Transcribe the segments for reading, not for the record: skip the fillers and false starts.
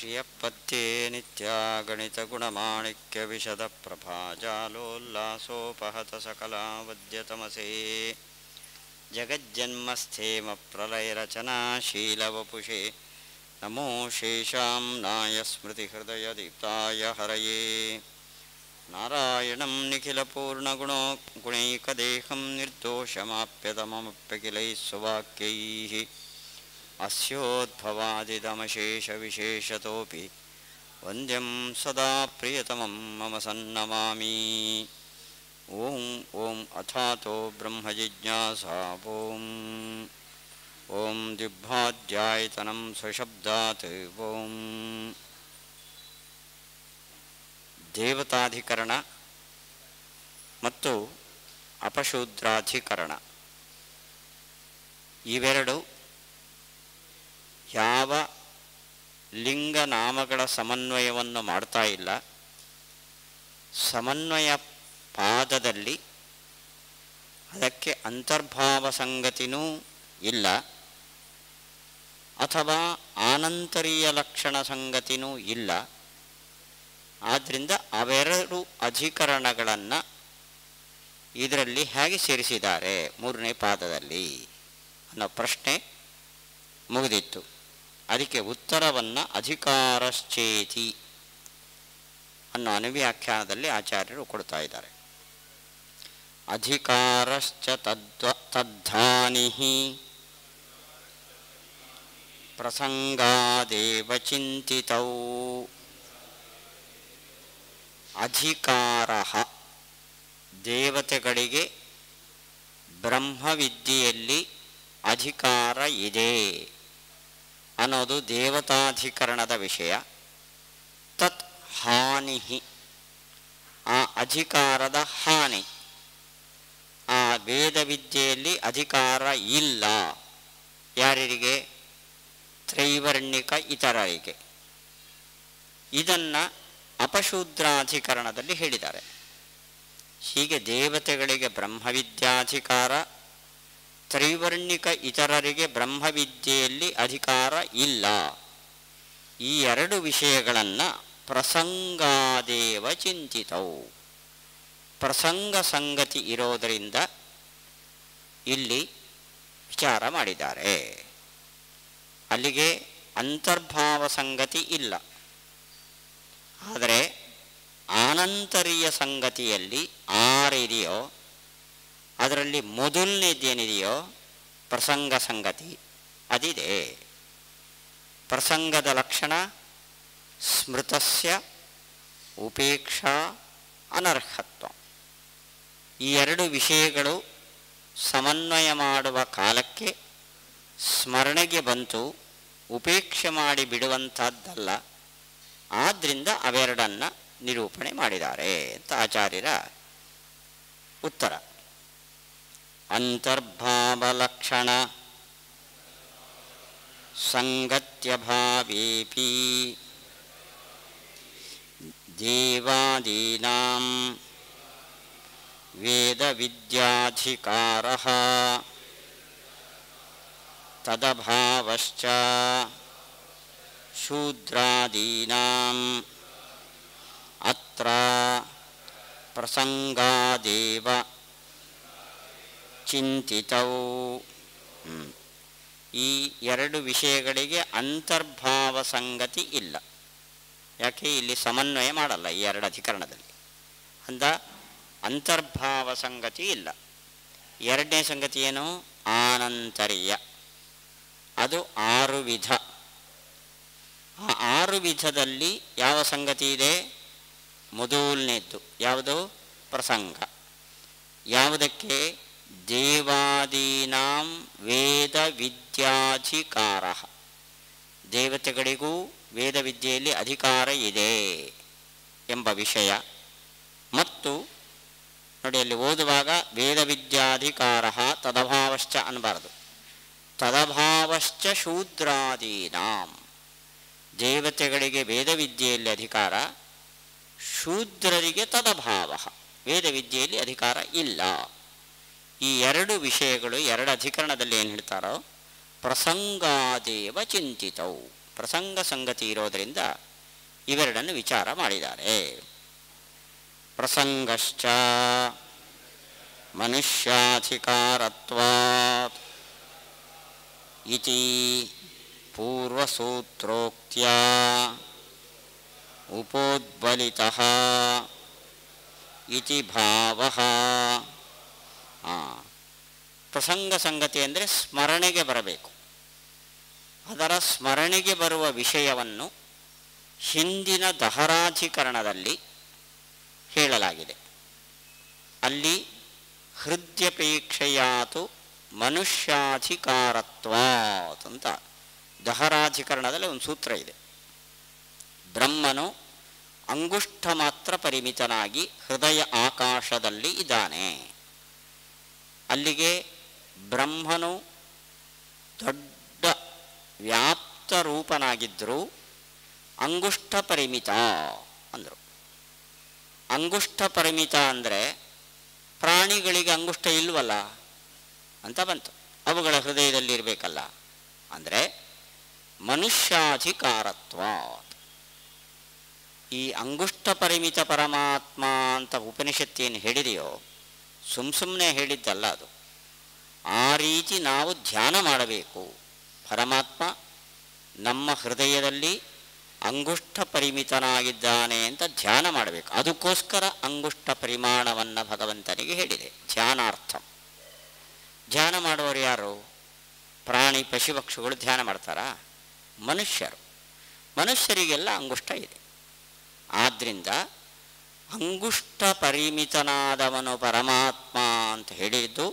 ಶ್ರಿಯಪತ್ಯೆ ನಿತ್ಯ ಗಣಿತ ಗುಣಮಾಣಿಕ್ಯ ವಿಶದ ಪ್ರಭಾಜಾಲೋಲ್ಲಾಸೋಪಹತ ಸಕಲಾವದ್ಯತಮಸೇ ಜಗಜ್ಜನ್ಮಸ್ಥೇಮ ಪ್ರಲಯರಚನಾಶೀಲವಪುಷೇ ನಮೋ ಶೇಷಾಂನಾಯ ಸ್ಮೃತಿಹೃದಯದೀಪ್ತಾಯ ಹರಯೇ ನಾರಾಯಣಂ ನಿಖಿಲಪೂರ್ಣಗುಣೈಕದೇಹಂ ನಿರ್ದೋಷಮಾಪ್ಯತಮಮಪ್ಯಖಿಲೈಃ ಸುವಾಕ್ಯೈಃ ಅಸ್ಯೋದ್ಭವಾದಿದಮಶೇಷವಿಶೇಷತೋಪಿ ವಂದ್ಯಂ ಸದಾ ಪ್ರಿಯತಮಂ ಮಮ ಸನ್ನಮಾಮಿ. ಓಂ ಓಂ ಅಥಾತೋ ಬ್ರಹ್ಮಜಿಜ್ಞಾಸಾ ಓಂ ಓಂ ದಿಗ್ಭಾಧ್ಯಾಯತನಂ ಸ್ವಶಬ್ದಾತ್ ಓಂ. ದೇವತಾಧಿಕರಣ ಮತ್ತು ಅಪಶೂದ್ರಾಧಿಕರಣ ಇವೆರಡು ಯಾವ ಲಿಂಗನಾಮಗಳ ಸಮನ್ವಯವನ್ನು ಮಾಡ್ತಾ ಇಲ್ಲ. ಸಮನ್ವಯ ಪಾದದಲ್ಲಿ ಅದಕ್ಕೆ ಅಂತರ್ಭಾವ ಸಂಗತಿನೂ ಇಲ್ಲ, ಅಥವಾ ಆನಂತರೀಯ ಲಕ್ಷಣ ಸಂಗತಿನೂ ಇಲ್ಲ. ಆದ್ದರಿಂದ ಅವೆರಡು ಅಧಿಕರಣಗಳನ್ನು ಇದರಲ್ಲಿ ಹೇಗೆ ಸೇರಿಸಿದ್ದಾರೆ ಮೂರನೇ ಪಾದದಲ್ಲಿ ಅನ್ನೋ ಪ್ರಶ್ನೆ ಮುಗಿದಿತ್ತು. ಅದಕ್ಕೆ ಉತ್ತರವನ್ನು ಅಧಿಕಾರಶ್ಚೇತಿ ಅನ್ನೋ ಅನುವ್ಯಾಖ್ಯಾನದಲ್ಲಿ ಆಚಾರ್ಯರು ಕೊಡ್ತಾ ಇದ್ದಾರೆ. ಅಧಿಕಾರಶ್ಚ ತದ್ಧಾನಿ ಪ್ರಸಂಗಾದೇವ ಚಿಂತಿತೌ. ಅಧಿಕಾರ ದೇವತೆಗಳಿಗೆ ಬ್ರಹ್ಮವಿದ್ಯೆಯಲ್ಲಿ ಅಧಿಕಾರ ಇದೆ ಅನ್ನೋದು ದೇವತಾಧಿಕರಣದ ವಿಷಯ. ತತ್ ಹಾನಿ, ಆ ಅಧಿಕಾರದ ಹಾನಿ, ಆ ವೇದವಿದ್ಯೆಯಲ್ಲಿ ಅಧಿಕಾರ ಇಲ್ಲ. ಯಾರಿಗೆ? ತ್ರೈವರ್ಣಿಕ ಇತರರಿಗೆ. ಇದನ್ನು ಅಪಶೂದ್ರಾಧಿಕರಣದಲ್ಲಿ ಹೇಳಿದ್ದಾರೆ. ಹೀಗೆ ದೇವತೆಗಳಿಗೆ ಬ್ರಹ್ಮವಿದ್ಯಾಧಿಕಾರ, ತ್ರೈವರ್ಣಿಕ ಇತರರಿಗೆ ಬ್ರಹ್ಮವಿದ್ಯೆಯಲ್ಲಿ ಅಧಿಕಾರ ಇಲ್ಲ. ಈ ಎರಡು ವಿಷಯಗಳನ್ನು ಪ್ರಸಂಗಾದೇವ ಚಿಂತಿತವು, ಪ್ರಸಂಗ ಸಂಗತಿ ಇರೋದರಿಂದ ಇಲ್ಲಿ ವಿಚಾರ ಮಾಡಿದ್ದಾರೆ. ಅಲ್ಲಿಗೆ ಅಂತರ್ಭಾವ ಸಂಗತಿ ಇಲ್ಲ. ಆದರೆ ಆನಂತರೀಯ ಸಂಗತಿಯಲ್ಲಿ ಆರಿದೆಯೋ ಅದರಲ್ಲಿ ಮೊದಲನೇದೇನಿದೆಯೋ ಪ್ರಸಂಗ ಸಂಗತಿ ಅದಿದೆ. ಪ್ರಸಂಗದ ಲಕ್ಷಣ ಸ್ಮೃತಸ್ಯ ಉಪೇಕ್ಷಾ ಅನರ್ಹತ್ವ. ಈ ಎರಡು ವಿಷಯಗಳು ಸಮನ್ವಯ ಮಾಡುವ ಕಾಲಕ್ಕೆ ಸ್ಮರಣೆಗೆ ಬಂತು, ಉಪೇಕ್ಷೆ ಮಾಡಿ ಬಿಡುವಂಥದ್ದಲ್ಲ. ಆದ್ದರಿಂದ ಅವೆರಡನ್ನು ನಿರೂಪಣೆ ಮಾಡಿದ್ದಾರೆ ಅಂತ ಆಚಾರ್ಯರ ಉತ್ತರ. ಅಂತರ್ಭಾವಲಕ್ಷಣ ಸಂಗತ್ಯಭಾವೇಪಿ ದೇವಾದೀನಾಂ ವೇದವಿದ್ಯಾಧಿಕಾರಃ ತದಭಾವಶ್ಚ ಶೂದ್ರಾದೀನಾಂ ಅತ್ರ ಪ್ರಸಂಗಾದೇವ ಚಿಂತಿತೌ. ಈ ಎರಡು ವಿಷಯಗಳಿಗೆ ಅಂತರ್ಭಾವ ಸಂಗತಿ ಇಲ್ಲ. ಯಾಕೆ? ಇಲ್ಲಿ ಸಮನ್ವಯ ಮಾಡಲ್ಲ ಈ ಎರಡು ಅಧಿಕರಣದಲ್ಲಿ. ಅಂದ ಅಂತರ್ಭಾವ ಸಂಗತಿ ಇಲ್ಲ. ಎರಡನೇ ಸಂಗತಿ ಏನು? ಆನಂತರ್ಯ. ಅದು 6 ವಿಧ. ಆ 6 ವಿಧದಲ್ಲಿ ಯಾವ ಸಂಗತಿ ಇದೆ? ಮೊದಲನೇದ್ದು ಯಾವುದು? ಪ್ರಸಂಗ. ಯಾವುದಕ್ಕೆ? ದೇವಾದೀನಾಂ ವೇದ ವಿದ್ಯಾಧಿಕಾರ. ದೇವತೆಗಳಿಗೂ ವೇದವಿದ್ಯೆಯಲ್ಲಿ ಅಧಿಕಾರ ಇದೆ ಎಂಬ ವಿಷಯ. ಮತ್ತು ನೋಡಿ, ಅಲ್ಲಿ ಓದುವಾಗ ವೇದವಿದ್ಯಾಧಿಕಾರ ತದಭಾವಶ್ಚ ಅನ್ನಬಾರದು. ತದಭಾವಶ್ಚ ಶೂದ್ರಾದೀನಾಂ. ದೇವತೆಗಳಿಗೆ ವೇದವಿದ್ಯೆಯಲ್ಲಿ ಅಧಿಕಾರ, ಶೂದ್ರರಿಗೆ ತದಭಾವ, ವೇದವಿದ್ಯೆಯಲ್ಲಿ ಅಧಿಕಾರ ಇಲ್ಲ. ಈ ಎರಡು ವಿಷಯಗಳು ಎರಡು ಅಧಿಕರಣದಲ್ಲಿ ಏನು ಹೇಳ್ತಾರೋ ಪ್ರಸಂಗಾದೇವ ಚಿಂತಿತವು. ಪ್ರಸಂಗ ಸಂಗತಿ ಇರೋದರಿಂದ ಇವೆರಡನ್ನು ವಿಚಾರ ಮಾಡಿದ್ದಾರೆ. ಪ್ರಸಂಗಶ್ಚ ಮನುಷ್ಯಾಧಿಕಾರತ್ವಾತ್ ಇತಿ ಪೂರ್ವಸೂತ್ರೋಕ್ತ್ಯಾ ಉಪೋದ್ಬಲಿತಃ ಇತಿ ಭಾವಃ. ಪ್ರಸಂಗ ಸಂಗತಿ ಅಂದರೆ ಸ್ಮರಣೆಗೆ ಬರಬೇಕು. ಅದರ ಸ್ಮರಣೆಗೆ ಬರುವ ವಿಷಯವನ್ನು ಹಿಂದಿನ ದಹರಾಧಿಕರಣದಲ್ಲಿ ಹೇಳಲಾಗಿದೆ. ಅಲ್ಲಿ ಹೃದಯಪೇಕ್ಷೆಯಾತು ಮನುಷ್ಯಾಧಿಕಾರತ್ವಾತ್ ಅಂತ ದಹರಾಧಿಕರಣದಲ್ಲಿ ಒಂದು ಸೂತ್ರ ಇದೆ. ಬ್ರಹ್ಮನು ಅಂಗುಷ್ಠ ಮಾತ್ರ ಪರಿಮಿತನಾಗಿ ಹೃದಯ ಆಕಾಶದಲ್ಲಿ ಇದ್ದಾನೆ. ಅಲ್ಲಿಗೆ ಬ್ರಹ್ಮನು ದೊಡ್ಡ ವ್ಯಾಪ್ತ ರೂಪನಾಗಿದ್ದರೂ ಅಂಗುಷ್ಠ ಪರಿಮಿತ ಅಂದರು. ಅಂಗುಷ್ಠ ಪರಿಮಿತ ಅಂದರೆ ಪ್ರಾಣಿಗಳಿಗೆ ಅಂಗುಷ್ಠ ಇಲ್ವಲ್ಲ ಅಂತ ಬಂತು, ಅವುಗಳ ಹೃದಯದಲ್ಲಿ ಇರಬೇಕಲ್ಲ. ಅಂದರೆ ಮನುಷ್ಯಾಧಿಕಾರತ್ವ. ಈ ಅಂಗುಷ್ಠ ಪರಿಮಿತ ಪರಮಾತ್ಮ ಅಂತ ಉಪನಿಷತ್ತೇನು ಹೇಳಿದೆಯೋ ಸುಮ್ಮನೆ ಹೇಳಿದ್ದಲ್ಲ ಅದು. ಆ ರೀತಿ ನಾವು ಧ್ಯಾನ ಮಾಡಬೇಕು. ಪರಮಾತ್ಮ ನಮ್ಮ ಹೃದಯದಲ್ಲಿ ಅಂಗುಷ್ಠ ಪರಿಮಿತನಾಗಿದ್ದಾನೆ ಅಂತ ಧ್ಯಾನ ಮಾಡಬೇಕು. ಅದಕ್ಕೋಸ್ಕರ ಅಂಗುಷ್ಠ ಪರಿಮಾಣವನ್ನು ಭಗವಂತನಿಗೆ ಹೇಳಿದೆ ಧ್ಯಾನಾರ್ಥ. ಧ್ಯಾನ ಮಾಡುವವರು ಯಾರು? ಪ್ರಾಣಿ ಪಶುಪಕ್ಷಿಗಳು ಧ್ಯಾನ ಮಾಡ್ತಾರಾ? ಮನುಷ್ಯರು. ಮನುಷ್ಯರಿಗೆಲ್ಲ ಅಂಗುಷ್ಠ ಇದೆ. ಆದ್ದರಿಂದ ಅಂಗುಷ್ಠ ಪರಿಮಿತನಾದವನು ಪರಮಾತ್ಮ ಅಂತ ಹೇಳಿದ್ದು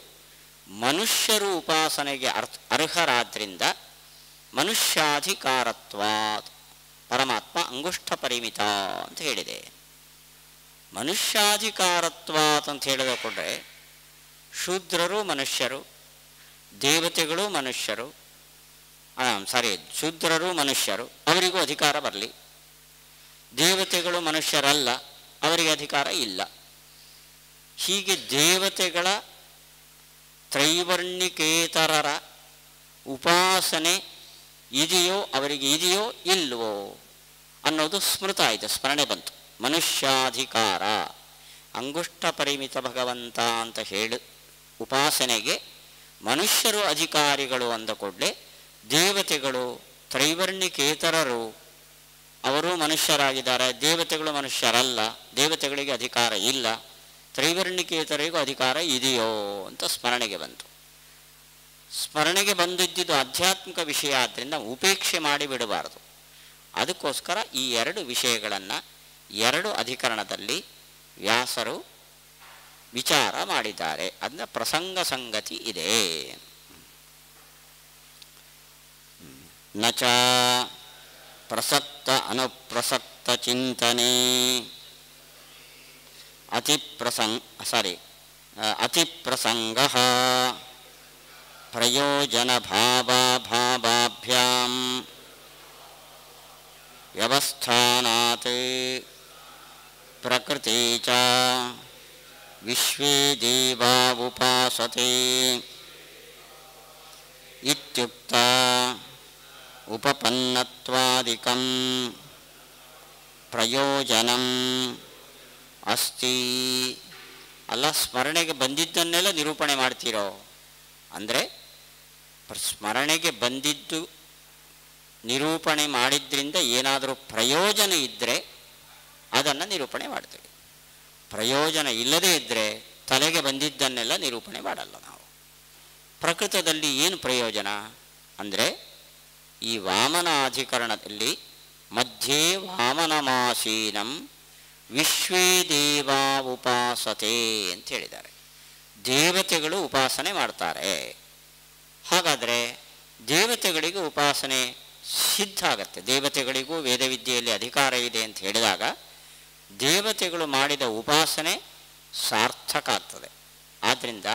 ಮನುಷ್ಯರು ಉಪಾಸನೆಗೆ ಅರ್ಹರಾದ್ದರಿಂದ ಮನುಷ್ಯಾಧಿಕಾರತ್ವಾತ್ ಪರಮಾತ್ಮ ಅಂಗುಷ್ಠ ಪರಿಮಿತ ಅಂತ ಹೇಳಿದೆ. ಮನುಷ್ಯಾಧಿಕಾರತ್ವಾತ್ ಅಂತ ಹೇಳಿದ ಕೊಟ್ಟರೆ ಶೂದ್ರರು ಮನುಷ್ಯರು, ದೇವತೆಗಳು ಮನುಷ್ಯರು, ಶೂದ್ರರು ಮನುಷ್ಯರು, ಅವರಿಗೂ ಅಧಿಕಾರ ಬರಲಿ. ದೇವತೆಗಳು ಮನುಷ್ಯರಲ್ಲ, ಅವರಿಗೆ ಅಧಿಕಾರ ಇಲ್ಲ. ಹೀಗೆ ದೇವತೆಗಳ ತ್ರೈವರ್ಣಿಕೇತರರ ಉಪಾಸನೆ ಇದೆಯೋ ಅವರಿಗೆ ಇದೆಯೋ ಇಲ್ವೋ ಅನ್ನೋದು ಸ್ಮೃತ ಆಯಿತು, ಸ್ಮರಣೆ ಬಂತು. ಮನುಷ್ಯಾಧಿಕಾರ ಅಂಗುಷ್ಠ ಪರಿಮಿತ ಭಗವಂತ ಅಂತ ಹೇಳಿ ಉಪಾಸನೆಗೆ ಮನುಷ್ಯರು ಅಧಿಕಾರಿಗಳು ಅಂದ ಕೂಡಲೇ ದೇವತೆಗಳು ತ್ರೈವರ್ಣಿಕೇತರರು ಅವರು ಮನುಷ್ಯರಾಗಿದ್ದಾರೆ, ದೇವತೆಗಳು ಮನುಷ್ಯರಲ್ಲ, ದೇವತೆಗಳಿಗೆ ಅಧಿಕಾರ ಇಲ್ಲ, ತ್ರೈವರ್ಣಿಕೇತರಿಗೂ ಅಧಿಕಾರ ಇದೆಯೋ ಅಂತ ಸ್ಮರಣೆಗೆ ಬಂತು. ಸ್ಮರಣೆಗೆ ಬಂದಿದ್ದುದು ಆಧ್ಯಾತ್ಮಿಕ ವಿಷಯ ಆದ್ದರಿಂದ ಉಪೇಕ್ಷೆ ಮಾಡಿ ಬಿಡಬಾರದು. ಅದಕ್ಕೋಸ್ಕರ ಈ ಎರಡು ವಿಷಯಗಳನ್ನು ಎರಡು ಅಧಿಕರಣದಲ್ಲಿ ವ್ಯಾಸರು ವಿಚಾರ ಮಾಡಿದ್ದಾರೆ. ಅದನ್ನ ಪ್ರಸಂಗ ಸಂಗತಿ ಇದೆ. ನಚ ಪ್ರಸಕ್ತ ಅನುಪ್ರಸಕ್ತ ಚಿಂತನೆ ಅತಿಪ್ರಸಂಗ ಪ್ರಯೋಜನ ಭಾವಾಭ್ಯಾಂ ವ್ಯವಸ್ಥಾನಾತ್ ಪ್ರಕೃತಿ ಚ ವಿಶ್ವೇ ದೇವಾ ಉಪಾಸತೆ ಇತ್ಯುಕ್ತ ಉಪಪನ್ನತ್ವಾದಿಕಂ ಪ್ರಯೋಜನಂ ಅಸ್ತಿ. ಅಲ್ಲ, ಸ್ಮರಣೆಗೆ ಬಂದಿದ್ದನ್ನೆಲ್ಲ ನಿರೂಪಣೆ ಮಾಡ್ತೀರೋ ಅಂದರೆ ಸ್ಮರಣೆಗೆ ಬಂದಿದ್ದು ನಿರೂಪಣೆ ಮಾಡಿದ್ರಿಂದ ಏನಾದರೂ ಪ್ರಯೋಜನ ಇದ್ದರೆ ಅದನ್ನು ನಿರೂಪಣೆ ಮಾಡ್ತೀವಿ. ಪ್ರಯೋಜನ ಇಲ್ಲದೇ ಇದ್ದರೆ ತಲೆಗೆ ಬಂದಿದ್ದನ್ನೆಲ್ಲ ನಿರೂಪಣೆ ಮಾಡಲ್ಲ ನಾವು. ಪ್ರಕೃತದಲ್ಲಿ ಏನು ಪ್ರಯೋಜನ ಅಂದರೆ ಈ ವಾಮನಾಧಿಕರಣದಲ್ಲಿ ಮಧ್ಯೆ ವಾಮನಮಾಸೀನಂ ವಿಶ್ವೇ ದೇವಾ ಉಪಾಸತೆ ಅಂತ ಹೇಳಿದ್ದಾರೆ. ದೇವತೆಗಳು ಉಪಾಸನೆ ಮಾಡ್ತಾರೆ. ಹಾಗಾದರೆ ದೇವತೆಗಳಿಗೂ ಉಪಾಸನೆ ಸಿದ್ಧ ಆಗತ್ತೆ. ದೇವತೆಗಳಿಗೂ ವೇದವಿದ್ಯೆಯಲ್ಲಿ ಅಧಿಕಾರ ಇದೆ ಅಂತ ಹೇಳಿದಾಗ ದೇವತೆಗಳು ಮಾಡಿದ ಉಪಾಸನೆ ಸಾರ್ಥಕ ಆಗ್ತದೆ. ಆದ್ದರಿಂದ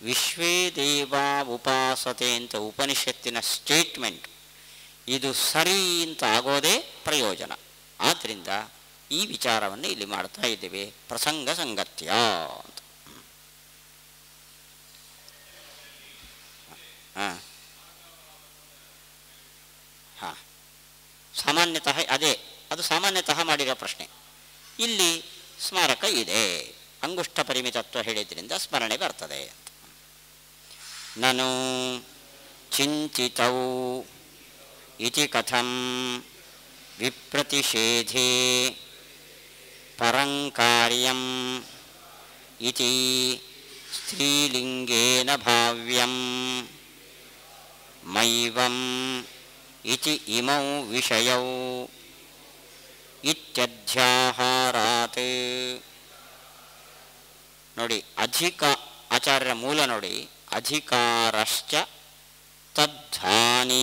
ವಿಶ್ವೇ ದೇವಾ ಉಪಾಸತೆ ಅಂತ ಉಪನಿಷತ್ತಿನ ಸ್ಟೇಟ್ಮೆಂಟ್ ಇದು ಸರಿ ಅಂತ ಆಗೋದೇ ಪ್ರಯೋಜನ. ಆದ್ದರಿಂದ ಈ ವಿಚಾರವನ್ನು ಇಲ್ಲಿ ಮಾಡ್ತಾ ಇದ್ದೇವೆ, ಪ್ರಸಂಗ ಸಂಗತ್ಯ ಅಂತ. ಸಾಮಾನ್ಯತಃ ಅದೇ, ಅದು ಸಾಮಾನ್ಯತಃ ಮಾಡಿರೋ ಪ್ರಶ್ನೆ. ಇಲ್ಲಿ ಸ್ಮಾರಕ ಇದೆ, ಅಂಗುಷ್ಠ ಪರಿಮಿತತ್ವ ಹೇಳಿದ್ರಿಂದ ಸ್ಮರಣೆ ಬರ್ತದೆ ಅಂತ. ನನು ಚಿಂತಿತೌ ಇತಿ ಕಥಂ ವಿಪ್ರತಿಷೇಧೆ ಪರಂಕಾರ್ಯಂ ಇತಿ ಸ್ತ್ರೀಲಿಂಗೇನ ಭಾವ್ಯಂ ಮೈವಂ ಇತಿ ಇಮೌ ವಿಷಯೌ ಇತ್ಯಧ್ಯಾಹಾರಾತ್. ನೋಡಿ, ಆಚಾರ್ಯರ ಮೂಲ ನೋಡಿ, ಅಧಿಕಾರಶ್ಚ ತದ್ಧಾನಿ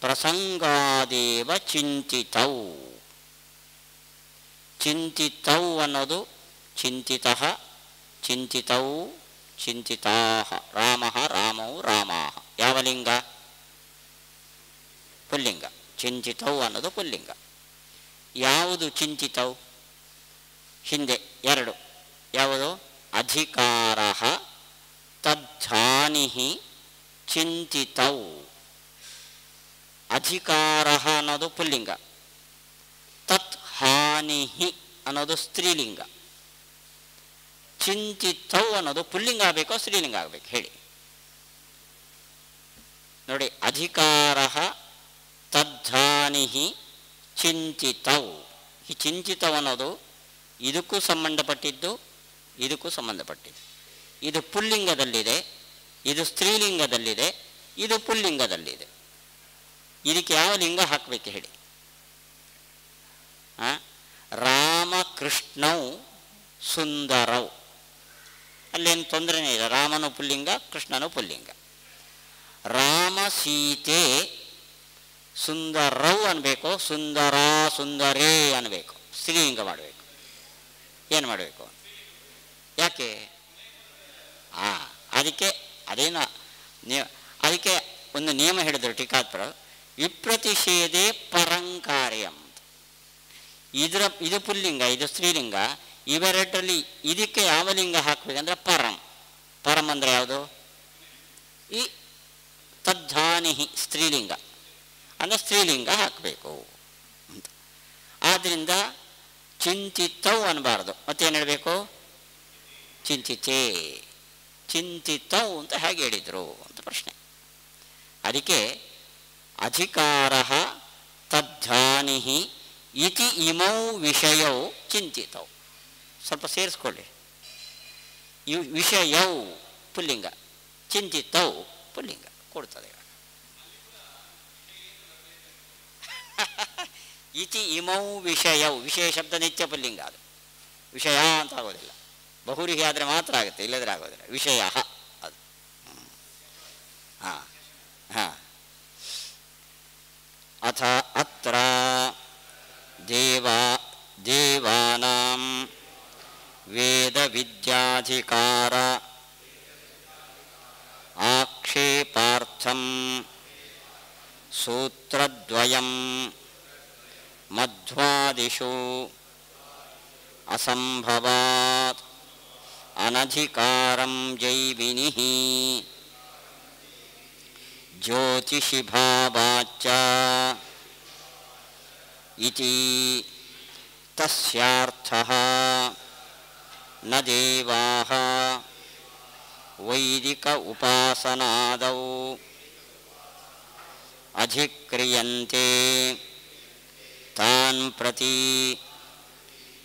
ಪ್ರಸಂಗಾದೇವ ಚಿಂತಿತೌ. ಚಿಂತಿತೌ ಅನ್ನೋದು ಚಿಂತಿತಃ, ಚಿಂತಿತೌ, ಚಿಂತಿತಾಃ. ರಾಮಃ ರಾಮೌ ರಾಮಾಃ. ಯಾವ ಲಿಂಗ? ಪುಲ್ಲಿಂಗ. ಚಿಂತಿತೌ ಅನ್ನೋದು ಪುಲ್ಲಿಂಗ. ಯಾವುದು ಚಿಂತಿತೌ? ಹಿಂದೆ ಎರಡು. ಯಾವುದು? ಅಧಿಕಾರ ತದ್ಧಾನಿ ಚಿಂತಿತೌ. ಅಧಿಕಾರ ಅನ್ನೋದು ಪುಲ್ಲಿಂಗ, ತತ್ ಹಾನಿ ಅನ್ನೋದು ಸ್ತ್ರೀಲಿಂಗ. ಚಿಂತಿತೌ ಅನ್ನೋದು ಪುಲ್ಲಿಂಗ ಆಗಬೇಕೋ ಸ್ತ್ರೀಲಿಂಗ ಆಗಬೇಕು ಹೇಳಿ? ನೋಡಿ, ಅಧಿಕಾರ ತದ್ಧಾನಿ ಚಿಂತಿತೌ. ಈ ಚಿಂತಿತವ್ ಅನ್ನೋದು ಇದಕ್ಕೂ ಸಂಬಂಧಪಟ್ಟಿದ್ದು, ಇದಕ್ಕೂ ಸಂಬಂಧಪಟ್ಟಿದ್ದು. ಇದು ಪುಲ್ಲಿಂಗದಲ್ಲಿದೆ, ಇದು ಸ್ತ್ರೀಲಿಂಗದಲ್ಲಿದೆ, ಇದು ಪುಲ್ಲಿಂಗದಲ್ಲಿದೆ. ಇದಕ್ಕೆ ಯಾವ ಲಿಂಗ ಹಾಕಬೇಕು ಹೇಳಿ? ರಾಮಕೃಷ್ಣೌ ಸುಂದರೌ. ಅಲ್ಲೇನು ತೊಂದರೆನೇ ಇಲ್ಲ. ರಾಮನು ಪುಲ್ಲಿಂಗ, ಕೃಷ್ಣನು ಪುಲ್ಲಿಂಗ. ರಾಮ ಸೀತೆ ಸುಂದರೌ ಅನ್ಬೇಕು, ಸುಂದರ ಸುಂದರೇ ಅನ್ಬೇಕು, ಸ್ತ್ರೀಲಿಂಗ ಮಾಡಬೇಕು. ಏನು ಮಾಡಬೇಕು? ಯಾಕೆ? ಅದಕ್ಕೆ ಅದೇನು ಅದಕ್ಕೆ ಒಂದು ನಿಯಮ ಹೇಳಿದರು ಟೀಕಾತ್ಪರ, ವಿಪ್ರತಿಷೇಧೆ ಪರಂಕಾರ್ಯಂ. ಇದು ಪುಲ್ಲಿಂಗ, ಇದು ಸ್ತ್ರೀಲಿಂಗ. ಇವೆರಡರಲ್ಲಿ ಇದಕ್ಕೆ ಯಾವ ಲಿಂಗ ಹಾಕಬೇಕಂದ್ರೆ ಪರಂ. ಪರಂ ಅಂದರೆ ಯಾವುದು? ಈ ತದ್ಧಾನಿ ಸ್ತ್ರೀಲಿಂಗ ಅಂದರೆ ಸ್ತ್ರೀಲಿಂಗ ಹಾಕಬೇಕು. ಆದ್ದರಿಂದ ಚಿಂತಿತೌ ಅನ್ನಬಾರ್ದು. ಮತ್ತೇನು ಹೇಳಬೇಕು? ಚಿಂತಿತೇ, ಚಿಂತಿತೌ ಅಂತ ಹೇಗೆ ಹೇಳಿದರು ಅಂತ ಪ್ರಶ್ನೆ. ಅದಕ್ಕೆ ಅಧಿಕಾರ ತದ್ಧಾನಿ ಇತಿ ಇಮೌ ವಿಷಯೌ ಚಿಂತಿತೌ. ಸ್ವಲ್ಪ ಸೇರಿಸ್ಕೊಳ್ಳಿ. ಇವು ವಿಷಯೌ ಪುಲ್ಲಿಂಗ, ಚಿಂತಿತೌ ಪುಲ್ಲಿಂಗ ಕೊಡ್ತದೆ. ಇತಿ ಇಮೌ ವಿಷಯೌ. ವಿಷಯ ಶಬ್ದ ನಿತ್ಯ ಪುಲ್ಲಿಂಗ, ಅದು ವಿಷಯ ಅಂತ ಆಗೋದಿಲ್ಲ. ಬಹುರಿಗೆ ಆದರೆ ಮಾತ್ರ ಆಗುತ್ತೆ, ಇಲ್ಲದ್ರೆ ಆಗೋದಿಲ್ಲ. ವಿಷಯ ಅದು. ಹಾಂ ಹಾಂ. ಅಥ ಅತ್ರ ದೇವಾನಾಂ ವೇದ ವಿದ್ಯಾಧಿಕಾರ ಆಕ್ಷೇಪಾರ್ಥಂ ಸೂತ್ರದ್ವಯಂ ಮಧ್ವಾದಿಷು ಅಸಂಭವಾತ್ ಅನಧಿಕಾರಂ ಜೈಮಿನಿಃ ಜ್ಯೋತಿಷಿ ಭಾವಾಚ್ಚ ಇತಿ ತಸ್ಯಾರ್ಥಃ ನ ದೇವಾಃ ವೈದಿಕ ಉಪಾಸನಾದೌ ಅಧಿಕ್ರಿಯಂತೆ ತಾನ್ ಪ್ರತಿ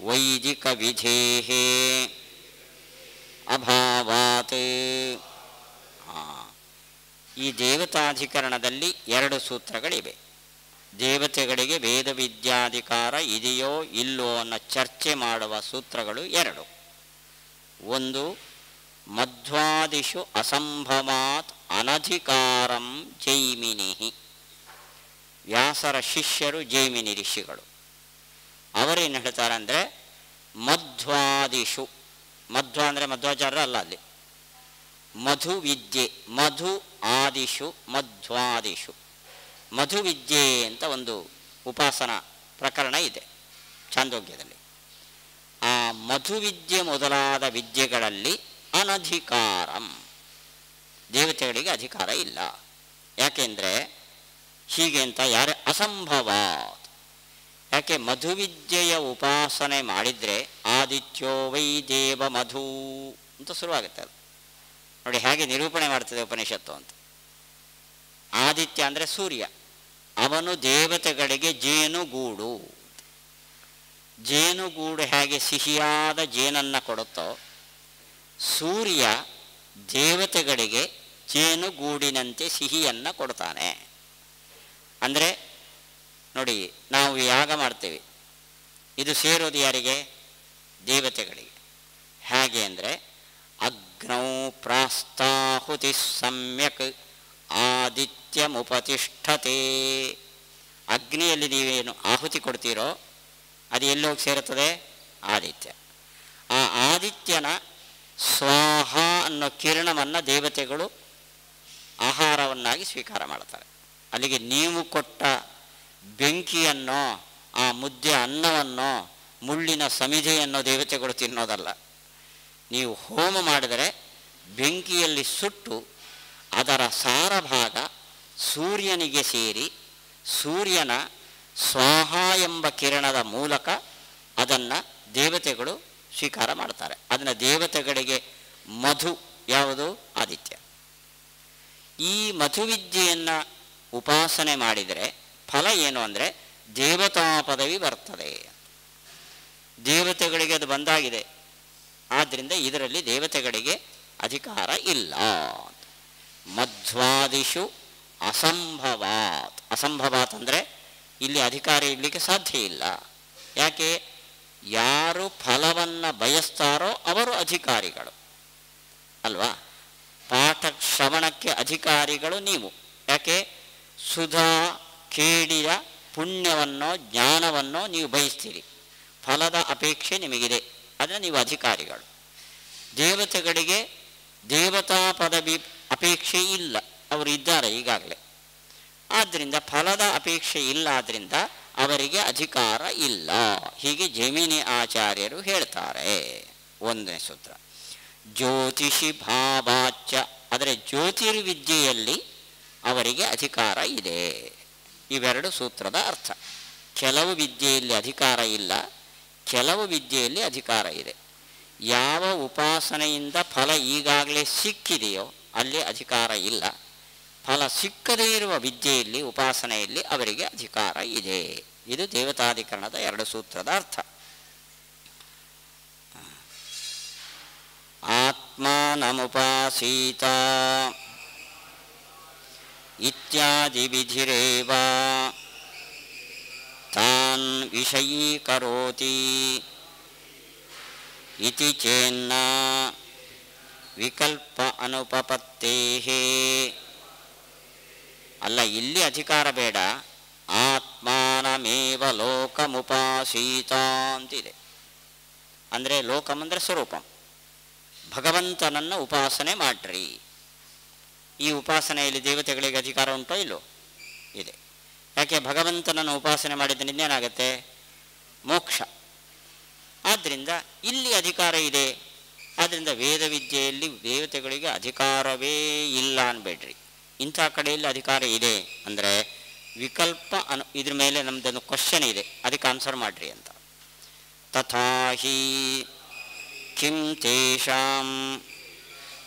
ವೈದಿಕ ವಿಧೇಃ ಅಭಾವಾತ್. ಈ ದೇವತಾಧಿಕರಣದಲ್ಲಿ ಎರಡು ಸೂತ್ರಗಳಿವೆ. ದೇವತೆಗಳಿಗೆ ವೇದ ವಿದ್ಯಾಧಿಕಾರ ಇದೆಯೋ ಇಲ್ಲೋ ಅನ್ನೋ ಚರ್ಚೆ ಮಾಡುವ ಸೂತ್ರಗಳು ಎರಡು. ಒಂದು, ಮಧ್ವಾದಿಷು ಅಸಂಭವಾತ್ ಅನಧಿಕಾರಂ ಜೈಮಿನಿಃ. ವ್ಯಾಸರ ಶಿಷ್ಯರು ಜೈಮಿನಿ ಋಷಿಗಳು. ಅವರೇನು ಹೇಳ್ತಾರೆ ಅಂದರೆ, ಮಧ್ವಾದಿಷು, ಮಧ್ವ ಅಂದರೆ ಮಧ್ವಾಚಾರ್ಯರು ಅಲ್ಲ, ಅಲ್ಲಿ ಮಧು ವಿದ್ಯೆ, ಮಧು ಆದಿಷು ಮಧ್ವಾದಿಷು. ಮಧು ವಿದ್ಯೆ ಅಂತ ಒಂದು ಉಪಾಸನಾ ಪ್ರಕರಣ ಇದೆ ಛಾಂದೋಗ್ಯದಲ್ಲಿ. ಆ ಮಧು ವಿದ್ಯೆ ಮೊದಲಾದ ವಿದ್ಯೆಗಳಲ್ಲಿ ಅನಧಿಕಾರಂ, ದೇವತೆಗಳಿಗೆ ಅಧಿಕಾರ ಇಲ್ಲ. ಯಾಕೆಂದರೆ ಹೀಗೆ ಅಂತ ಯಾರೇ ಅಸಂಭವ. ಯಾಕೆ ಮಧುವಿದ್ಯೆಯ ಉಪಾಸನೆ ಮಾಡಿದರೆ ಆದಿತ್ಯೋ ವೈ ದೇವ ಮಧು ಅಂತ ಶುರುವಾಗುತ್ತೆ. ಅದು ನೋಡಿ ಹೇಗೆ ನಿರೂಪಣೆ ಮಾಡ್ತದೆ ಉಪನಿಷತ್ತು ಅಂತ. ಆದಿತ್ಯ ಅಂದರೆ ಸೂರ್ಯ, ಅವನು ದೇವತೆಗಳಿಗೆ ಜೇನುಗೂಡು. ಜೇನುಗೂಡು ಹೇಗೆ ಸಿಹಿಯಾದ ಜೇನನ್ನು ಕೊಡುತ್ತೋ, ಸೂರ್ಯ ದೇವತೆಗಳಿಗೆ ಜೇನುಗೂಡಿನಂತೆ ಸಿಹಿಯನ್ನು ಕೊಡ್ತಾನೆ. ಅಂದರೆ ನೋಡಿ, ನಾವು ಯಾಗ ಮಾಡ್ತೇವೆ, ಇದು ಸೇರೋದು ಯಾರಿಗೆ? ದೇವತೆಗಳಿಗೆ. ಹೇಗೆ ಅಂದರೆ ಅಗ್ನೌ ಪ್ರಾಸ್ತಾಹುತಿ ಸಮ್ಯಕ್ ಆದಿತ್ಯಮುಪತಿಷ್ಠತೆ. ಅಗ್ನಿಯಲ್ಲಿ ನೀವೇನು ಆಹುತಿ ಕೊಡ್ತೀರೋ ಅದು ಎಲ್ಲೋಗಿ ಸೇರುತ್ತದೆ? ಆದಿತ್ಯ. ಆ ಆದಿತ್ಯನ ಸ್ವಾಹ ಅನ್ನೋ ಕಿರಣವನ್ನು ದೇವತೆಗಳು ಆಹಾರವನ್ನಾಗಿ ಸ್ವೀಕಾರ ಮಾಡ್ತಾರೆ. ಅಲ್ಲಿಗೆ ನೀವು ಕೊಟ್ಟ ಬೆಂಕಿಯನ್ನೋ ಆ ಮುದ್ದೆ ಅನ್ನವನ್ನೋ ಮುಳ್ಳಿನ ಸಮಿಧೆಯನ್ನೋ ದೇವತೆಗಳು ತಿನ್ನೋದಲ್ಲ. ನೀವು ಹೋಮ ಮಾಡಿದರೆ ಬೆಂಕಿಯಲ್ಲಿ ಸುಟ್ಟು ಅದರ ಸಾರಭಾಗ ಸೂರ್ಯನಿಗೆ ಸೇರಿ ಸೂರ್ಯನ ಸ್ವಾಹ ಎಂಬ ಕಿರಣದ ಮೂಲಕ ಅದನ್ನು ದೇವತೆಗಳು ಸ್ವೀಕಾರ ಮಾಡ್ತಾರೆ. ಅದನ್ನು ದೇವತೆಗಳಿಗೆ ಮಧು ಯಾವುದು? ಆದಿತ್ಯ. ಈ ಮಧುವಿದ್ಯೆಯನ್ನು ಉಪಾಸನೆ ಮಾಡಿದರೆ ಫಲ ಏನು ಅಂದರೆ ದೇವತಾ ಪದವಿ ಬರ್ತದೆ. ದೇವತೆಗಳಿಗೆ ಅದು ಬಂದಾಗಿದೆ, ಆದ್ದರಿಂದ ಇದರಲ್ಲಿ ದೇವತೆಗಳಿಗೆ ಅಧಿಕಾರ ಇಲ್ಲ. ಮಧ್ವಾದಿಷು ಅಸಂಭವಾತ್. ಅಸಂಭವಾತ್ ಅಂದರೆ ಇಲ್ಲಿ ಅಧಿಕಾರ ಇರಲಿಕ್ಕೆ ಸಾಧ್ಯ ಇಲ್ಲ. ಯಾಕೆ? ಯಾರು ಫಲವನ್ನು ಬಯಸ್ತಾರೋ ಅವರು ಅಧಿಕಾರಿಗಳು ಅಲ್ವಾ? ಪಾಠ ಶ್ರವಣಕ್ಕೆ ಅಧಿಕಾರಿಗಳು ನೀವು. ಯಾಕೆ? ಸುಧಾ ಕೇಳಿದ ಪುಣ್ಯವನ್ನೋ ಜ್ಞಾನವನ್ನೋ ನೀವು ಬಯಸ್ತೀರಿ, ಫಲದ ಅಪೇಕ್ಷೆ ನಿಮಗಿದೆ, ಅದನ್ನು ನೀವು ಅಧಿಕಾರಿಗಳು. ದೇವತೆಗಳಿಗೆ ದೇವತಾ ಪದವಿ ಅಪೇಕ್ಷೆ ಇಲ್ಲ, ಅವರು ಇದ್ದಾರೆ ಈಗಾಗಲೇ. ಆದ್ದರಿಂದ ಫಲದ ಅಪೇಕ್ಷೆ ಇಲ್ಲ, ಆದ್ದರಿಂದ ಅವರಿಗೆ ಅಧಿಕಾರ ಇಲ್ಲ. ಹೀಗೆ ಜೈಮಿನಿ ಆಚಾರ್ಯರು ಹೇಳ್ತಾರೆ. 1ನೇ ಸೂತ್ರ ಜ್ಯೋತಿಷಿ ಭಾವಾಚ್ಯ, ಆದರೆ ಜ್ಯೋತಿರ್ವಿದ್ಯೆಯಲ್ಲಿ ಅವರಿಗೆ ಅಧಿಕಾರ ಇದೆ. ಇವೆರಡು ಸೂತ್ರದ ಅರ್ಥ. ಕೆಲವು ವಿದ್ಯೆಯಲ್ಲಿ ಅಧಿಕಾರ ಇಲ್ಲ, ಕೆಲವು ವಿದ್ಯೆಯಲ್ಲಿ ಅಧಿಕಾರ ಇದೆ. ಯಾವ ಉಪಾಸನೆಯಿಂದ ಫಲ ಈಗಾಗಲೇ ಸಿಕ್ಕಿದೆಯೋ ಅಲ್ಲಿ ಅಧಿಕಾರ ಇಲ್ಲ. ಫಲ ಸಿಕ್ಕದೇ ಇರುವ ವಿದ್ಯೆಯಲ್ಲಿ ಉಪಾಸನೆಯಲ್ಲಿ ಅವರಿಗೆ ಅಧಿಕಾರ ಇದೆ. ಇದು ದೇವತಾಧಿಕರಣದ 2 ಸೂತ್ರದ ಅರ್ಥ. ಆತ್ಮಾನಮುಪಾಸೀತ ಇತ್ಯಾದಿ ವಿಧಿರೇವ ತಾನ್ ವಿಷಯೀಕರೋತಿ ಇತಿ ಚೇನ್ನ ವಿಕಲ್ಪ ಅನುಪಪತ್ತೇಃ. ಅಲ್ಲ, ಇಲ್ಲಿ ಅಧಿಕಾರ ಬೇಡ, ಆತ್ಮಾನಮೇವ ಲೋಕಮುಪಾಸೀತ ಅಂತಿದೆ. ಅಂದರೆ ಲೋಕಂ ಅಂದರೆ ಸ್ವರೂಪಂ, ಭಗವಂತನನ್ನು ಉಪಾಸನೆ ಮಾಡ್ರಿ. ಈ ಉಪಾಸನೆಯಲ್ಲಿ ದೇವತೆಗಳಿಗೆ ಅಧಿಕಾರ ಉಂಟೋ ಇಲ್ಲೋ? ಇದೆ. ಯಾಕೆ? ಭಗವಂತನನ್ನು ಉಪಾಸನೆ ಮಾಡಿದ್ದರಿಂದ ಏನಾಗುತ್ತೆ? ಮೋಕ್ಷ. ಆದ್ದರಿಂದ ಇಲ್ಲಿ ಅಧಿಕಾರ ಇದೆ. ಆದ್ದರಿಂದ ವೇದವಿದ್ಯೆಯಲ್ಲಿ ದೇವತೆಗಳಿಗೆ ಅಧಿಕಾರವೇ ಇಲ್ಲ ಅನ್ಬೇಡ್ರಿ. ಇಂಥ ಕಡೆಯಲ್ಲಿ ಅಧಿಕಾರ ಇದೆ ಅಂದರೆ ವಿಕಲ್ಪ ಇದ್ರ ಮೇಲೆ ನಮ್ಮದೊಂದು ಕ್ವಶನ್ ಇದೆ, ಅದಕ್ಕೆ ಆನ್ಸರ್ ಮಾಡ್ರಿ ಅಂತ. ತಥಾಹಿ ಕಿಂ ತೇಷಾಂ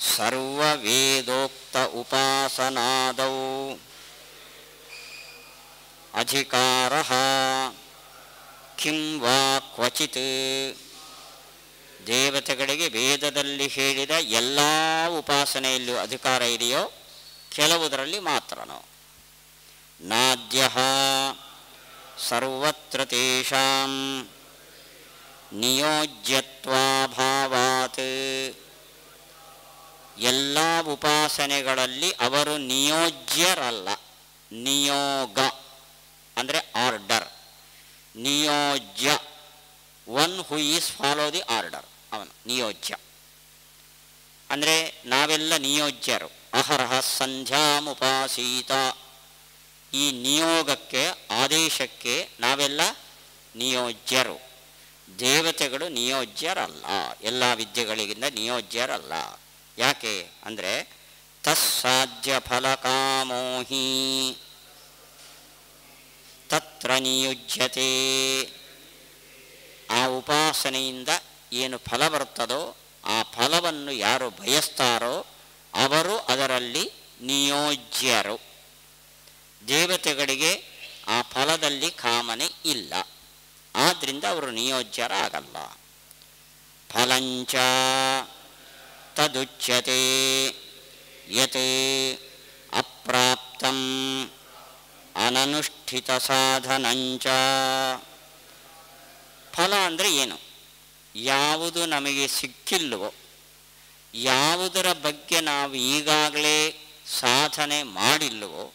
ಸರ್ವವೇದೋಕ್ತ ಉಪಾಸನಾದೌ ಅಧಿಕಾರಃ ಕಿಂ ವಾ ಕ್ವಚಿತ್. ದೇವತೆಗಳಿಗೆ ವೇದದಲ್ಲಿ ಹೇಳಿದ ಎಲ್ಲ ಉಪಾಸನೆಯಲ್ಲೂ ಅಧಿಕಾರ ಇದೆಯೋ ಕೆಲವುದರಲ್ಲಿ ಮಾತ್ರನೋ. ನಾದ್ಯಃ ಸರ್ವತ್ರ ತೇಷಾಂ ನಿಯೋಜ್ಯತ್ವಾಭಾವಾತ್. ಎಲ್ಲ ಉಪಾಸನೆಗಳಲ್ಲಿ ಅವರು ನಿಯೋಜ್ಯರಲ್ಲ. ನಿಯೋಗ ಅಂದರೆ ಆರ್ಡರ್. ನಿಯೋಜ್ಯ, one who is follow the order, ಅವನು ನಿಯೋಜ್ಯ. ಅಂದರೆ ನಾವೆಲ್ಲ ನಿಯೋಜ್ಯರು. ಅಹರಹ ಸಂಧ್ಯಾಮುಪಾಸೀತ. ಈ ನಿಯೋಗಕ್ಕೆ, ಆದೇಶಕ್ಕೆ ನಾವೆಲ್ಲ ನಿಯೋಜ್ಯರು. ದೇವತೆಗಳು ನಿಯೋಜ್ಯರಲ್ಲ, ಎಲ್ಲ ವಿದ್ಯೆಗಳಿಗಿಂತ ನಿಯೋಜ್ಯರಲ್ಲ. ಯಾಕೆ ಅಂದರೆ ತಸ್ಸಾಧ್ಯ ಫಲಕಾಮೋಹಿ ತತ್ರ ನಿಯುಜ್ಯತೆ. ಆ ಉಪಾಸನೆಯಿಂದ ಏನು ಫಲ ಬರುತ್ತದೋ ಆ ಫಲವನ್ನು ಯಾರು ಬಯಸ್ತಾರೋ ಅವರು ಅದರಲ್ಲಿ ನಿಯೋಜ್ಯರು. ದೇವತೆಗಳಿಗೆ ಆ ಫಲದಲ್ಲಿ ಕಾಮನೆ ಇಲ್ಲ, ಆದ್ದರಿಂದ ಅವರು ನಿಯೋಜ್ಯರಾಗಲ್ಲ. ಫಲಂಚ ತದುಚ್ಯತೆ ಯತ್ ಅಪ್ರಾಪ್ತಂ ಅನನುಷ್ಠಿತ ಸಾಧನಂಚ. ಫಲ ಅಂದರೆ ಏನು? ಯಾವುದು ನಮಗೆ ಸಿಕ್ಕಿಲ್ವೋ, ಯಾವುದರ ಬಗ್ಗೆ ನಾವು ಈಗಾಗಲೇ ಸಾಧನೆ ಮಾಡಿಲ್ವೋ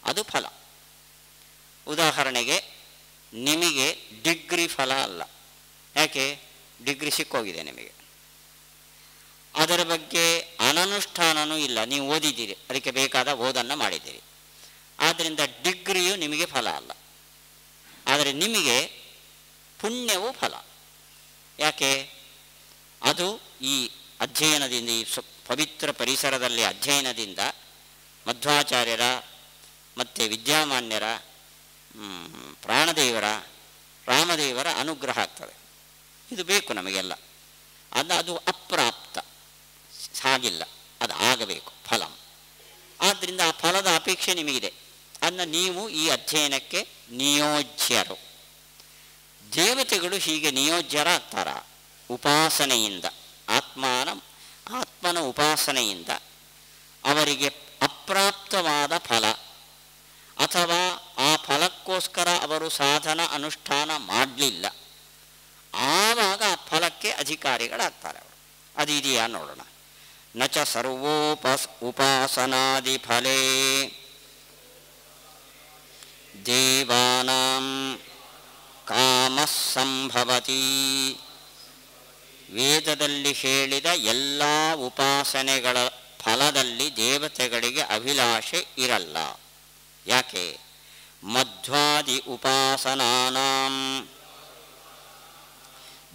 ಅದು ಫಲ. ಉದಾಹರಣೆಗೆ ನಿಮಗೆ ಡಿಗ್ರಿ ಫಲ ಅಲ್ಲ. ಯಾಕೆ? ಡಿಗ್ರಿ ಸಿಕ್ಕೋಗಿದೆ ನಿಮಗೆ, ಅದರ ಬಗ್ಗೆ ಅನನುಷ್ಠಾನವೂ ಇಲ್ಲ. ನೀವು ಓದಿದ್ದೀರಿ, ಅದಕ್ಕೆ ಬೇಕಾದ ಓದನ್ನು ಮಾಡಿದ್ದೀರಿ, ಆದ್ದರಿಂದ ಡಿಗ್ರಿಯು ನಿಮಗೆ ಫಲ ಅಲ್ಲ. ಆದರೆ ನಿಮಗೆ ಪುಣ್ಯವೂ ಫಲ. ಯಾಕೆ? ಅದು ಈ ಅಧ್ಯಯನದಿಂದ, ಈ ಪವಿತ್ರ ಪರಿಸರದಲ್ಲಿ ಅಧ್ಯಯನದಿಂದ ಮಧ್ವಾಚಾರ್ಯರ ಮತ್ತು ವಿದ್ಯಾಮಾನ್ಯರ, ಪ್ರಾಣದೇವರ, ರಾಮದೇವರ ಅನುಗ್ರಹ ಆಗ್ತದೆ. ಇದು ಬೇಕು ನಮಗೆಲ್ಲ. ಅದು ಅಪ್ರಾಪ್ತ, ಹಾಗಿಲ್ಲ, ಅದು ಆಗಬೇಕು ಫಲ. ಆದ್ದರಿಂದ ಆ ಫಲದ ಅಪೇಕ್ಷೆ ನಿಮಗಿದೆ, ಅದನ್ನು ನೀವು ಈ ಅಧ್ಯಯನಕ್ಕೆ ನಿಯೋಜ್ಯರು. ದೇವತೆಗಳು ಹೀಗೆ ನಿಯೋಜ್ಯರಾಗ್ತಾರ ಉಪಾಸನೆಯಿಂದ, ಆತ್ಮನ ಉಪಾಸನೆಯಿಂದ. ಅವರಿಗೆ ಅಪ್ರಾಪ್ತವಾದ ಫಲ ಅಥವಾ ಆ ಫಲಕ್ಕೋಸ್ಕರ ಅವರು ಸಾಧನ ಅನುಷ್ಠಾನ ಮಾಡಲಿಲ್ಲ, ಆವಾಗ ಆ ಫಲಕ್ಕೆ ಅಧಿಕಾರಿಗಳಾಗ್ತಾರೆ ಅವರು. ಅದು ಇದೆಯಾ ನೋಡೋಣ. ನಚ ಉಪಾಸನಾದಿ ಫಲೇ ದೇವಾನಾಂ ಕಾಮಃ ಸಂಭವತಿ. ವೇದದಲ್ಲಿ ಹೇಳಿದ ಎಲ್ಲ ಉಪಾಸನೆಗಳ ಫಲದಲ್ಲಿ ದೇವತೆಗಳಿಗೆ ಅಭಿಲಾಷೆ ಇರಲ್ಲ. ಯಾಕೆ? ಮಧ್ವಾದಿ ಉಪಾಸನಾನಾಂ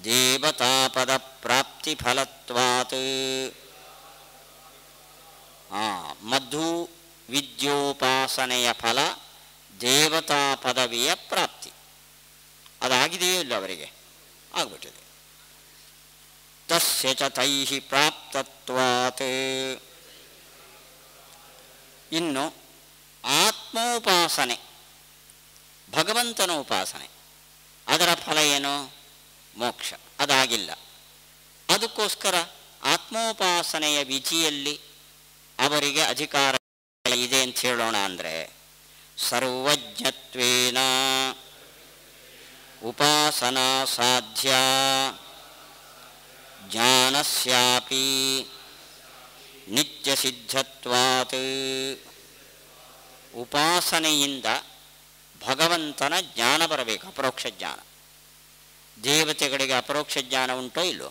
ದೇವತಾಪದ ಪ್ರಾಪ್ತಿ ಫಲತ್ವಾತ್. ಮಧು ವಿದ್ಯೋಪಾಸನೆಯ ಫಲ ದೇವತಾ ಪದವಿಯ ಪ್ರಾಪ್ತಿ. ಅದಾಗಿದೆಯೋ ಇಲ್ಲ ಅವರಿಗೆ? ಆಗ್ಬಿಟ್ಟಿದೆ. ತಸ್ಯ ಚ ತೈಃ ಪ್ರಾಪ್ತತ್ವಾತ್. ಇನ್ನು ಆತ್ಮೋಪಾಸನೆ, ಭಗವಂತನ ಉಪಾಸನೆ, ಅದರ ಫಲ ಏನು? ಮೋಕ್ಷ. ಅದಾಗಿಲ್ಲ. ಅದಕ್ಕೋಸ್ಕರ ಆತ್ಮೋಪಾಸನೆಯ ವಿಧಿಯಲ್ಲಿ ಅವರಿಗೆ ಅಧಿಕಾರ ಇದೆ ಅಂತ ಹೇಳೋಣ. ಅಂದರೆ ಸರ್ವಜ್ಞತ್ವೇನ ಉಪಾಸನಾ ಸಾಧ್ಯ ಜ್ಞಾನಸ್ಯಾಪಿ ನಿತ್ಯ ಸಿದ್ಧತ್ವಾತ್. ಉಪಾಸನೆಯಿಂದ ಭಗವಂತನ ಜ್ಞಾನ ಬರಬೇಕು, ಅಪರೋಕ್ಷ ಜ್ಞಾನ. ದೇವತೆಗಳಿಗೆ ಅಪರೋಕ್ಷ ಜ್ಞಾನ ಉಂಟೋ ಇಲ್ಲೋ?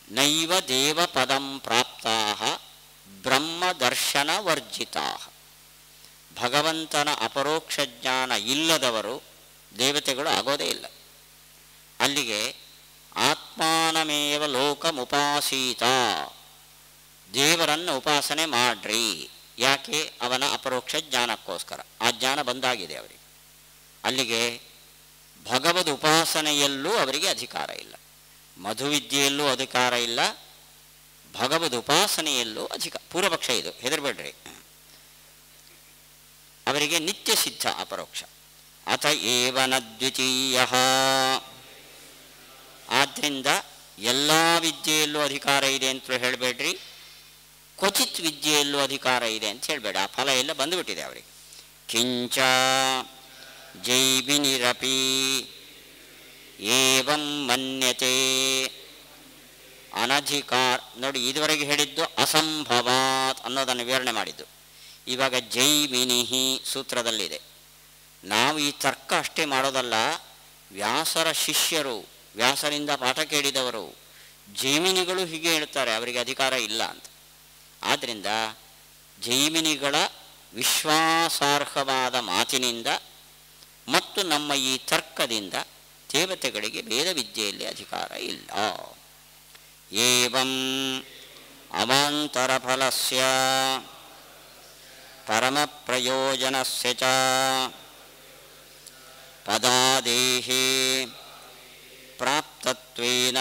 ನೈವ ದೇವ ಪದಂ ಪ್ರಾಪ್ತಾ ಬ್ರಹ್ಮದರ್ಶನ ವರ್ಜಿತಾ. ಭಗವಂತನ ಅಪರೋಕ್ಷ ಜ್ಞಾನ ಇಲ್ಲದವರು ದೇವತೆಗಳು ಆಗೋದೇ ಇಲ್ಲ. ಅಲ್ಲಿಗೆ ಆತ್ಮಾನಮೇವ ಲೋಕಮುಪಾಸೀತ, ದೇವರನ್ನು ಉಪಾಸನೆ ಮಾಡ್ರಿ. ಯಾಕೆ? ಅವನ ಅಪರೋಕ್ಷ ಜ್ಞಾನಕ್ಕೋಸ್ಕರ. ಆ ಜ್ಞಾನ ಬಂದಾಗಿದೆ ಅವರಿಗೆ. ಅಲ್ಲಿಗೆ ಭಗವದ್ ಉಪಾಸನೆಯಲ್ಲೂ ಅವರಿಗೆ ಅಧಿಕಾರ ಇಲ್ಲ, ಮಧುವಿದ್ಯೆಯಲ್ಲೂ ಅಧಿಕಾರ ಇಲ್ಲ, ಭಗವದ್ ಉಪಾಸನೆಯಲ್ಲೂ ಪೂರ್ವಪಕ್ಷ ಇದು, ಹೆದರಬೇಡ್ರಿ. ಅವರಿಗೆ ನಿತ್ಯ ಸಿದ್ಧ ಅಪರೋಕ್ಷ. ಅತ ಏವ ನ ದ್ವಿತೀಯ. ಆದ್ದರಿಂದ ಎಲ್ಲ ವಿದ್ಯೆಯಲ್ಲೂ ಅಧಿಕಾರ ಇದೆ ಅಂತ ಹೇಳಬೇಡ್ರಿ, ಕ್ವಚಿತ್ ವಿದ್ಯೆಯಲ್ಲೂ ಅಧಿಕಾರ ಇದೆ ಅಂತ ಹೇಳಬೇಡ. ಆ ಫಲ ಎಲ್ಲ ಬಂದುಬಿಟ್ಟಿದೆ ಅವರಿಗೆ. ಕಿಂಚ ಜೈಮಿನಿರಪಿ ಏವಂ ಮನ್ಯತೆ ಅನಧಿಕಾರ. ನೋಡಿ, ಇದುವರೆಗೆ ಹೇಳಿದ್ದು ಅಸಂಭವಾತ್ ಅನ್ನೋದನ್ನು ವಿವರಣೆ ಮಾಡಿದ್ದು. ಇವಾಗ ಜೈಮಿನಿಹಿ ಸೂತ್ರದಲ್ಲಿದೆ. ನಾವು ಈ ತರ್ಕ ಅಷ್ಟೇ ಮಾಡೋದಲ್ಲ, ವ್ಯಾಸರ ಶಿಷ್ಯರು, ವ್ಯಾಸರಿಂದ ಪಾಠ ಕೇಳಿದವರು ಜೈಮಿನಿಗಳು ಹೀಗೆ ಹೇಳ್ತಾರೆ, ಅವರಿಗೆ ಅಧಿಕಾರ ಇಲ್ಲ ಅಂತ. ಆದ್ದರಿಂದ ಜೈಮಿನಿಗಳ ವಿಶ್ವಾಸಾರ್ಹವಾದ ಮಾತಿನಿಂದ ಮತ್ತು ನಮ್ಮ ಈ ತರ್ಕದಿಂದ ದೇವತೆಗಳಿಗೆ ವೇದ ವಿದ್ಯೆಯಲ್ಲಿ ಅಧಿಕಾರ ಇಲ್ಲ. ಏವಂ ಅವಾಂತರ ಫಲಸ್ಯ ಪರಮ ಪ್ರಯೋಜನಸ್ಯ ಚ ಪದಾದೇಹೇ ಪ್ರಾಪ್ತತ್ವೇನ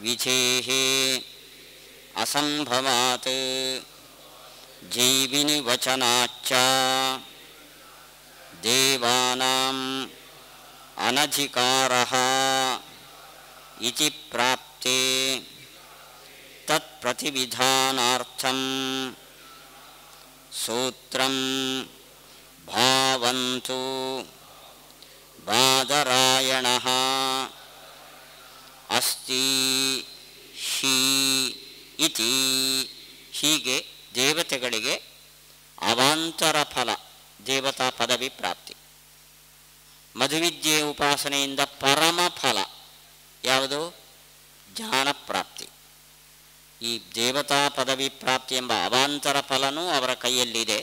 ವಿಧೇಹೇ ಅಸಂಭವಾತ್ ಜೈವಿನಿ ವಚನಾಚ್ಚ ದೇವಾನಾಂ ಅನಧಿಕಾರಃ ಇತಿ ಪ್ರಾಪ್ತೆ ತತ್ಪ್ರತಿವಿಧಾನಾರ್ಥಂ ಸೂತ್ರಂ ಭಾವಂತು ಬಾದರಾಯಣಃ ಅಸ್ತಿ ಹಿ ಇತಿ. ಹೀಗೆ ದೇವತೆಗಳಿಗೆ ಅವಾಂತರ ಫಲ ದೇವತಾ ಪದವಿ ಪ್ರಾಪ್ತಿ, ಮಧುವಿದ್ಯೆ ಉಪಾಸನೆಯಿಂದ ಪರಮ ಫಲ ಯಾವುದು? ಜ್ಞಾನ ಪ್ರಾಪ್ತಿ. ಈ ದೇವತಾ ಪದವಿ ಪ್ರಾಪ್ತಿ ಎಂಬ ಅವಾಂತರ ಫಲನೂ ಅವರ ಕೈಯಲ್ಲಿದೆ,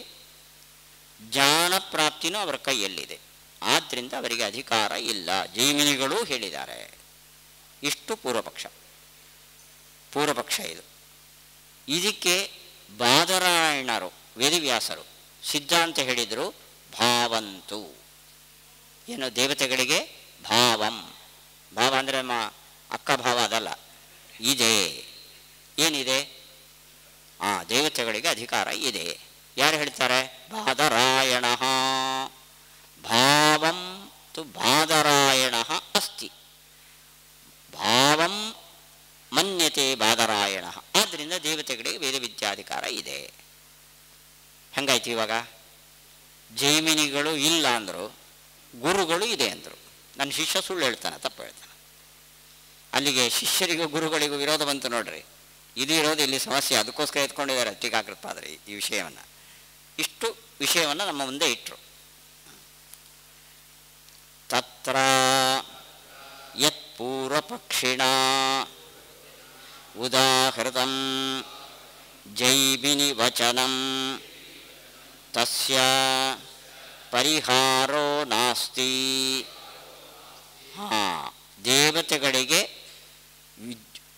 ಜ್ಞಾನ ಪ್ರಾಪ್ತಿನೂ ಅವರ ಕೈಯಲ್ಲಿದೆ. ಆದ್ದರಿಂದ ಅವರಿಗೆ ಅಧಿಕಾರ ಇಲ್ಲ, ಜೈಮಿನಿಗಳೂ ಹೇಳಿದ್ದಾರೆ. ಇಷ್ಟು ಪೂರ್ವಪಕ್ಷ ಇದು. ಇದಕ್ಕೆ ಬಾದರಾಯಣರು ವೇದವ್ಯಾಸರು ಸಿದ್ಧಾಂತ ಹೇಳಿದರು, ಭಾವಂತು. ಏನು? ದೇವತೆಗಳಿಗೆ ಭಾವಂ, ಭಾವ ಅಂದರೆ ಅಕ್ಕ ಭಾವ ಅದಲ್ಲ, ಇದೆ. ಏನಿದೆ? ದೇವತೆಗಳಿಗೆ ಅಧಿಕಾರ ಇದೆ. ಯಾರು ಹೇಳ್ತಾರೆ? ಬಾದರಾಯಣ. ಭಾವಂ ತು ಬಾದರಾಯಣ ಅಸ್ತಿ, ಭಾವಂ ಮನ್ಯತೆ ಬಾದರಾಯಣ. ಆದ್ದರಿಂದ ದೇವತೆಗಳಿಗೆ ವೇದವಿದ್ಯಾಧಿಕಾರ ಇದೆ. ಹೆಂಗಾಯ್ತು ಇವಾಗ? ಜೈಮಿನಿಗಳು ಇಲ್ಲ ಅಂದರು, ಗುರುಗಳು ಇದೆ ಅಂದರು. ನನ್ನ ಶಿಷ್ಯ ಸುಳ್ಳು ಹೇಳ್ತಾನೆ, ತಪ್ಪು ಹೇಳ್ತಾನೆ. ಅಲ್ಲಿಗೆ ಶಿಷ್ಯರಿಗೂ ಗುರುಗಳಿಗೂ ವಿರೋಧ ಬಂತು ನೋಡ್ರಿ. ಇದು ಇರೋದು ಇಲ್ಲಿ ಸಮಸ್ಯೆ. ಅದಕ್ಕೋಸ್ಕರ ಎತ್ಕೊಂಡಿದ್ದಾರೆ ಟೀಕಾಕೃತ್ಪಾದರು ಈ ವಿಷಯವನ್ನು. ಇಷ್ಟು ವಿಷಯವನ್ನು ನಮ್ಮ ಮುಂದೆ ಇಟ್ಟರು. ತತ್ರ ಯತ್ ಪೂರ್ವಪಕ್ಷಿಣ ಉದಾಹೃತಂ ಜೈಮಿನಿ ವಚನಂ ತಸ್ಯ ಪರಿಹಾರೋ ನಾಸ್ತಿ. ದೇವತೆಗಳಿಗೆ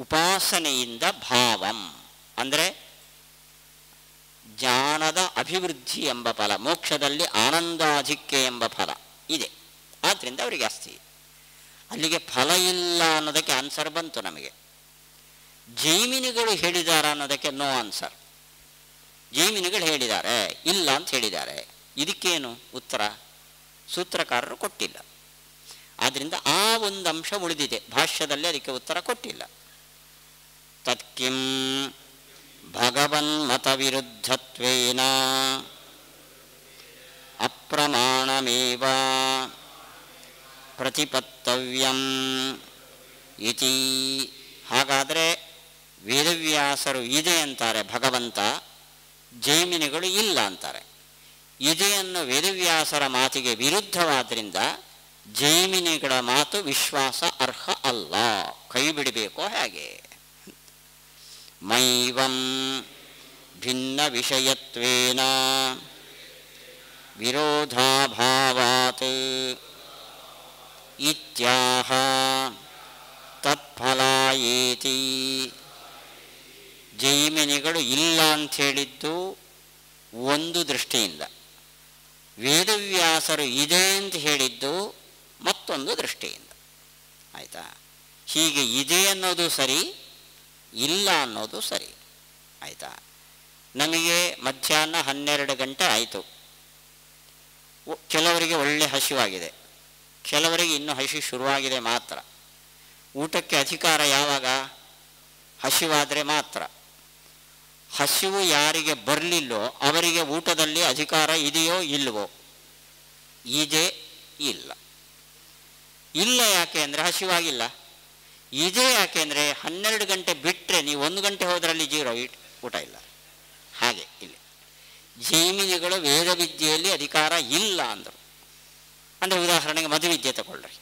ಉಪಾಸನೆಯಿಂದ ಭಾವಂ ಅಂದರೆ ಜ್ಞಾನದ ಅಭಿವೃದ್ಧಿ ಎಂಬ ಫಲ, ಮೋಕ್ಷದಲ್ಲಿ ಆನಂದಾಧಿಕ್ಯ ಎಂಬ ಫಲ ಇದೆ. ಆದ್ದರಿಂದ ಅವರಿಗೆ ಅಸ್ತಿ. ಅಲ್ಲಿಗೆ ಫಲ ಇಲ್ಲ ಅನ್ನೋದಕ್ಕೆ ಆನ್ಸರ್ ಬಂತು ನಮಗೆ. ಜೈಮಿನಿಗಳು ಹೇಳಿದಾರ ಅನ್ನೋದಕ್ಕೆ ನೋ ಆನ್ಸರ್. ಜೈಮಿನಿಗಳು ಹೇಳಿದ್ದಾರೆ, ಇಲ್ಲ ಅಂತ ಹೇಳಿದ್ದಾರೆ. ಇದಕ್ಕೇನು ಉತ್ತರ? ಸೂತ್ರಕಾರರು ಕೊಟ್ಟಿಲ್ಲ. ಆದ್ದರಿಂದ ಆ ಒಂದು ಅಂಶ ಉಳಿದಿದೆ, ಭಾಷ್ಯದಲ್ಲಿ ಅದಕ್ಕೆ ಉತ್ತರ ಕೊಟ್ಟಿಲ್ಲ. ತತ್ಕಿಂ ಭಗವನ್ಮತ ವಿರುದ್ಧತ್ವೇನ ಅಪ್ರಮಾಣಮೇವ ಪ್ರತಿಪತ್ತವ್ಯಂ ಇತಿ. ಹಾಗಾದರೆ ವೇದವ್ಯಾಸರು ಇದೆ ಅಂತಾರೆ ಭಗವಂತ, ಜೈಮಿನಿಗಳು ಇಲ್ಲ ಅಂತಾರೆ. ಇದೆಯನ್ನು ವೇದವ್ಯಾಸರ ಮಾತಿಗೆ ವಿರುದ್ಧವಾದ್ದರಿಂದ ಜೈಮಿನಿಗಳ ಮಾತು ವಿಶ್ವಾಸ ಅರ್ಹ ಅಲ್ಲ, ಕೈ ಬಿಡಬೇಕೋ ಹೇಗೆ? ಮೈವಂ ಭಿನ್ನ ವಿಷಯತ್ವೇನ ವಿರೋಧಾಭಾವಾತ್ ಇತ್ಯಾಹ ತತ್ಫಲಾಯೇತಿ. ಜೈಮಿನಿಗಳು ಇಲ್ಲ ಅಂತ ಹೇಳಿದ್ದು ಒಂದು ದೃಷ್ಟಿಯಿಂದ, ವೇದವ್ಯಾಸರು ಇದೆ ಅಂತ ಹೇಳಿದ್ದು ಮತ್ತೊಂದು ದೃಷ್ಟಿಯಿಂದ. ಆಯಿತಾ? ಹೀಗೆ ಇದೆ ಅನ್ನೋದು ಸರಿ, ಇಲ್ಲ ಅನ್ನೋದು ಸರಿ. ಆಯಿತಾ? ನಮಗೆ ಮಧ್ಯಾಹ್ನ 12 ಗಂಟೆ ಆಯಿತು. ಕೆಲವರಿಗೆ ಒಳ್ಳೆ ಹಸಿವಾಗಿದೆ, ಕೆಲವರಿಗೆ ಇನ್ನೂ ಹಸಿ ಶುರುವಾಗಿದೆ ಮಾತ್ರ. ಊಟಕ್ಕೆ ಅಧಿಕಾರ ಯಾವಾಗ? ಹಸಿವಾದರೆ ಮಾತ್ರ. ಹಸಿವು ಯಾರಿಗೆ ಬರಲಿಲ್ಲೋ ಅವರಿಗೆ ಊಟದಲ್ಲಿ ಅಧಿಕಾರ ಇದೆಯೋ ಇಲ್ಲವೋ? ಇದೆ, ಇಲ್ಲ. ಇಲ್ಲ ಯಾಕೆ ಅಂದರೆ ಹಸಿವಾಗಿಲ್ಲ. ಇದೆ ಯಾಕೆ ಅಂದರೆ 12 ಗಂಟೆ ಬಿಟ್ಟರೆ ನೀವು 1 ಗಂಟೆ ಹೋದರಲ್ಲಿ ಜೀರೋ, ಊಟ ಇಲ್ಲ. ಹಾಗೆ ಇಲ್ಲಿ ಜೈಮಿನಿಗಳು ವೇದವಿದ್ಯೆಯಲ್ಲಿ ಅಧಿಕಾರ ಇಲ್ಲ ಅಂದರು. ಅಂದರೆ ಉದಾಹರಣೆಗೆ ಮಧುವಿದ್ಯೆ ತಗೊಳ್ಳ್ರಿ,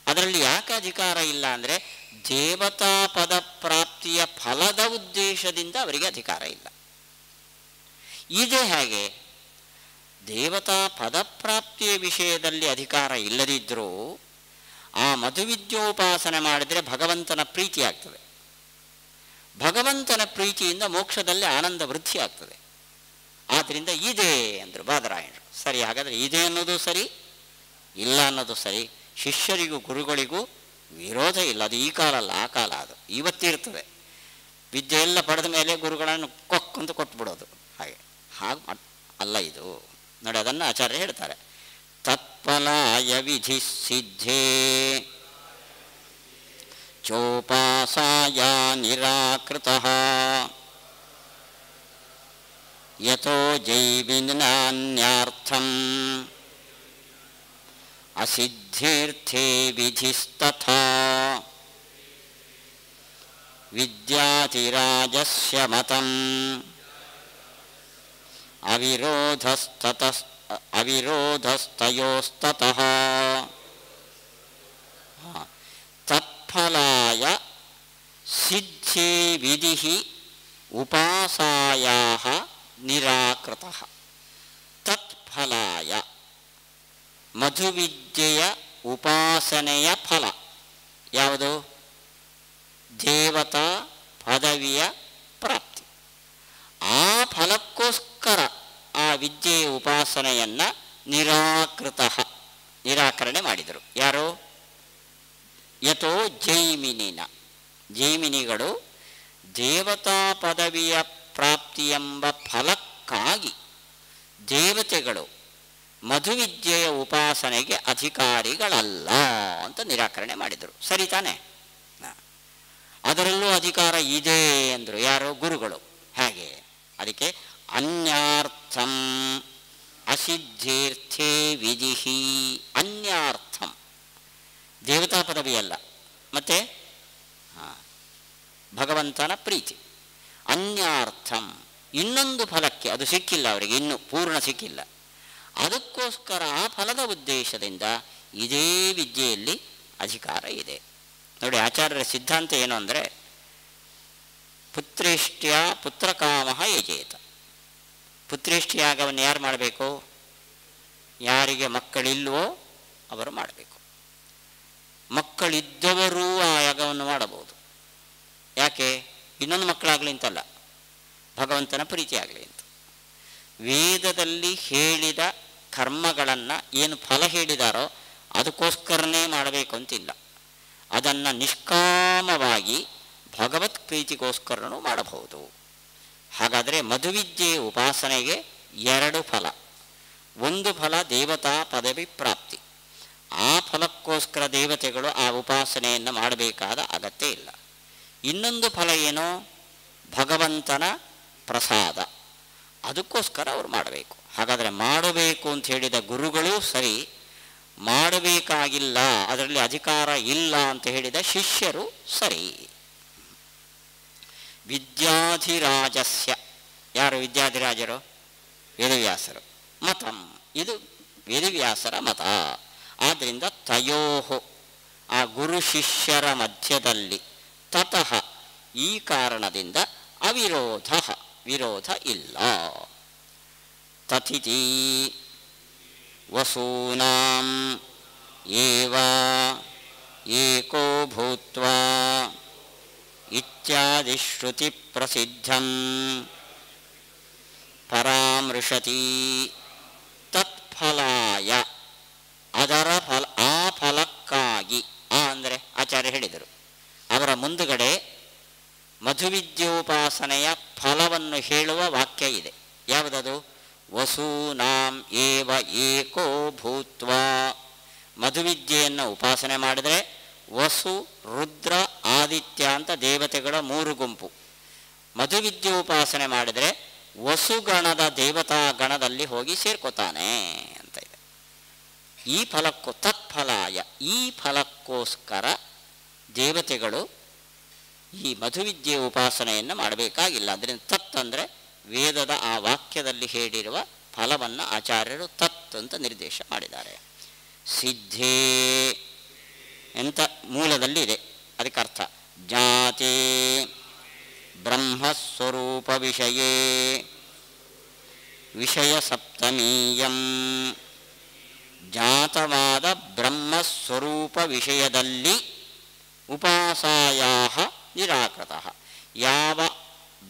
ಅದರಲ್ಲಿ ಯಾಕೆ ಅಧಿಕಾರ ಇಲ್ಲ ಅಂದರೆ ದೇವತಾ ಪದ ಪ್ರಾಪ್ತಿಯ ಫಲದ ಉದ್ದೇಶದಿಂದ ಅವರಿಗೆ ಅಧಿಕಾರ ಇಲ್ಲ. ಇದೆ ಹೇಗೆ? ದೇವತಾ ಪದಪ್ರಾಪ್ತಿಯ ವಿಷಯದಲ್ಲಿ ಅಧಿಕಾರ ಇಲ್ಲದಿದ್ದರೂ ಆ ಮಧುವಿದ್ಯೋಪಾಸನೆ ಮಾಡಿದರೆ ಭಗವಂತನ ಪ್ರೀತಿ ಆಗ್ತದೆ. ಭಗವಂತನ ಪ್ರೀತಿಯಿಂದ ಮೋಕ್ಷದಲ್ಲಿ ಆನಂದ ವೃದ್ಧಿ ಆಗ್ತದೆ. ಆದ್ದರಿಂದ ಇದೆ ಅಂದರು ಬಾದರಾಯಣರು. ಸರಿ, ಹಾಗಾದರೆ ಇದೆ ಅನ್ನೋದು ಸರಿ, ಇಲ್ಲ ಅನ್ನೋದು ಸರಿ. ಶಿಷ್ಯರಿಗೂ ಗುರುಗಳಿಗೂ ವಿರೋಧ ಇಲ್ಲ. ಅದು ಈ ಕಾಲ ಅಲ್ಲ, ಆ ಕಾಲ, ಅದು ಇವತ್ತಿರ್ತದೆ. ವಿದ್ಯೆ ಎಲ್ಲ ಪಡೆದ ಮೇಲೆ ಗುರುಗಳನ್ನು ಕೊಕ್ಕಂತ ಕೊಟ್ಬಿಡೋದು, ಹಾಗೆ ಅಲ್ಲ ಇದು. ನೋಡಿ, ಅದನ್ನು ಆಚಾರ್ಯ ಹೇಳ್ತಾರೆ. ತತ್ಫಲಾಯ ವಿಧಿ ಸಿದ್ಧೇ ಚೋಪಾಸಾಯ ನಿರಾಕೃತಃ ಯತೋ ಜೈವಿನಾನ್ಯಾರ್ಥಂ ಅಸಿದ್ಧೀರ್ಥೇ ವಿಧಿಸ್ತಥಾ ವಿದ್ಯಾತಿರಾಜಸ್ಯ ಮತಂ ಅವಿರೋಧಸ್ತಯೋಸ್ತತಃ. ತತ್ಫಲಾಯ ಸಿದ್ಧೇ ವಿಧಿಃ ಉಪಾಸಾಯಾಃ ನಿರಾಕೃತಃ. ತತ್ಫಲಾಯ ಮಧುವಿದ್ಯೆಯ ಉಪಾಸನೆಯ ಫಲ ಯಾವುದು? ದೇವತಾ ಪದವಿಯ ಪ್ರಾಪ್ತಿ. ಆ ಫಲಕ್ಕೋಸ್ಕರ ಆ ವಿದ್ಯೆಯ ಉಪಾಸನೆಯನ್ನು ನಿರಾಕರಣೆ ಮಾಡಿದರು. ಯಾರು? ಯಥೋ ಜೈಮಿನಿನ, ಜೈಮಿನಿಗಳು ದೇವತಾ ಪದವಿಯ ಪ್ರಾಪ್ತಿ ಎಂಬ ಫಲಕ್ಕಾಗಿ ದೇವತೆಗಳು ಮಧುವಿದ್ಯೆಯ ಉಪಾಸನೆಗೆ ಅಧಿಕಾರಿಗಳಲ್ಲ ಅಂತ ನಿರಾಕರಣೆ ಮಾಡಿದರು. ಸರಿ ತಾನೆ? ಅದರಲ್ಲೂ ಅಧಿಕಾರ ಇದೆ ಅಂದರು. ಯಾರು? ಗುರುಗಳು. ಹಾಗೆ ಅದಕ್ಕೆ ಅನ್ಯಾರ್ಥಂ ಅಸಿದ್ಧೀರ್ಥೇ ವಿಧಿಹಿ. ಅನ್ಯಾರ್ಥಂ ದೇವತಾ ಪದವಿಯಲ್ಲ, ಮತ್ತೆ ಭಗವಂತನ ಪ್ರೀತಿ. ಅನ್ಯಾರ್ಥಂ ಇನ್ನೊಂದು ಫಲಕ್ಕೆ, ಅದು ಸಿಕ್ಕಿಲ್ಲ ಅವರಿಗೆ, ಇನ್ನೂ ಪೂರ್ಣ ಸಿಕ್ಕಿಲ್ಲ. ಅದಕ್ಕೋಸ್ಕರ ಆ ಫಲದ ಉದ್ದೇಶದಿಂದ ಇದೇ ವಿದ್ಯೆಯಲ್ಲಿ ಅಧಿಕಾರ ಇದೆ. ನೋಡಿ, ಆಚಾರ್ಯರ ಸಿದ್ಧಾಂತ ಏನು ಅಂದರೆ, ಪುತ್ರೇಷ್ಟ್ಯ ಪುತ್ರಕಾಮಃ ಯಜೇತ. ಪುತ್ರೇಷ್ಠಿ ಯಾಗವನ್ನು ಯಾರು ಮಾಡಬೇಕು? ಯಾರಿಗೆ ಮಕ್ಕಳಿಲ್ವೋ ಅವರು ಮಾಡಬೇಕು. ಮಕ್ಕಳಿದ್ದವರೂ ಆ ಯಾಗವನ್ನು ಮಾಡಬಹುದು. ಯಾಕೆ? ಇನ್ನೊಂದು ಮಕ್ಕಳಾಗಲಿ ಅಂತಲ್ಲ, ಭಗವಂತನ ಪ್ರೀತಿ ಆಗಲಿ ಅಂತ. ವೇದದಲ್ಲಿ ಹೇಳಿದ ಕರ್ಮಗಳನ್ನು ಏನು ಫಲ ಹೇಳಿದಾರೋ ಅದಕ್ಕೋಸ್ಕರನೇ ಮಾಡಬೇಕು ಅಂತಿಲ್ಲ. ಅದನ್ನು ನಿಷ್ಕಾಮವಾಗಿ ಭಗವತ್ ಪ್ರೀತಿಗೋಸ್ಕರನೂ ಮಾಡಬಹುದು. ಹಾಗಾದರೆ ಮಧುವಿದ್ಯೆಯ ಉಪಾಸನೆಗೆ ಎರಡು ಫಲ. ಒಂದು ಫಲ ದೇವತಾ ಪದವಿ ಪ್ರಾಪ್ತಿ. ಆ ಫಲಕ್ಕೋಸ್ಕರ ದೇವತೆಗಳು ಆ ಉಪಾಸನೆಯನ್ನು ಮಾಡಬೇಕಾದ ಅಗತ್ಯ ಇಲ್ಲ. ಇನ್ನೊಂದು ಫಲ ಏನೋ? ಭಗವಂತನ ಪ್ರಸಾದ. ಅದಕ್ಕೋಸ್ಕರ ಅವರು ಮಾಡಬೇಕು. ಹಾಗಾದರೆ ಮಾಡಬೇಕು ಅಂತ ಹೇಳಿದ ಗುರುಗಳೂ ಸರಿ, ಮಾಡಬೇಕಾಗಿಲ್ಲ, ಅದರಲ್ಲಿ ಅಧಿಕಾರ ಇಲ್ಲ ಅಂತ ಹೇಳಿದ ಶಿಷ್ಯರು ಸರಿ. ವಿದ್ಯಾಧಿರಾಜಸ್ಯ, ಯಾರು ವಿದ್ಯಾಧಿರಾಜರು? ವೇದವ್ಯಾಸರು. ಮತಂ, ಇದು ವೇದವ್ಯಾಸರ ಮತ. ಆದ್ದರಿಂದ ತಯೋಹೋ, ಆ ಗುರು ಶಿಷ್ಯರ ಮಧ್ಯದಲ್ಲಿ, ತತಃ ಈ ಕಾರಣದಿಂದ ಅವಿರೋಧ, ವಿರೋಧ ಇಲ್ಲ. ತಥಿತಿ ವಸೂನಾಂ ಏವ ಏಕೋ ಭೂತ್ವಾ ಇತ್ಯಾದಿ ಶ್ರುತಿ ಪ್ರಸಿದ್ಧಂ ಪರಾಮೃಶತಿ. ತತ್ಫಲಾಯ, ಅದರ ಫಲ, ಆ ಫಲಕ್ಕಾಗಿ. ಅಂದರೆ ಆಚಾರ್ಯ ಹೇಳಿದರು, ಅವರ ಮುಂದುಗಡೆ ಮಧುವಿದ್ಯೋಪಾಸನೆಯ ಫಲವನ್ನು ಹೇಳುವ ವಾಕ್ಯ ಇದೆ. ಯಾವುದದು? ವಸೂನಾಂ ಏವ ಏಕೋ ಭೂತ್ವಾ. ಮಧುವಿದ್ಯೆಯನ್ನು ಉಪಾಸನೆ ಮಾಡಿದರೆ ವಸು, ರುದ್ರ, ಆದಿತ್ಯ ಅಂತ ದೇವತೆಗಳ ಮೂರು ಗುಂಪು. ಮಧುವಿದ್ಯೋಪಾಸನೆ ಮಾಡಿದರೆ ವಸುಗಣದ ದೇವತಾ ಗಣದಲ್ಲಿ ಹೋಗಿ ಸೇರ್ಕೋತಾನೆ ಅಂತ ಇದೆ. ಈ ಫಲಕ್ಕೂ ತತ್ಫಲಾಯ, ಈ ಫಲಕ್ಕೋಸ್ಕರ ದೇವತೆಗಳು ಈ ಮಧುವಿದ್ಯೆ ಉಪಾಸನೆಯನ್ನು ಮಾಡಬೇಕಾಗಿಲ್ಲ. ಅದರಿಂದ ತತ್ ಅಂದರೆ ವೇದದ ಆ ವಾಕ್ಯದಲ್ಲಿ ಹೇಳಿರುವ ಫಲವನ್ನು ಆಚಾರ್ಯರು ತತ್ ಅಂತ ನಿರ್ದೇಶ ಮಾಡಿದ್ದಾರೆ. ಸಿದ್ಧೇ ಎಂತ ಮೂಲದಲ್ಲಿದೆ, ಅದಕ್ಕೆ ಅರ್ಥ ಜಾತೆ ಬ್ರಹ್ಮಸ್ವರೂಪ ವಿಷಯೇ ವಿಷಯ ಸಪ್ತಮೀಯಂ. ಜಾತವಾದ ಬ್ರಹ್ಮಸ್ವರೂಪ ವಿಷಯದಲ್ಲಿ ಉಪಾಸಾಯಾಹ ನಿರಾಕೃತಃ. ಯಾವ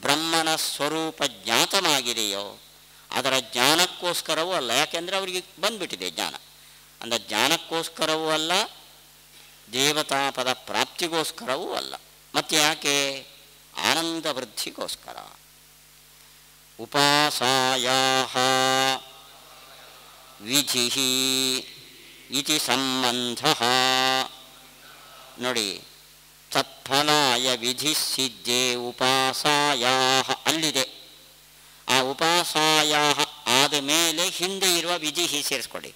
ಬ್ರಹ್ಮನ ಸ್ವರೂಪ ಜ್ಞಾತವಾಗಿದೆಯೋ ಅದರ ಜ್ಞಾನಕ್ಕೋಸ್ಕರವೂ ಅಲ್ಲ, ಯಾಕೆಂದರೆ ಅವರಿಗೆ ಬಂದ್ಬಿಟ್ಟಿದೆ ಜ್ಞಾನ. ಅಂದರೆ ಜ್ಞಾನಕ್ಕೋಸ್ಕರವೂ ಅಲ್ಲ, ದೇವತಾಪದ ಪ್ರಾಪ್ತಿಗೋಸ್ಕರವೂ ಅಲ್ಲ. ಮತ್ತು ಯಾಕೆ? ಆನಂದ ವೃದ್ಧಿಗೋಸ್ಕರ. ಉಪಾಸಾಯಾಹ ವಿಧಿಃ ಇತಿ ಸಂಬಂಧಃ. ನೋಡಿ, ತತ್ಫಲಾಯ ವಿಧಿ ಸಿದ್ಧೇ ಉಪಾಸಾಯಾಹ ಅಲ್ಲಿದೆ. ಆ ಉಪಾಸಾಯಾಹ ಆದ ಮೇಲೆ ಹಿಂದೆ ಇರುವ ವಿಧಿ ಸೇರಿಸ್ಕೊಳ್ಳಿ.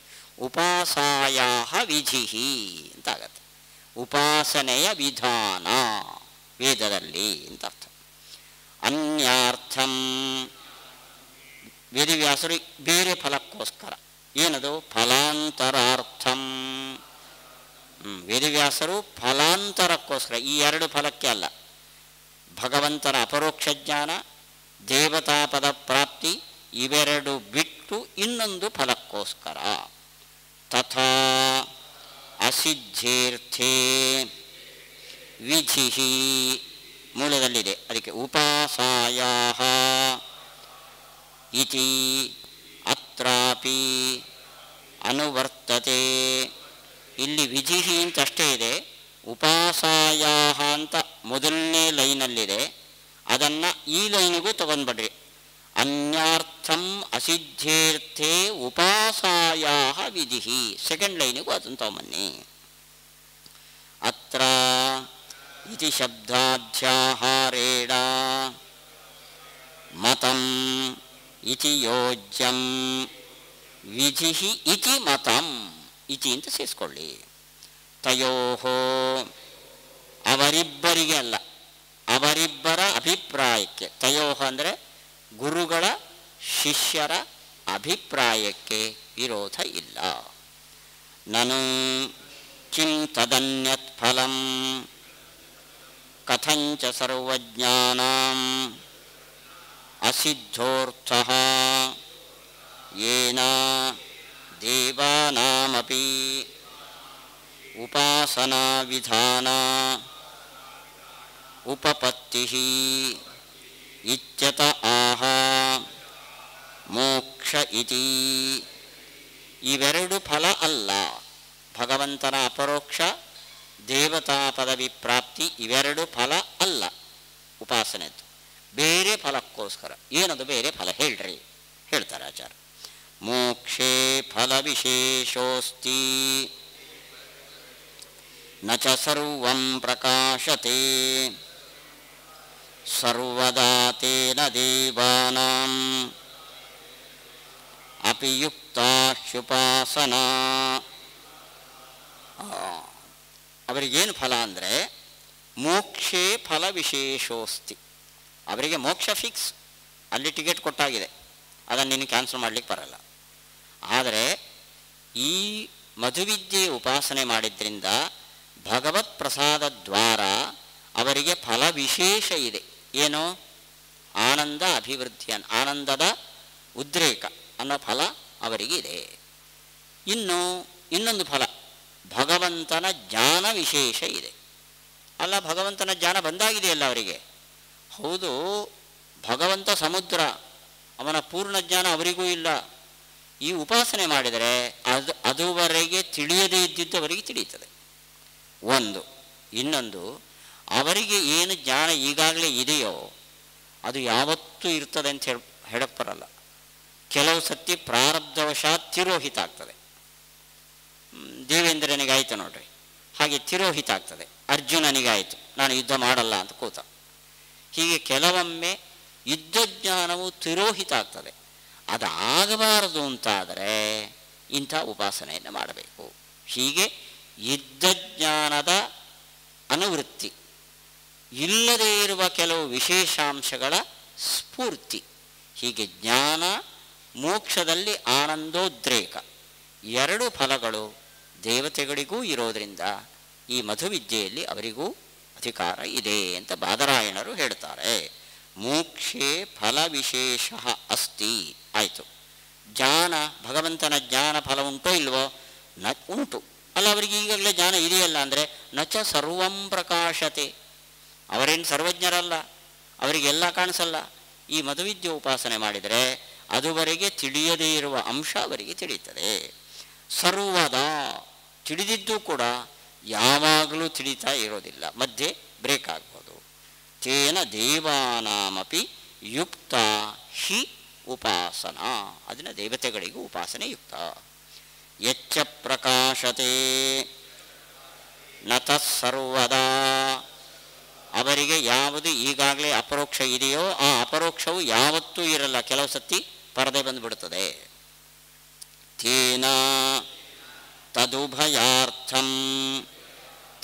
ಉಪಾಸಾಯಾಹ ವಿಧಿ ಅಂತಾಗತ್ತೆ. ಉಪಾಸನೆಯ ವಿಧಾನ ವೇದದಲ್ಲಿ ಅಂತ ಅರ್ಥ. ಅನ್ಯಾರ್ಥಂ ವೇದವ್ಯಾಸರು ಬೇರೆ ಫಲಕ್ಕೋಸ್ಕರ. ಏನದು? ಫಲಾಂತರಾರ್ಥಂ. ವೇದವ್ಯಾಸರು ಫಲಾಂತರಕ್ಕೋಸ್ಕರ, ಈ ಎರಡು ಫಲಕ್ಕೆ ಅಲ್ಲ. ಭಗವಂತನ ಅಪರೋಕ್ಷ ಜ್ಞಾನ, ದೇವತಾಪದ ಪ್ರಾಪ್ತಿ ಇವೆರಡು ಬಿಟ್ಟು ಇನ್ನೊಂದು ಫಲಕ್ಕೋಸ್ಕರ. ತಥಾ ಅಸಿದ್ಧೇರ್ಥೇ ವಿಧಿ ಮೂಲದಲ್ಲಿದೆ. ಅದಕ್ಕೆ ಉಪಾಸಾಯಾಹ ಇತಿ ಅತ್ರಾಪಿ ಅನುವರ್ತತೆ. ಇಲ್ಲಿ ವಿಧಿ ಅಂತಷ್ಟೇ ಇದೆ, ಉಪಾಸಾಯಾಹ ಅಂತ ಮೊದಲನೇ ಲೈನಲ್ಲಿದೆ. ಅದನ್ನು ಈ ಲೈನಿಗೂ ತಗೊಂಡ್ಬಿಡ್ರಿ. ಅನ್ಯಾರ್ಥಂ ಅಸಿದ್ಧೇರ್ಥೇ ಉಪಾಸಾಯಾಹ ವಿಧಿ. ಸೆಕೆಂಡ್ ಲೈನಿಗೂ ಅದನ್ನು ತಗೊಂಬನ್ನಿ. ಅತ್ರ ಇತಿ ಶಬ್ದಾಧ್ಯಾಹಾರೇಣ ಮತಂ ಇತಿ ಯೋಜ್ಯಂ ವಿಧಿ ಇತಿ ಮತಂ. ಇತಿ ಅಂತ ಸೇರಿಸ್ಕೊಳ್ಳಿ. ತಯೋಹೋ ಅವರಿಬ್ಬರಿಗೆ ಅಲ್ಲ, ಅವರಿಬ್ಬರ ಅಭಿಪ್ರಾಯಕ್ಕೆ. ತಯೋಹ ಅಂದರೆ ಗುರುಗಳ ಶಿಷ್ಯರ ಅಭಿಪ್ರಾಯಕ್ಕೆ ವಿರೋಧ ಇಲ್ಲ. ನನು ಕಿಂ ತದನ್ಯತ್ ಫಲಂ ಕಥಂಚ ಸರ್ವಜ್ಞಾನಾಂ ಅಸಿದ್ಧೋರ್ಥಃ ಯೇನ ದೇವಾನಾಮಪಿ ಉಪಾಸನಾ ವಿಧಾನ ಉಪಪತ್ತಿಃ ಇತ್ಯತ ಆಹ ಮೋಕ್ಷ ಇತಿ. ಇವೆರಡು ಫಲ ಅಲ್ಲ. ಭಗವಂತನ ಅಪರೋಕ್ಷ, ದೇವತಾ ಪದವಿ ಪ್ರಾಪ್ತಿ ಇವೆರಡು ಫಲ ಅಲ್ಲ. ಉಪಾಸನೆದ್ದು ಬೇರೆ ಫಲಕ್ಕೋಸ್ಕರ. ಏನದು ಬೇರೆ ಫಲ ಹೇಳ್ರಿ? ಹೇಳ್ತಾರೆ ಆಚಾರ್ಯ. ಮೋಕ್ಷೇ ಫಲ ವಿಶೇಷೋಸ್ತಿ ನ ಚ ಸರ್ವಂ ಪ್ರಕಾಶತೆ ಸರ್ವದಾ ತೇನ ದೇವಾನಾಂ ಅಪಿ ಯುಕ್ತಾಶ್ಯುಪಾಸನಾ. ಅವರಿಗೇನು ಫಲ ಅಂದರೆ ಮೋಕ್ಷೇ ಫಲ ವಿಶೇಷೋಸ್ತಿ. ಅವರಿಗೆ ಮೋಕ್ಷ ಫಿಕ್ಸ್, ಅಲ್ಲಿ ಟಿಕೆಟ್ ಕೊಟ್ಟಾಗಿದೆ, ಅದನ್ನು ನೀನು ಕ್ಯಾನ್ಸಲ್ ಮಾಡಲಿಕ್ಕೆ ಬರಲ್ಲ. ಆದರೆ ಈ ಮಧುವಿದ್ಯೆ ಉಪಾಸನೆ ಮಾಡಿದ್ರಿಂದ ಭಗವತ್ ಪ್ರಸಾದ ದ್ವಾರ ಅವರಿಗೆ ಫಲ ವಿಶೇಷ ಇದೆ. ಏನು? ಆನಂದ ಅಭಿವೃದ್ಧಿ, ಆನಂದದ ಉದ್ರೇಕ ಅನ್ನೋ ಫಲ ಅವರಿಗೆ ಇದೆ. ಇನ್ನೊಂದು ಫಲ ಭಗವಂತನ ಜ್ಞಾನ ವಿಶೇಷ ಇದೆ. ಅಲ್ಲ, ಭಗವಂತನ ಜ್ಞಾನ ಬಂದಾಗಿದೆಯಲ್ಲ ಅವರಿಗೆ. ಹೌದು, ಭಗವಂತ ಸಮುದ್ರ, ಅವನ ಪೂರ್ಣ ಜ್ಞಾನ ಅವರಿಗೂ ಇಲ್ಲ. ಈ ಉಪಾಸನೆ ಮಾಡಿದರೆ ಅದುವರೆಗೆ ತಿಳಿಯದೇ ಇದ್ದಿದ್ದು ಅವರಿಗೆ ತಿಳಿಯುತ್ತದೆ. ಒಂದು. ಇನ್ನೊಂದು, ಅವರಿಗೆ ಏನು ಜ್ಞಾನ ಈಗಾಗಲೇ ಇದೆಯೋ ಅದು ಯಾವತ್ತೂ ಇರ್ತದೆ ಅಂತ ಹೇಳಕ್ಕೆ ಬರಲ್ಲ. ಕೆಲವು ಸತಿ ಪ್ರಾರಬ್ಧವಶಾತ್ ತಿರೋಹಿತ ಆಗ್ತದೆ. ದೇವೇಂದ್ರನಿಗಾಯಿತು ನೋಡ್ರಿ, ಹಾಗೆ ತಿರೋಹಿತ ಆಗ್ತದೆ. ಅರ್ಜುನನಿಗಾಯಿತು, ನಾನು ಯುದ್ಧ ಮಾಡಲ್ಲ ಅಂತ ಕೂತ. ಹೀಗೆ ಕೆಲವೊಮ್ಮೆ ಯುದ್ಧ ಜ್ಞಾನವು ತಿರೋಹಿತ ಆಗ್ತದೆ. ಅದಾಗಬಾರದು ಅಂತಾದರೆ ಇಂಥ ಉಪಾಸನೆಯನ್ನು ಮಾಡಬೇಕು. ಹೀಗೆ ಯುದ್ಧ ಜ್ಞಾನದ ಅನುವೃತ್ತಿ, ಇಲ್ಲದೇ ಇರುವ ಕೆಲವು ವಿಶೇಷಾಂಶಗಳ ಸ್ಫೂರ್ತಿ, ಹೀಗೆ ಜ್ಞಾನ ಮೋಕ್ಷದಲ್ಲಿ ಆನಂದೋದ್ರೇಕ ಎರಡು ಫಲಗಳು ದೇವತೆಗಳಿಗೂ ಇರೋದರಿಂದ ಈ ಮಧುವಿದ್ಯೆಯಲ್ಲಿ ಅವರಿಗೂ ಅಧಿಕಾರ ಇದೆ ಅಂತ ಬಾದರಾಯಣರು ಹೇಳ್ತಾರೆ. ಮೋಕ್ಷೇ ಫಲ ವಿಶೇಷ ಅಸ್ತಿ. ಆಯಿತು. ಜ್ಞಾನ, ಭಗವಂತನ ಜ್ಞಾನ ಫಲ ಉಂಟೋ ಇಲ್ವೋ? ಉಂಟು. ಅಲ್ಲ, ಅವರಿಗೆ ಈಗಾಗಲೇ ಜ್ಞಾನ ಇದೆಯಲ್ಲ ಅಂದರೆ ನಚ ಸರ್ವಂ ಪ್ರಕಾಶತೆ. ಅವರೇನು ಸರ್ವಜ್ಞರಲ್ಲ, ಅವರಿಗೆಲ್ಲ ಕಾಣಿಸಲ್ಲ. ಈ ಮಧುವಿದ್ಯೆ ಉಪಾಸನೆ ಮಾಡಿದರೆ ಅದುವರೆಗೆ ತಿಳಿಯದೇ ಇರುವ ಅಂಶ ಅವರಿಗೆ ತಿಳಿಯುತ್ತದೆ. ಸರ್ವದಾ ತಿಳಿದಿದ್ದು ಕೂಡ ಯಾವಾಗಲೂ ತಿಳಿತಾ ಇರೋದಿಲ್ಲ, ಮಧ್ಯೆ ಬ್ರೇಕ್ ಆಗ್ಬೋದು. ತೇನ ದೇವಾನಾಮಪಿ ಯುಕ್ತ ಹಿ ಉಪಾಸನಾ, ಅದನ್ನು ದೇವತೆಗಳಿಗೂ ಉಪಾಸನೆ ಯುಕ್ತ. ಯಚ್ಚ ಪ್ರಕಾಶತೆ ನತಃ ಸರ್ವದಾ, ಅವರಿಗೆ ಯಾವುದು ಈಗಾಗಲೇ ಅಪರೋಕ್ಷ ಇದೆಯೋ ಆ ಅಪರೋಕ್ಷವು ಯಾವತ್ತೂ ಇರಲ್ಲ, ಕೆಲವು ಸತಿ ಪರದೆ ಬಂದುಬಿಡುತ್ತದೆ. ತೇನ ತದುಭಯಾರ್ಥಂ,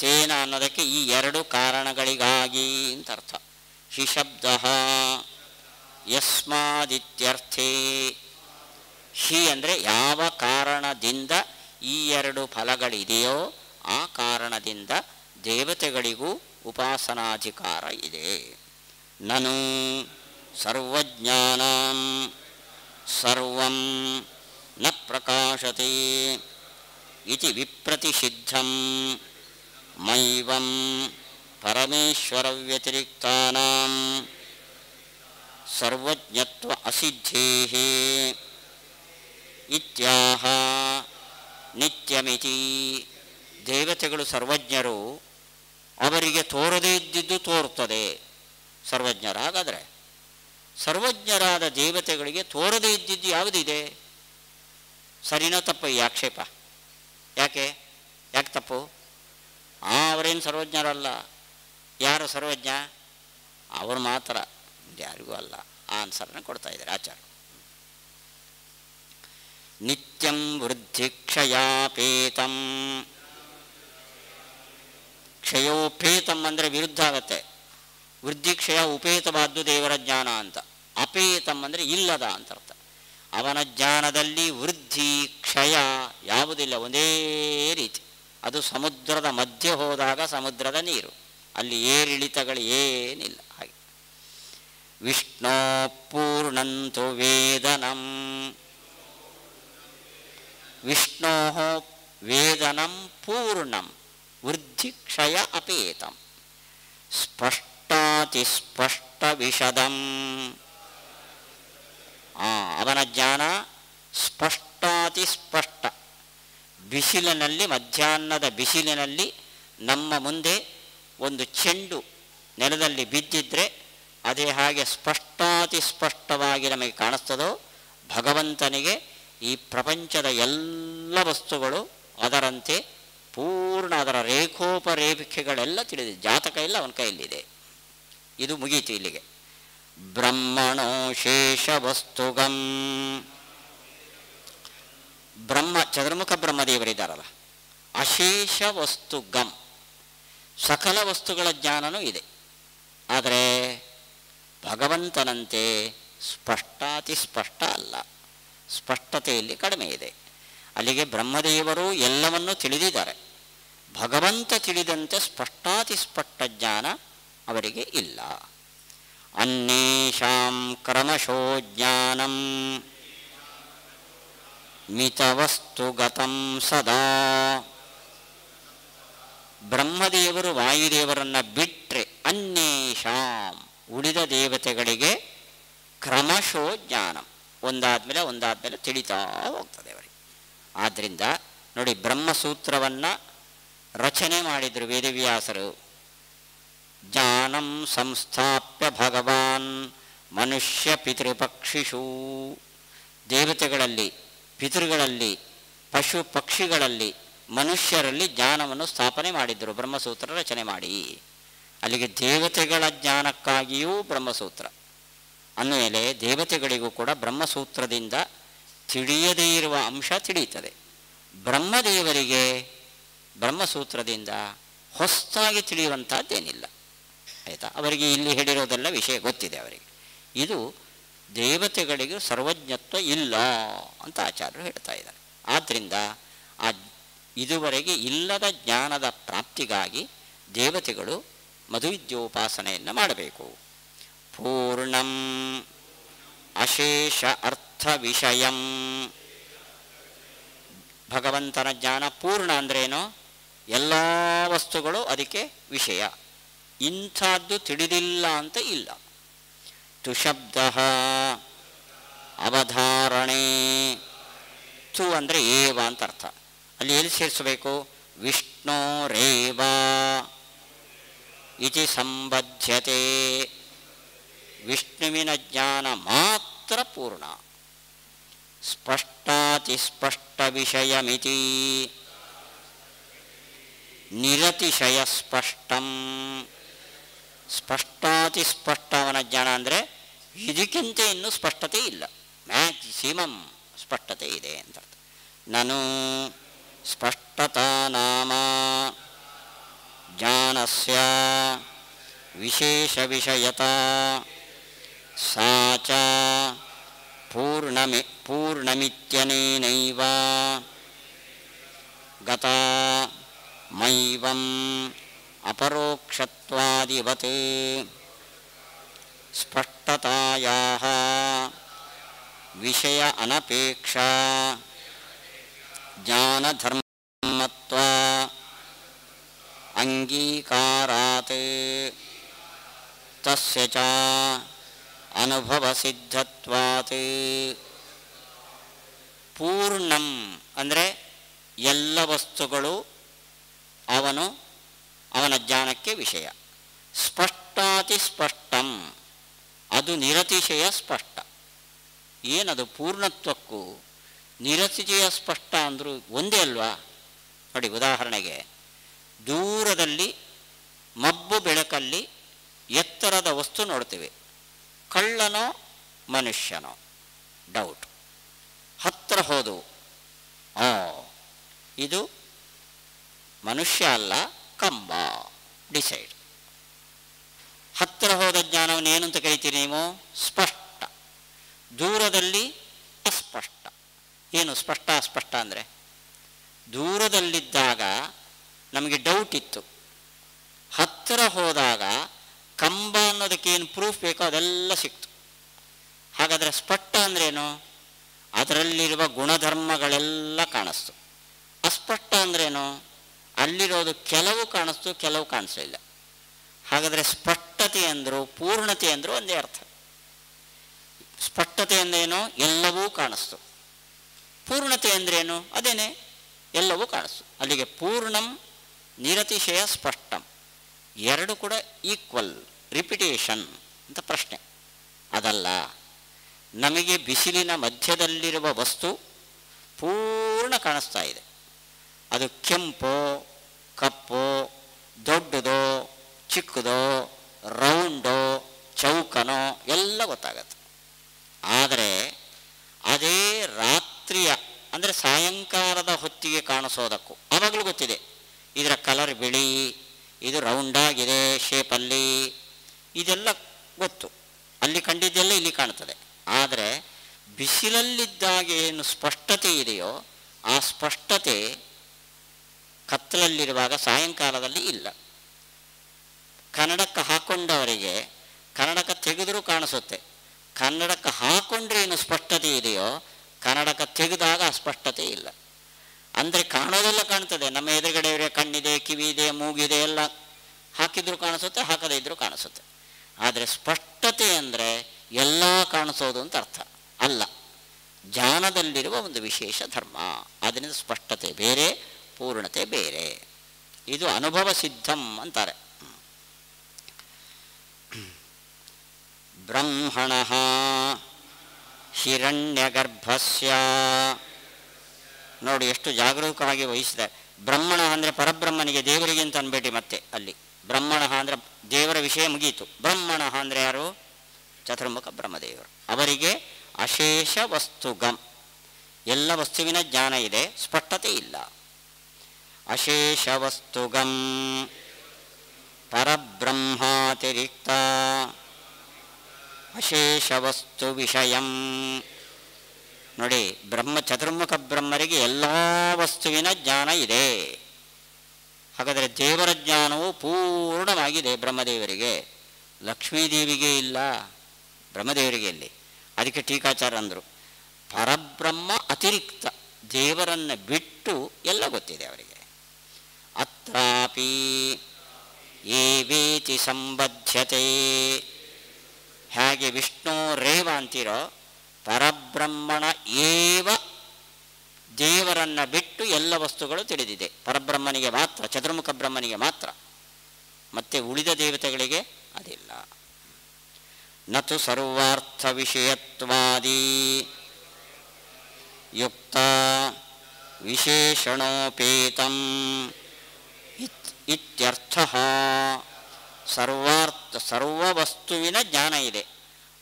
ತೇನ ಅನ್ನೋದಕ್ಕೆ ಈ ಎರಡು ಕಾರಣಗಳಿಗಾಗಿ ಅಂತ ಅರ್ಥ. ಹಿ ಶಬ್ದ ಯಸ್ಮಾದಿತ್ಯರ್ಥೇ, ಹಿ ಅಂದರೆ ಯಾವ ಕಾರಣದಿಂದ ಈ ಎರಡು ಫಲಗಳಿದೆಯೋ ಆ ಕಾರಣದಿಂದ ದೇವತೆಗಳಿಗೂ ಉಪಾಸನಾಧಿಕಾರ ಇದೆ. ನನು ಸರ್ವಜ್ಞಾನಾಂ ಸರ್ವಂ ನ ಪ್ರಕಾಶತೆ ಇತಿ ವಿಪ್ರತಿಷಿದ್ಧಂ ಮೈವಂ ಪರಮೇಶ್ವರ ವ್ಯತಿರಿಕ್ತಾನಾಂ ಸರ್ವಜ್ಞತ್ವ ಅಸಿದ್ಧೇಃ ಇತ್ಯಾಹ ನಿತ್ಯಮಿತಿ. ದೇವತೆಗಳು ಸರ್ವಜ್ಞರು, ಅವರಿಗೆ ತೋರದೇ ಇದ್ದಿದ್ದು ತೋರುತ್ತದೆ. ಸರ್ವಜ್ಞರ ಹಾಗಾದರೆ ಸರ್ವಜ್ಞರಾದ ದೇವತೆಗಳಿಗೆ ತೋರದೇ ಇದ್ದಿದ್ದು ಯಾವುದಿದೆ? ಸರಿನೋ ತಪ್ಪು ಈ ಆಕ್ಷೇಪ? ಯಾಕೆ ತಪ್ಪು? ಅವರೇನು ಸರ್ವಜ್ಞರಲ್ಲ. ಯಾರು ಸರ್ವಜ್ಞ? ಅವರು ಮಾತ್ರ, ಯಾರಿಗೂ ಅಲ್ಲ. ಆನ್ಸರ್ನ ಕೊಡ್ತಾ ಇದ್ದಾರೆ ಆಚಾರ್ಯ. ನಿತ್ಯಂ ವೃದ್ಧಿ ಕ್ಷಯಾಪೇತಂ, ಕ್ಷಯೋಪೇತಂ ಅಂದರೆ ವಿರುದ್ಧ ಆಗತ್ತೆ. ವೃದ್ಧಿ ಕ್ಷಯ ಉಪೇತವಾದ್ದು ದೇವರ ಜ್ಞಾನ ಅಂತ, ಅಪೇತಂ ಅಂದರೆ ಇಲ್ಲದ ಅಂತ ಅರ್ಥ. ಅವನ ಜ್ಞಾನದಲ್ಲಿ ವೃದ್ಧಿ ಕ್ಷಯ ಯಾವುದಿಲ್ಲ, ಒಂದೇ ರೀತಿ. ಅದು ಸಮುದ್ರದ ಮಧ್ಯೆ ಹೋದಾಗ ಸಮುದ್ರದ ನೀರು, ಅಲ್ಲಿ ಏರಿಳಿತಗಳು ಏನಿಲ್ಲ. ಹಾಗೆ ವಿಷ್ಣು ಪೂರ್ಣಂತು ವೇದನಂ, ವಿಷ್ಣೋ ವೇದನಂ ಪೂರ್ಣಂ ವೃದ್ಧಿ ಕ್ಷಯ ಅಪೇತಂ ಸ್ಪಷ್ಟಾತಿಸ್ಪಷ್ಟ ವಿಶದಂ. ಅವನ ಜ್ಞಾನ ಸ್ಪಷ್ಟಾತಿಸ್ಪಷ್ಟ, ಬಿಸಿಲಿನಲ್ಲಿ, ಮಧ್ಯಾಹ್ನದ ಬಿಸಿಲಿನಲ್ಲಿ ನಮ್ಮ ಮುಂದೆ ಒಂದು ಚೆಂಡು ನೆಲದಲ್ಲಿ ಬಿದ್ದಿದ್ರೆ ಅದೇ ಹಾಗೆ ಸ್ಪಷ್ಟಾತಿಸ್ಪಷ್ಟವಾಗಿ ನಮಗೆ ಕಾಣಿಸ್ತದೋ, ಭಗವಂತನಿಗೆ ಈ ಪ್ರಪಂಚದ ಎಲ್ಲ ವಸ್ತುಗಳು ಅದರಂತೆ ಪೂರ್ಣ, ಅದರ ರೇಖೋಪರೇಖೆಗಳೆಲ್ಲ ತಿಳಿದಿದೆ. ಜಾತಕ ಎಲ್ಲ ಅವನ ಕೈಯಲ್ಲಿದೆ. ಇದು ಮುಗೀತು ಇಲ್ಲಿಗೆ. ಬ್ರಹ್ಮಣೋ ಶೇಷ ವಸ್ತುಗಂ, ಬ್ರಹ್ಮ ಚತುರ್ಮುಖ ಬ್ರಹ್ಮದೇವರಿದ್ದಾರಲ್ಲ, ಅಶೇಷ ವಸ್ತುಗಂ, ಸಕಲ ವಸ್ತುಗಳ ಜ್ಞಾನನೂ ಇದೆ. ಆದರೆ ಭಗವಂತನಂತೆ ಸ್ಪಷ್ಟಾತಿಸ್ಪಷ್ಟ ಅಲ್ಲ, ಸ್ಪಷ್ಟತೆಯಲ್ಲಿ ಕಡಿಮೆ ಇದೆ. ಅಲ್ಲಿಗೆ ಬ್ರಹ್ಮದೇವರು ಎಲ್ಲವನ್ನೂ ತಿಳಿದಿದ್ದಾರೆ, ಭಗವಂತ ತಿಳಿದಂತೆ ಸ್ಪಷ್ಟಾತಿಸ್ಪಷ್ಟ ಜ್ಞಾನ ಅವರಿಗೆ ಇಲ್ಲ. ಅನ್ಯೇಷಾಂ ಕ್ರಮಶೋ ಜ್ಞಾನಂ ಮಿತವಸ್ತುಗತಂ ಸದಾ, ಬ್ರಹ್ಮದೇವರು ವಾಯುದೇವರನ್ನು ಬಿಟ್ಟರೆ ಅನ್ಯೇಷಾಂ ಉಳಿದ ದೇವತೆಗಳಿಗೆ ಕ್ರಮಶೋ ಜ್ಞಾನಂ, ಒಂದಾದ್ಮೇಲೆ ತಿಳಿತಾ ಹೋಗ್ತದೆ ಅವರಿಗೆ. ಆದ್ದರಿಂದ ನೋಡಿ, ಬ್ರಹ್ಮಸೂತ್ರವನ್ನು ರಚನೆ ಮಾಡಿದರು ವೇದವ್ಯಾಸರು. ಜ್ಞಾನಂ ಸಂಸ್ಥಾಪ್ಯ ಭಗವಾನ್ ಮನುಷ್ಯ ಪಿತೃಪಕ್ಷಿಷು, ದೇವತೆಗಳಲ್ಲಿ, ಪಿತೃಗಳಲ್ಲಿ, ಪಶು ಪಕ್ಷಿಗಳಲ್ಲಿ, ಮನುಷ್ಯರಲ್ಲಿ ಜ್ಞಾನವನ್ನು ಸ್ಥಾಪನೆ ಮಾಡಿದ್ದರು ಬ್ರಹ್ಮಸೂತ್ರ ರಚನೆ ಮಾಡಿ. ಅಲ್ಲಿಗೆ ದೇವತೆಗಳ ಜ್ಞಾನಕ್ಕಾಗಿಯೂ ಬ್ರಹ್ಮಸೂತ್ರ ಅಂದಮೇಲೆ ದೇವತೆಗಳಿಗೂ ಕೂಡ ಬ್ರಹ್ಮಸೂತ್ರದಿಂದ ತಿಳಿಯದೇ ಇರುವ ಅಂಶ ತಿಳಿಯುತ್ತದೆ. ಬ್ರಹ್ಮದೇವರಿಗೆ ಬ್ರಹ್ಮಸೂತ್ರದಿಂದ ಹೊಸದಾಗಿ ತಿಳಿಯುವಂಥದ್ದೇನಿಲ್ಲ. ಆಯಿತಾ? ಅವರಿಗೆ ಇಲ್ಲಿ ಹೇಳಿರೋದೆಲ್ಲ ವಿಷಯ ಗೊತ್ತಿದೆ ಅವರಿಗೆ. ಇದು ದೇವತೆಗಳಿಗೂ ಸರ್ವಜ್ಞತ್ವ ಇಲ್ಲ ಅಂತ ಆಚಾರ್ಯರು ಹೇಳ್ತಾ ಇದ್ದಾರೆ. ಆದ್ದರಿಂದ ಇದುವರೆಗೆ ಇಲ್ಲದ ಜ್ಞಾನದ ಪ್ರಾಪ್ತಿಗಾಗಿ ದೇವತೆಗಳು ಮಧುವಿದ್ಯೋಪಾಸನೆಯನ್ನು ಮಾಡಬೇಕು. ಪೂರ್ಣಂ ಅಶೇಷ ಅರ್ಥ ವಿಷಯಂ, ಭಗವಂತನ ಜ್ಞಾನ ಪೂರ್ಣ ಅಂದ್ರೇನು? ಎಲ್ಲ ವಸ್ತುಗಳು ಅದಕ್ಕೆ ವಿಷಯ, ಇಂಥದ್ದು ತಿಳಿದಿಲ್ಲ ಅಂತ ಇಲ್ಲ. ತುಶಬ್ದ ಅವಧಾರಣೆ ವಿಷ್ಣು ಅಂದರೆ ಏವ ಅಂತ ಅರ್ಥ. ಅಲ್ಲಿ ಎಲ್ಲಿ ಸೇರಿಸಬೇಕು? ವಿಷ್ಣೋರೇವ ಇತಿ ಸಂಬಧ್ಯತೆ. ವಿಷ್ಣುವಿನ ಜ್ಞಾನ ಮಾತ್ರ ಪೂರ್ಣ. ಸ್ಪಷ್ಟಾತಿಸ್ಪಷ್ಟ ವಿಷಯಮಿತಿ ನಿರತಿಶಯ ಸ್ಪಷ್ಟಂ. ಸ್ಪಷ್ಟಾತಿಸ್ಪಷ್ಟವನ ಜ್ಞಾನ ಅಂದರೆ ಇದಕ್ಕಿಂತ ಇನ್ನೂ ಸ್ಪಷ್ಟತೆ ಇಲ್ಲ, ಮ್ಯಾಕ್ಸಿಮಮ್ ಸ್ಪಷ್ಟತೆ ಇದೆ ಅಂತ ಅರ್ಥ. ನನು ಸ್ಪಷ್ಟತಾ ನಾಮ ಜ್ಞಾನಸ್ಯ ವಿಶೇಷ ವಿಷಯತಾ ಸಾ ಚ ಪೂರ್ಣಮಿತ್ಯನೇನೈವ ಗತಾ ಮೈವಂ ಅಪರೋಕ್ಷತ್ವಾದಿವತ್ ಸ್ಪಷ್ಟತಾಯಾಃ ವಿಷಯ ಅನಪೇಕ್ಷಾ ಜ್ಞಾನಧರ್ಮತ್ವ ಅಂಗೀಕಾರಾತ್ ತಸ್ಯ ಚ ಅನುಭವಸಿದ್ಧತ್ವಾತ್. ಪೂರ್ಣಂ ಅಂದರೆ ಎಲ್ಲ ವಸ್ತುಗಳು ಅವನ ಜ್ಞಾನಕ್ಕೆ ವಿಷಯ. ಸ್ಪಷ್ಟಾತಿ ಸ್ಪಷ್ಟಂ ಅದು ನಿರತಿಶಯ ಸ್ಪಷ್ಟ. ಏನದು ಪೂರ್ಣತ್ವಕ್ಕೂ ನಿರತಿಶಯ ಸ್ಪಷ್ಟ ಅಂದರೂ ಒಂದೇ ಅಲ್ವಾ? ನೋಡಿ, ಉದಾಹರಣೆಗೆ ದೂರದಲ್ಲಿ ಮಬ್ಬು ಬೆಳಕಲ್ಲಿ ಎತ್ತರದ ವಸ್ತು ನೋಡ್ತೀವಿ. ಕಳ್ಳನೋ ಮನುಷ್ಯನೋ ಡೌಟ್. ಹತ್ತಿರ ಹೋದವು, ಇದು ಮನುಷ್ಯ ಅಲ್ಲ ಕಂಬ, ಡಿಸೈಡ್. ಹತ್ತಿರ ಹೋದ ಜ್ಞಾನವನ್ನು ಏನು ಅಂತ ಕರಿತೀರಿ ನೀವು? ಸ್ಪಷ್ಟ. ದೂರದಲ್ಲಿ ಅಸ್ಪಷ್ಟ. ಏನು ಸ್ಪಷ್ಟ ಅಸ್ಪಷ್ಟ ಅಂದರೆ? ದೂರದಲ್ಲಿದ್ದಾಗ ನಮಗೆ ಡೌಟ್ ಇತ್ತು, ಹತ್ತಿರ ಹೋದಾಗ ಕಂಬ ಅನ್ನೋದಕ್ಕೆ ಏನು ಪ್ರೂಫ್ ಬೇಕೋ ಅದೆಲ್ಲ ಸಿಕ್ತು. ಹಾಗಾದರೆ ಸ್ಪಷ್ಟ ಅಂದ್ರೇನು? ಅದರಲ್ಲಿರುವ ಗುಣಧರ್ಮಗಳೆಲ್ಲ ಕಾಣಿಸ್ತು. ಅಸ್ಪಷ್ಟ ಅಂದ್ರೇನು? ಅಲ್ಲಿರೋದು ಕೆಲವು ಕಾಣಿಸ್ತು, ಕೆಲವು ಕಾಣಿಸಲಿಲ್ಲ. ಹಾಗಾದರೆ ಸ್ಪಷ್ಟತೆ ಅಂದರು ಪೂರ್ಣತೆ ಅಂದರು ಒಂದೇ ಅರ್ಥ. ಸ್ಪಷ್ಟತೆ ಅಂದ್ರೇನು? ಎಲ್ಲವೂ ಕಾಣಿಸ್ತು. ಪೂರ್ಣತೆ ಅಂದ್ರೇನು? ಅದೇನೇ, ಎಲ್ಲವೂ ಕಾಣಿಸ್ತು. ಅಲ್ಲಿಗೆ ಪೂರ್ಣಂ ನಿರತಿಶಯ ಸ್ಪಷ್ಟಂ ಎರಡು ಕೂಡ ಈಕ್ವಲ್, ರಿಪಿಟೇಷನ್ ಅಂತ ಪ್ರಶ್ನೆ. ಅದಲ್ಲ, ನಮಗೆ ಬಿಸಿಲಿನ ಮಧ್ಯದಲ್ಲಿರುವ ವಸ್ತು ಪೂರ್ಣ ಕಾಣಿಸ್ತಾ ಇದೆ. ಅದು ಕೆಂಪೋ ಕಪ್ಪೋ ದೊಡ್ಡದೋ ಚಿಕ್ಕದೋ ರೌಂಡೋ ಚೌಕನೋ ಎಲ್ಲ ಗೊತ್ತಾಗತ್ತೆ. ಆದರೆ ಅದೇ ರಾತ್ರಿಯ ಅಂದರೆ ಸಾಯಂಕಾಲದ ಹೊತ್ತಿಗೆ ಕಾಣಿಸೋದಕ್ಕೂ ಆವಾಗಲೂ ಗೊತ್ತಿದೆ, ಇದರ ಕಲರ್ ಬಿಳಿ, ಇದು ರೌಂಡಾಗಿದೆ ಶೇಪಲ್ಲಿ, ಇದೆಲ್ಲ ಗೊತ್ತು. ಅಲ್ಲಿ ಕಂಡಿದ್ದೆಲ್ಲ ಇಲ್ಲಿ ಕಾಣ್ತದೆ. ಆದರೆ ಬಿಸಿಲಲ್ಲಿದ್ದಾಗ ಏನು ಸ್ಪಷ್ಟತೆ ಇದೆಯೋ ಆ ಸ್ಪಷ್ಟತೆ ಕತ್ತಲಲ್ಲಿರುವಾಗ ಸಾಯಂಕಾಲದಲ್ಲಿ ಇಲ್ಲ. ಕನ್ನಡಕ್ಕೆ ಹಾಕ್ಕೊಂಡವರಿಗೆ ಕನ್ನಡಕ್ಕೆ ತೆಗೆದರೂ ಕಾಣಿಸುತ್ತೆ. ಕನ್ನಡಕ್ಕೆ ಹಾಕ್ಕೊಂಡ್ರೆ ಏನು ಸ್ಪಷ್ಟತೆ ಇದೆಯೋ ಕನ್ನಡಕ್ಕೆ ತೆಗೆದಾಗ ಅಸ್ಪಷ್ಟತೆ ಇಲ್ಲ. ಅಂದರೆ ಕಾಣೋದೆಲ್ಲ ಕಾಣ್ತದೆ. ನಮ್ಮ ಎದುರುಗಡೆಯವರೇ ಕಣ್ಣಿದೆ, ಕಿವಿ ಇದೆ, ಮೂಗಿದೆ, ಎಲ್ಲ ಹಾಕಿದ್ರೂ ಕಾಣಿಸುತ್ತೆ, ಹಾಕದೇ ಇದ್ರೂ ಕಾಣಿಸುತ್ತೆ. ಆದರೆ ಸ್ಪಷ್ಟತೆ ಅಂದರೆ ಎಲ್ಲ ಕಾಣಿಸೋದು ಅಂತ ಅರ್ಥ ಅಲ್ಲ. ಜ್ಞಾನದಲ್ಲಿರುವ ಒಂದು ವಿಶೇಷ ಧರ್ಮ. ಅದರಿಂದ ಸ್ಪಷ್ಟತೆ ಬೇರೆ, ಪೂರ್ಣತೆ ಬೇರೆ. ಇದು ಅನುಭವ ಸಿದ್ಧಂ ಅಂತಾರೆ. ಬ್ರಹ್ಮಣಃ ಹಿರಣ್ಯಗರ್ಭಸ್ಯ. ನೋಡಿ ಎಷ್ಟು ಜಾಗರೂಕವಾಗಿ ವಹಿಸಿದೆ. ಬ್ರಹ್ಮಣ ಅಂದರೆ ಪರಬ್ರಹ್ಮನಿಗೆ, ದೇವರಿಗೆ ಅಂತ ಅನ್ಬೇಡಿ. ಮತ್ತೆ ಅಲ್ಲಿ ಬ್ರಹ್ಮಣ ಅಂದರೆ ದೇವರ ವಿಷಯ ಮುಗೀತು. ಬ್ರಹ್ಮಣ ಅಂದರೆ ಯಾರು? ಚತುರ್ಮುಖ ಬ್ರಹ್ಮದೇವರು. ಅವರಿಗೆ ಅಶೇಷ ವಸ್ತುಗಂ, ಎಲ್ಲ ವಸ್ತುವಿನ ಜ್ಞಾನ ಇದೆ, ಸ್ಪಷ್ಟತೆ ಇಲ್ಲ. ಅಶೇಷ ವಸ್ತುಗಂ ಪರಬ್ರಹ್ಮಾತಿರಿಕ್ತ ಅಶೇಷ ವಸ್ತು ವಿಷಯಂ. ನೋಡಿ, ಚತುರ್ಮುಖ ಬ್ರಹ್ಮರಿಗೆ ಎಲ್ಲ ವಸ್ತುವಿನ ಜ್ಞಾನ ಇದೆ. ಹಾಗಾದರೆ ದೇವರ ಜ್ಞಾನವು ಪೂರ್ಣವಾಗಿದೆ ಬ್ರಹ್ಮದೇವರಿಗೆ. ಲಕ್ಷ್ಮೀದೇವಿಗೆ ಇಲ್ಲ, ಬ್ರಹ್ಮದೇವರಿಗೆ ಇಲ್ಲಿ. ಅದಕ್ಕೆ ಟೀಕಾಚಾರ ಅಂದರು, ಪರಬ್ರಹ್ಮ ಅತಿರಿಕ್ತ, ದೇವರನ್ನು ಬಿಟ್ಟು ಎಲ್ಲ ಗೊತ್ತಿದೆ ಅವರಿಗೆ. ಅತ್ರಾಪಿ ಏವೇತಿ ಸಂಬದ್ಧತೆ. ಹೇಗೆ ವಿಷ್ಣು ರೇವ ಅಂತೀರೋ, ಪರಬ್ರಹ್ಮಣ ಏವ ದೇವರನ್ನು ಬಿಟ್ಟು ಎಲ್ಲ ವಸ್ತುಗಳು ತಿಳಿದಿದೆ. ಪರಬ್ರಹ್ಮನಿಗೆ ಮಾತ್ರ, ಚತುರ್ಮುಖ ಬ್ರಹ್ಮನಿಗೆ ಮಾತ್ರ, ಮತ್ತು ಉಳಿದ ದೇವತೆಗಳಿಗೆ ಅದಿಲ್ಲ. ನತು ಸರ್ವಾರ್ಥ ವಿಷಯತ್ವಾದಿ ಯುಕ್ತ ವಿಶೇಷಣೋಪೇತಂ ಇತ್ಯರ್ಥಃ. ಸರ್ವವಸ್ತುವಿನ ಜ್ಞಾನ ಇದೆ,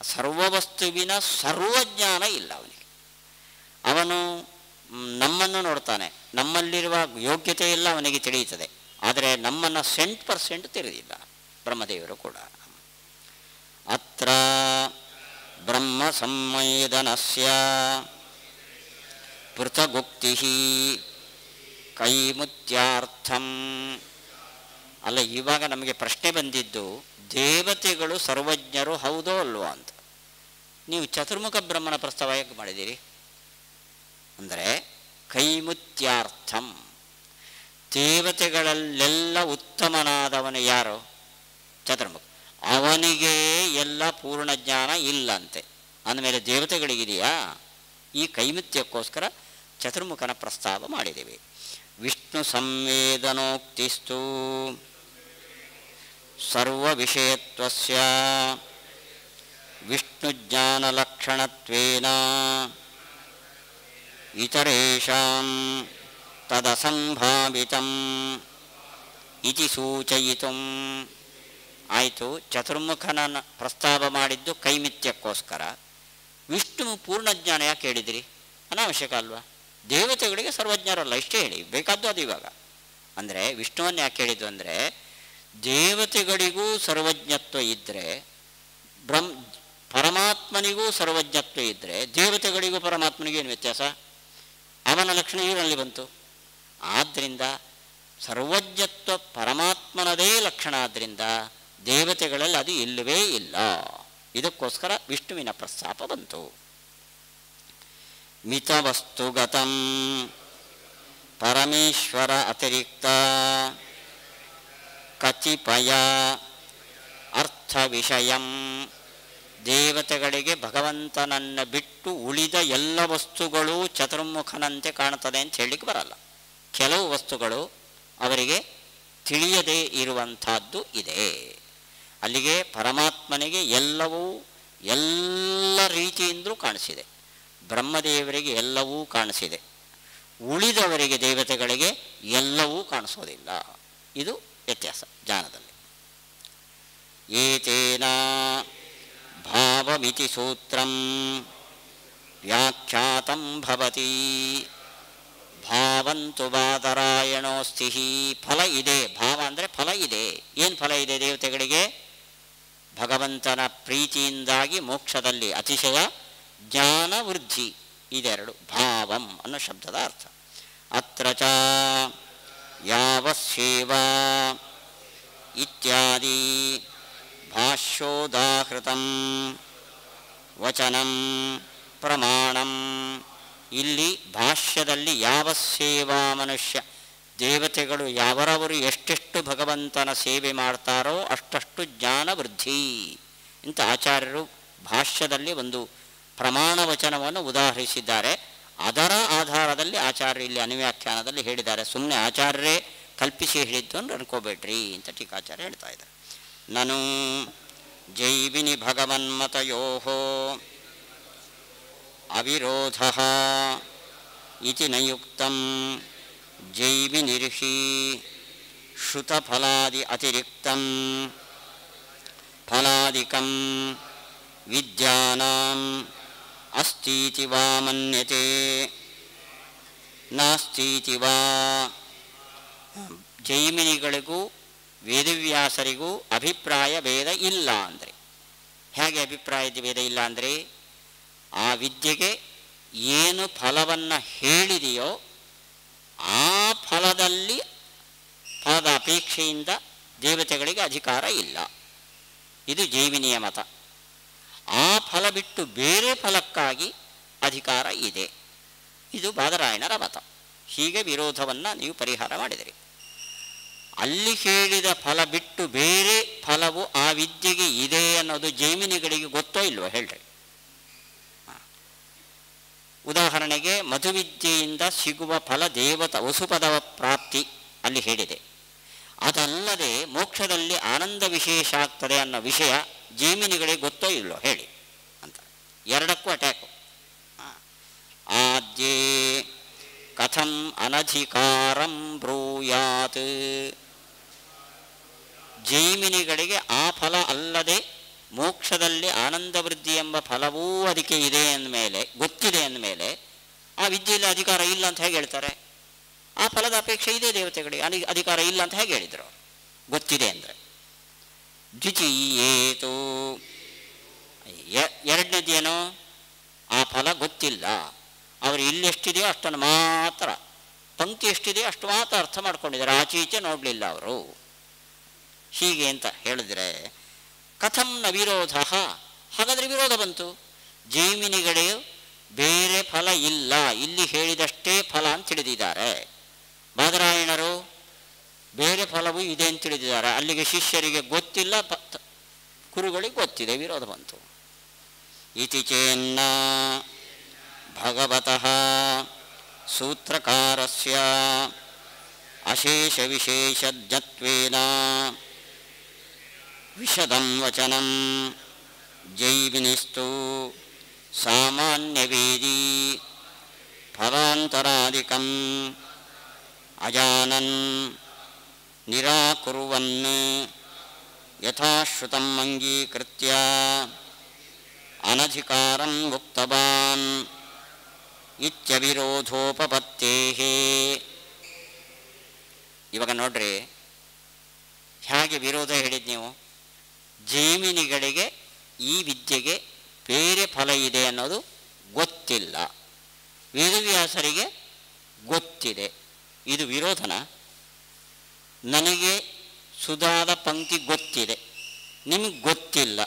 ಸರ್ವವಸ್ತುವಿನ ಸರ್ವಜ್ಞಾನ ಇಲ್ಲ ಅವನಿಗೆ. ಅವನು ನಮ್ಮನ್ನು ನೋಡ್ತಾನೆ, ನಮ್ಮಲ್ಲಿರುವ ಯೋಗ್ಯತೆ ಎಲ್ಲ ಅವನಿಗೆ ತಿಳಿಯುತ್ತದೆ, ಆದರೆ ನಮ್ಮನ್ನು 100% ತಿಳಿದಿಲ್ಲ ಬ್ರಹ್ಮದೇವರು ಕೂಡ. ಅತ್ರ ಬ್ರಹ್ಮ ಸಂವೇದನಸ್ಯ ಪೃಥಗುಕ್ತಿ ಕೈಮುತ್ಯಾರ್ಥಂ. ಅಲ್ಲ, ಇವಾಗ ನಮಗೆ ಪ್ರಶ್ನೆ ಬಂದಿದ್ದು ದೇವತೆಗಳು ಸರ್ವಜ್ಞರು ಹೌದೋ ಅಲ್ವೋ ಅಂತ. ನೀವು ಚತುರ್ಮುಖ ಬ್ರಹ್ಮನ ಪ್ರಸ್ತಾವ ಹೇಗೆ ಮಾಡಿದ್ದೀರಿ ಅಂದರೆ ಕೈಮುತ್ಯಾರ್ಥಂ. ದೇವತೆಗಳಲ್ಲೆಲ್ಲ ಉತ್ತಮನಾದವನು ಯಾರು? ಚತುರ್ಮುಖ. ಅವನಿಗೆ ಎಲ್ಲ ಪೂರ್ಣ ಜ್ಞಾನ ಇಲ್ಲಂತೆ. ಅಂದಮೇಲೆ ದೇವತೆಗಳಿಗಿದೆಯಾ? ಈ ಕೈಮುತ್ಯಕ್ಕೋಸ್ಕರ ಚತುರ್ಮುಖನ ಪ್ರಸ್ತಾವ ಮಾಡಿದ್ದೀವಿ. ವಿಷ್ಣು ಸಂವೇದನೋಕ್ತಿಸ್ತು ಸರ್ವ ವಿಷಯತ್ವಸ್ಯ ವಿಷ್ಣುಜ್ಞಾನಲಕ್ಷಣತ್ವೇನ ಇತರೇಷಾಂ ತದಸಂಭಾವಿತಂ ಇತಿ ಸೂಚಯಿತುಂ. ಆಯಿತು, ಚತುರ್ಮುಖನ ಪ್ರಸ್ತಾವ ಮಾಡಿದ್ದು ಕೈಮಿತ್ಯಕ್ಕೋಸ್ಕರ. ವಿಷ್ಣು ಪೂರ್ಣಜ್ಞಾನ ಯಾಕೆ ಹೇಳಿದಿರಿ? ಅನಾವಶ್ಯಕ ಅಲ್ವಾ? ದೇವತೆಗಳಿಗೆ ಸರ್ವಜ್ಞರಲ್ಲ, ಇಷ್ಟೇ ಹೇಳಿ, ಬೇಕಾದ್ದು ಅದು. ಇವಾಗ ಅಂದರೆ ವಿಷ್ಣುವನ್ನು ಯಾಕೆ ಹೇಳಿದ್ದು ಅಂದರೆ, ದೇವತೆಗಳಿಗೂ ಸರ್ವಜ್ಞತ್ವ ಇದ್ದರೆ, ಪರಮಾತ್ಮನಿಗೂ ಸರ್ವಜ್ಞತ್ವ ಇದ್ದರೆ, ದೇವತೆಗಳಿಗೂ ಪರಮಾತ್ಮನಿಗೂ ಏನು ವ್ಯತ್ಯಾಸ? ಅವನ ಲಕ್ಷಣ ಇವರಲ್ಲಿ ಬಂತು. ಆದ್ದರಿಂದ ಸರ್ವಜ್ಞತ್ವ ಪರಮಾತ್ಮನದೇ ಲಕ್ಷಣ, ಆದ್ದರಿಂದ ದೇವತೆಗಳಲ್ಲಿ ಅದು ಇಲ್ಲವೇ ಇಲ್ಲ. ಇದಕ್ಕೋಸ್ಕರ ವಿಷ್ಣುವಿನ ಪ್ರಸ್ತಾಪ ಬಂತು. ಮಿತವಸ್ತುಗತಂ ಪರಮೇಶ್ವರ ಅತಿರಿಕ್ತ ಕತಿಪಯ ಅರ್ಥ ವಿಷಯಂ. ದೇವತೆಗಳಿಗೆ ಭಗವಂತನನ್ನು ಬಿಟ್ಟು ಉಳಿದ ಎಲ್ಲ ವಸ್ತುಗಳು ಚತುರ್ಮುಖನಂತೆ ಕಾಣುತ್ತದೆ ಅಂತ ಹೇಳಲಿಕ್ಕೆ ಬರಲ್ಲ. ಕೆಲವು ವಸ್ತುಗಳು ಅವರಿಗೆ ತಿಳಿಯದೇ ಇರುವಂಥದ್ದು ಇದೆ. ಅಲ್ಲಿಗೆ ಪರಮಾತ್ಮನಿಗೆ ಎಲ್ಲವೂ ಎಲ್ಲ ರೀತಿಯಿಂದಲೂ ಕಾಣಿಸಿದೆ, ಬ್ರಹ್ಮದೇವರಿಗೆ ಎಲ್ಲವೂ ಕಾಣಿಸಿದೆ, ಉಳಿದವರಿಗೆ ದೇವತೆಗಳಿಗೆ ಎಲ್ಲವೂ ಕಾಣಿಸೋದಿಲ್ಲ. ಇದು ವ್ಯತ್ಯಾಸ ಜ್ಞಾನದಲ್ಲಿ. ಏತೇನ ಭಾವಮಿತಿ ಸೂತ್ರಂ ವ್ಯಾಖ್ಯಾತಂ ಭವತಿ. ಭಾವಂತು ಬಾದರಾಯಣೋಸ್ತಿ. ಫಲ ಇದೆ, ಭಾವ ಅಂದರೆ ಫಲ ಇದೆ. ಏನು ಫಲ ಇದೆ ದೇವತೆಗಳಿಗೆ? ಭಗವಂತನ ಪ್ರೀತಿಯಿಂದಾಗಿ ಮೋಕ್ಷದಲ್ಲಿ ಅತಿಶಯ ಜ್ಞಾನ ವೃದ್ಧಿ. ಇದೆರಡು ಭಾವಂ ಅನ್ನೋ ಶಬ್ದದ ಅರ್ಥ. ಅತ್ರ ಚ ಯಾವಸ್ಸೇವಾ ಇತ್ಯಾದಿ ಭಾಷ್ಯೋದಾಹೃತಂ ವಚನಂ ಪ್ರಮಾಣಂ. ಇಲ್ಲಿ ಭಾಷ್ಯದಲ್ಲಿ ಯಾವಸ್ಸೇವಾ ಮನುಷ್ಯ, ದೇವತೆಗಳು ಯಾವರವರು ಎಷ್ಟೆಷ್ಟು ಭಗವಂತನ ಸೇವೆ ಮಾಡ್ತಾರೋ ಅಷ್ಟಷ್ಟು ಜ್ಞಾನ ವೃದ್ಧಿ ಅಂತ ಆಚಾರ್ಯರು ಭಾಷ್ಯದಲ್ಲಿ ಒಂದು ಪ್ರಮಾಣ ವಚನವನ್ನು ಉದಾಹರಿಸಿದ್ದಾರೆ. ಅದರ ಆಧಾರದಲ್ಲಿ ಆಚಾರ್ಯ ಇಲ್ಲಿ ಅನುವ್ಯಾಖ್ಯಾನದಲ್ಲಿ ಹೇಳಿದ್ದಾರೆ. ಸುಮ್ಮನೆ ಆಚಾರ್ಯರೇ ಕಲ್ಪಿಸಿ ಹೇಳಿದ್ದು ಅಂತ ಅನ್ಕೋಬೇಡ್ರಿ ಅಂತ ಟೀಕಾಚಾರ್ಯ ಹೇಳ್ತಾ ಇದ್ದಾರೆ. ನನು ಜೈವಿನಿ ಭಗವನ್ಮತಯೋ ಅವಿರೋಧ ಇತಿ ನಯುಕ್ತಂ ಜೈವಿನಿರ್ಹಿ ಶ್ರುತಫಲಾದಿ ಅತಿರಿಕ್ತಂ ಫಲಾದಿಕಂ ವಿದ್ಯಾನಾಂ ಅಸ್ತೀತಿ ವಾ ಮನ್ಯತೆ ನಾಸ್ತೀತಿ ವಾ. ಜೈಮಿನಿಗಳಿಗೂ ವೇದವ್ಯಾಸರಿಗೂ ಅಭಿಪ್ರಾಯ ಭೇದ ಇಲ್ಲ ಅಂದರೆ ಹೇಗೆ ಅಭಿಪ್ರಾಯದ ಭೇದ ಇಲ್ಲ ಅಂದರೆ, ಆ ವಿದ್ಯೆಗೆ ಏನು ಫಲವನ್ನು ಹೇಳಿದೆಯೋ ಆ ಫಲದಲ್ಲಿ ಫಲದ ಅಪೇಕ್ಷೆಯಿಂದ ದೇವತೆಗಳಿಗೆ ಅಧಿಕಾರ ಇಲ್ಲ. ಇದು ಜೈಮಿನಿಯ ಮತ. ಆ ಫಲ ಬಿಟ್ಟು ಬೇರೆ ಫಲಕ್ಕಾಗಿ ಅಧಿಕಾರ ಇದೆ. ಇದು ಬಾದರಾಯಣರ ಮತ. ಹೀಗೆ ವಿರೋಧವನ್ನು ನೀವು ಪರಿಹಾರ ಮಾಡಿದಿರಿ. ಅಲ್ಲಿ ಹೇಳಿದ ಫಲ ಬಿಟ್ಟು ಬೇರೆ ಫಲವು ಆ ವಿದ್ಯೆಗೆ ಇದೆ ಅನ್ನೋದು ಜೈಮಿನಿಗಳಿಗೆ ಗೊತ್ತೋ ಇಲ್ವೋ ಹೇಳ್ರಿ. ಉದಾಹರಣೆಗೆ ಮಧುವಿದ್ಯೆಯಿಂದ ಸಿಗುವ ಫಲ ವಸುಪದವ ಪ್ರಾಪ್ತಿ ಅಲ್ಲಿ ಹೇಳಿದೆ. ಅದಲ್ಲದೆ ಮೋಕ್ಷದಲ್ಲಿ ಆನಂದ ವಿಶೇಷ ಆಗ್ತದೆ ಅನ್ನೋ ವಿಷಯ ಜೈಮಿನಿಗಳಿಗೆ ಗೊತ್ತೋ ಇಲ್ಲೋ ಹೇಳಿ ಅಂತ. ಎರಡಕ್ಕೂ ಅಟ್ಯಾಕು. ಆದ್ಯೇ ಕಥಂ ಅನಧಿಕಾರಂ ಬ್ರೂಯಾತ್. ಜೈಮಿನಿಗಳಿಗೆ ಆ ಫಲ ಅಲ್ಲದೆ ಮೋಕ್ಷದಲ್ಲಿ ಆನಂದ ವೃದ್ಧಿ ಎಂಬ ಫಲವೂ ಅದಕ್ಕೆ ಇದೆ ಅಂದಮೇಲೆ, ಗೊತ್ತಿದೆ ಅಂದಮೇಲೆ ಆ ವಿದ್ಯೆಯಲ್ಲಿ ಅಧಿಕಾರ ಇಲ್ಲ ಅಂತ ಹೇಗೆ ಹೇಳ್ತಾರೆ? ಆ ಫಲದ ಅಪೇಕ್ಷೆ ಇದೆ ದೇವತೆಗಳಿಗೆ, ಅಧಿಕಾರ ಇಲ್ಲ ಅಂತ ಹೇಗೆ ಹೇಳಿದರು? ಗೊತ್ತಿದೆ ಅಂದರೆ. ದ್ವಿತೀಯೇತು, ಎರಡನೇದೇನು? ಆ ಫಲ ಗೊತ್ತಿಲ್ಲ. ಅವರು ಇಲ್ಲೆಷ್ಟಿದೆಯೋ ಅಷ್ಟನ್ನು ಮಾತ್ರ, ಪಂಕ್ತಿ ಎಷ್ಟಿದೆಯೋ ಅಷ್ಟು ಮಾತ್ರ ಅರ್ಥ ಮಾಡ್ಕೊಂಡಿದ್ದಾರೆ, ಆಚೀಚೆ ನೋಡಲಿಲ್ಲ ಅವರು. ಹೀಗೆ ಅಂತ ಹೇಳಿದ್ರೆ ಕಥಂ ನ ವಿರೋಧ? ಹಾಗಾದರೆ ವಿರೋಧ ಬಂತು. ಜೈಮಿನಿಗಳಿಗೆ ಬೇರೆ ಫಲ ಇಲ್ಲ, ಇಲ್ಲಿ ಹೇಳಿದಷ್ಟೇ ಫಲ ಅಂತ ತಿಳಿದಿದ್ದಾರೆ. ಬಾದರಾಯಣರು ಬೇರೆ ಫಲವೂ ಇದೆ ಅಂತ ತಿಳಿದಿದ್ದಾರೆ, ಅಲ್ಲಿಗೆ ಶಿಷ್ಯರಿಗೆ ಗೊತ್ತಿಲ್ಲ, ಕುರುಗಳಿಗೆ ಗೊತ್ತಿದೆ, ವಿರೋಧ ಬಂತು. ಇತಿ ಚೇನ್ನ ಭಗವತಃ ಸೂತ್ರಕಾರಸ್ಯ ಅಶೇಷ ವಿಶೇಷಜ್ಞತ್ವೇನ ವಿಶದಂ ವಚನಂ ಜೈಮಿನಿಸ್ತು ಸಾಮಾನ್ಯವೇದಿ ಫಲಾಂತರಾದಿಕಂ ಅಜಾನನ್ ನಿರಾಕುರ್ವನ್ ಯಥಾಶ್ರುತಂ ಅಂಗೀಕೃತ್ಯ ಅನಧಿಕಾರಂ ಉಕ್ತವಾನ್ ಇತ್ಯವಿರೋಧೋಪಪತ್ತೇಃ. ಇವಾಗ ನೋಡ್ರಿ ಹೇಗೆ ವಿರೋಧ ಹೇಳಿದ್ ನೀವು. ಜೈಮಿನಿಗಳಿಗೆ ಈ ವಿದ್ಯೆಗೆ ಬೇರೆ ಫಲ ಇದೆ ಅನ್ನೋದು ಗೊತ್ತಿಲ್ಲ, ವೇದವ್ಯಾಸರಿಗೆ ಗೊತ್ತಿದೆ. ಇದು ವಿರೋಧನ? ನನಗೆ ಸುಧಾದ ಪಂಕ್ತಿ ಗೊತ್ತಿದೆ, ನಿಮಗೆ ಗೊತ್ತಿಲ್ಲ,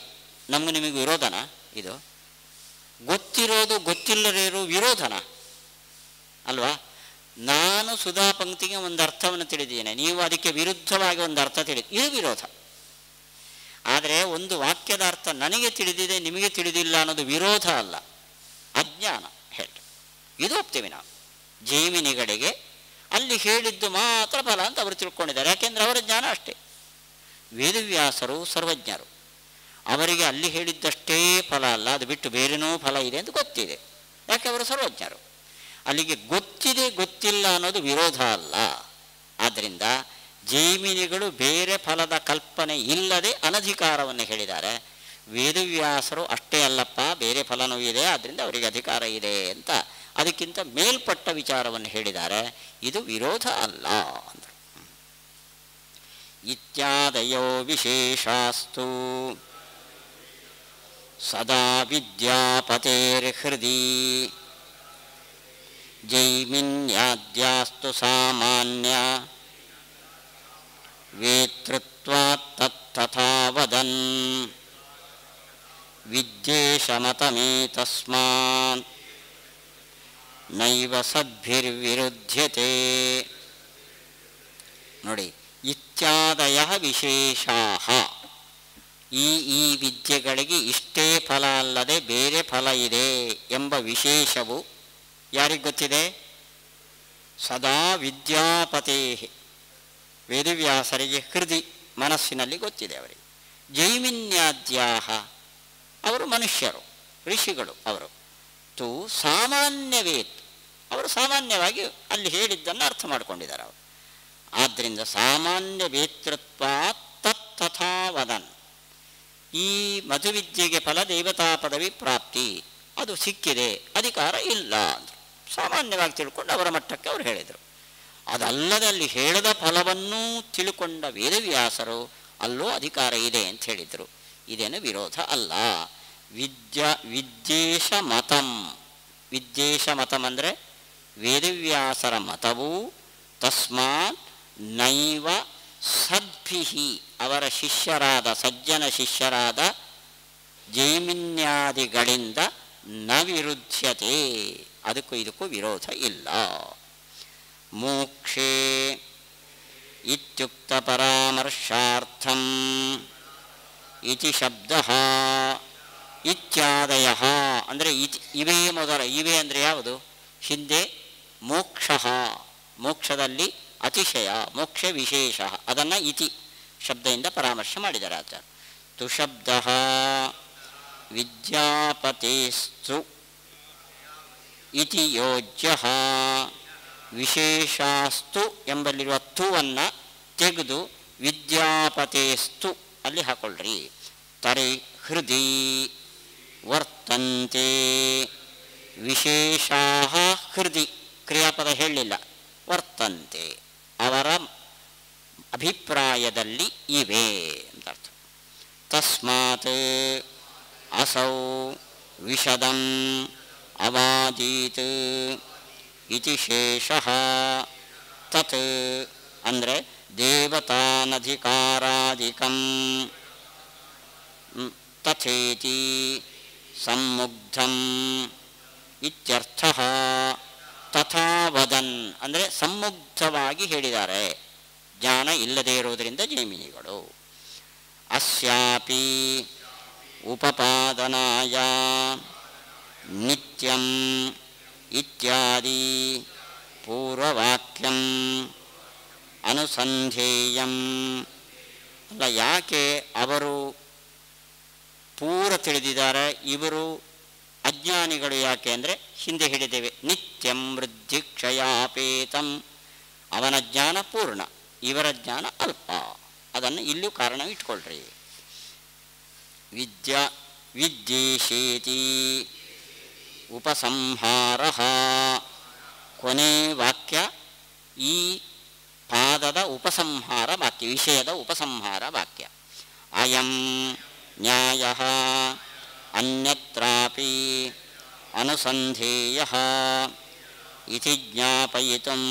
ನಿಮಗೆ ವಿರೋಧನ? ಇದು ಗೊತ್ತಿರೋದು ಗೊತ್ತಿಲ್ಲದಿರೋ ವಿರೋಧನ ಅಲ್ವಾ? ನಾನು ಸುಧಾ ಪಂಕ್ತಿಗೆ ಒಂದು ಅರ್ಥವನ್ನು ತಿಳಿದಿದ್ದೇನೆ, ನೀವು ಅದಕ್ಕೆ ವಿರುದ್ಧವಾಗಿ ಒಂದು ಅರ್ಥ ಇದು ವಿರೋಧ. ಆದರೆ ಒಂದು ವಾಕ್ಯದ ಅರ್ಥ ನನಗೆ ತಿಳಿದಿದೆ, ನಿಮಗೆ ತಿಳಿದಿಲ್ಲ ಅನ್ನೋದು ವಿರೋಧ ಅಲ್ಲ, ಅಜ್ಞಾನ ಹೇಳಿ. ಇದು ಒಪ್ತೇವೆ ನಾವು. ಜೈಮಿನಿಗಳಿಗೆ ಅಲ್ಲಿ ಹೇಳಿದ್ದು ಮಾತ್ರ ಫಲ ಅಂತ ಅವರು ತಿಳ್ಕೊಂಡಿದ್ದಾರೆ, ಯಾಕೆಂದರೆ ಅವರ ಜ್ಞಾನ ಅಷ್ಟೇ. ವೇದವ್ಯಾಸರು ಸರ್ವಜ್ಞರು, ಅವರಿಗೆ ಅಲ್ಲಿ ಹೇಳಿದ್ದಷ್ಟೇ ಫಲ ಅಲ್ಲ, ಅದು ಬಿಟ್ಟು ಬೇರೆನೂ ಫಲ ಇದೆ ಅಂತ ಗೊತ್ತಿದೆ, ಯಾಕೆ ಅವರು ಸರ್ವಜ್ಞರು. ಅಲ್ಲಿಗೆ ಗೊತ್ತಿದೆ ಗೊತ್ತಿಲ್ಲ ಅನ್ನೋದು ವಿರೋಧ ಅಲ್ಲ. ಆದ್ದರಿಂದ ಜೈಮಿನಿಗಳು ಬೇರೆ ಫಲದ ಕಲ್ಪನೆ ಇಲ್ಲದೆ ಅನಧಿಕಾರವನ್ನು ಹೇಳಿದ್ದಾರೆ. ವೇದವ್ಯಾಸರು ಅಷ್ಟೇ ಅಲ್ಲಪ್ಪ, ಬೇರೆ ಫಲನೂ ಇದೆ, ಆದ್ದರಿಂದ ಅವರಿಗೆ ಅಧಿಕಾರ ಇದೆ ಅಂತ ಅದಕ್ಕಿಂತ ಮೇಲ್ಪಟ್ಟ ವಿಚಾರವನ್ನು ಹೇಳಿದ್ದಾರೆ. ಇದು ವಿರೋಧ ಅಲ್ಲ ಅಂದರು. ಇತ್ಯಾದಯೋ ವಿಶೇಷಾಸ್ತು ಸದಾ ವಿದ್ಯಾಪತೇರ್ಹೃದಿ ಜೈಮಿನ್ಯಾದ್ಯಾಸ್ತು ಸಾಮಾನ್ಯ ವೇತೃತ್ವಾತ್ ತತ್ತಥಾ ವದನ್ ವಿದ್ಯೇಶಮತಮೇತಸ್ಮಾತ್ ನೈವ ಸದ್ಭಿರ್ವಿರುಧ್ಯತೆ. ನೋಡಿ, ಇತ್ಯಾದಯ ವಿಶೇಷಾಃ, ಈ ವಿದ್ಯೆಗಳಿಗೆ ಇಷ್ಟೇ ಫಲ ಅಲ್ಲದೆ ಬೇರೆ ಫಲ ಇದೆ ಎಂಬ ವಿಶೇಷವು ಯಾರಿಗೆ ಗೊತ್ತಿದೆ? ಸದಾ ವಿದ್ಯಾಪತೇ, ವೇದವ್ಯಾಸರಿಗೆ ಹೃದಯ ಮನಸ್ಸಿನಲ್ಲಿ ಗೊತ್ತಿದೆ ಅವರಿಗೆ. ಜೈಮಿನ್ಯಾದ್ಯಾಹ, ಅವರು ಮನುಷ್ಯರು, ಋಷಿಗಳು, ಅವರು ತು ಸಾಮಾನ್ಯವೇತ್, ಅವರು ಸಾಮಾನ್ಯವಾಗಿ ಅಲ್ಲಿ ಹೇಳಿದ್ದನ್ನು ಅರ್ಥ ಮಾಡಿಕೊಂಡಿದ್ದಾರೆ ಅವರು. ಆದ್ದರಿಂದ ಸಾಮಾನ್ಯ ವೇತೃತ್ವ ತತ್ತಥಾ ವದನ್, ಈ ಮಧುವಿದ್ಯೆಗೆ ಫಲ ದೇವತಾ ಪದವಿ ಪ್ರಾಪ್ತಿ, ಅದು ಸಿಕ್ಕಿದೆ, ಅಧಿಕಾರ ಇಲ್ಲ ಅಂದರು. ಸಾಮಾನ್ಯವಾಗಿ ತಿಳ್ಕೊಂಡು ಅವರ ಮಟ್ಟಕ್ಕೆ ಅವರು ಹೇಳಿದರು. ಅದಲ್ಲದೆ ಅಲ್ಲಿ ಹೇಳದ ಫಲವನ್ನೂ ತಿಳ್ಕೊಂಡ ವೇದವ್ಯಾಸರು ಅಲ್ಲೂ ಅಧಿಕಾರ ಇದೆ ಅಂತ ಹೇಳಿದರು. ಇದೇನು ವಿರೋಧ ಅಲ್ಲ. ವಿದ್ಯೇಶ ಮತಂ, ವಿದ್ಯೇಶ ಮತಂ ಅಂದರೆ ವೇದವ್ಯಾಸರ ಮತವು ತಸ್ಮಾತ್ ನೈವ ಸದ್ಭಿಹಿ, ಅವರ ಶಿಷ್ಯರಾದ ಸಜ್ಜನ ಶಿಷ್ಯರಾದ ಜೈಮಿನ್ಯಾದಿಗಳಿಂದ ನ ವಿರುದ್ಧ್ಯತೆ, ಅದಕ್ಕೂ ಇದಕ್ಕೂ ವಿರೋಧ ಇಲ್ಲ. ಮೋಕ್ಷೇ ಇತ್ಯುಕ್ತ ಪರಾಮರ್ಶಾರ್ಥಂ ಇತಿ ಶಬ್ದಃ ಇತ್ಯಾದಯ ಅಂದರೆ ಇವೇ ಮೊದಲ. ಇವೇ ಅಂದರೆ ಯಾವುದು? ಹಿಂದೆ ಮೋಕ್ಷ, ಮೋಕ್ಷದಲ್ಲಿ ಅತಿಶಯ, ಮೋಕ್ಷ ವಿಶೇಷ, ಅದನ್ನು ಇತಿ ಶಬ್ದದಿಂದ ಪರಾಮರ್ಶೆ ಮಾಡಿದ್ದಾರೆ ಆಚಾರ್ಯ. ತು ಶಬ್ದ ವಿದ್ಯಾಪತೇಸ್ತು ಇತಿ ಯೋಜ್ಯ, ವಿಶೇಷಾಸ್ತು ಎಂಬಲ್ಲಿರುವ ತುವನ್ನು ತೆಗೆದು ವಿದ್ಯಾಪತೇಸ್ತು ಅಲ್ಲಿ ಹಾಕೊಳ್ಳ್ರಿ. ತರಿ ಹೃದಿ ವರ್ತಂತೆ ವಿಶೇಷಾ ಹೃದಿ, ಕ್ರಿಯಾಪದ ಹೇಳಲಿಲ್ಲ, ವರ್ತಂತೆ ಅವರ ಅಭಿಪ್ರಾಯದಲ್ಲಿ ಇವೆ ಅಂತ ಅರ್ಥ. ತಸ್ಮಾತ್ ಅಸೌ ವಿಶದಂ ಅವಾದೀತ್ ಇತಿ ಶೇಷಃ. ತತ್ ಅಂದರೆ ದೇವತಾನಧಿಕಾರಾದಿಕಂ ತಥೇತಿ ಸಮ್ಮುಗ್ಧಂ ಇತ್ಯರ್ಥಃ. ತಥಾ ವದನ್ ಅಂದರೆ ಸಮ್ಮುಗ್ಧವಾಗಿ ಹೇಳಿದ್ದಾರೆ, ಜ್ಞಾನ ಇಲ್ಲದೇ ಇರುವುದರಿಂದ ಜೈಮಿನಿಗಳು. ಅಸ್ಯಾಪಿ ಉಪಪಾದನಾಯ ನಿತ್ಯಂ ಇತ್ಯಾದಿ ಪೂರ್ವವಾಕ್ಯಂ ಅನುಸಂಧೇಯಂ. ಅಲ್ಲ, ಯಾಕೆ ಅವರು ಪೂರ ತಿಳಿದಿದ್ದಾರೆ, ಇವರು ಅಜ್ಞಾನಿಗಳು ಯಾಕೆ ಅಂದರೆ ಹಿಂದೆ ಹೇಳಿದ್ದೇವೆ, ನಿತ್ಯಂ ವೃದ್ಧಿ ಕ್ಷಯಾಪೇತಂ, ಅವನ ಜ್ಞಾನ ಪೂರ್ಣ, ಇವರ ಜ್ಞಾನ ಅಲ್ಪ. ಅದನ್ನು ಇಲ್ಲೂ ಕಾರಣ ಇಟ್ಕೊಳ್ರಿ. ವಿದ್ಯೇಶೇತಿ ಉಪಸಂಹಾರ, ಕೊನೆ ವಾಕ್ಯ ಈ ಪಾದದ ಉಪಸಂಹಾರ ವಾಕ್ಯ, ವಿಷಯದ ಉಪಸಂಹಾರ ವಾಕ್ಯ. ಅಯಂ ನ್ಯಾಯ ಅನ್ಯತ್ರಾಪಿ ಅನುಸಂಧೇಯಃ ಇತಿ ಜ್ಞಾಪಯಿತುಂ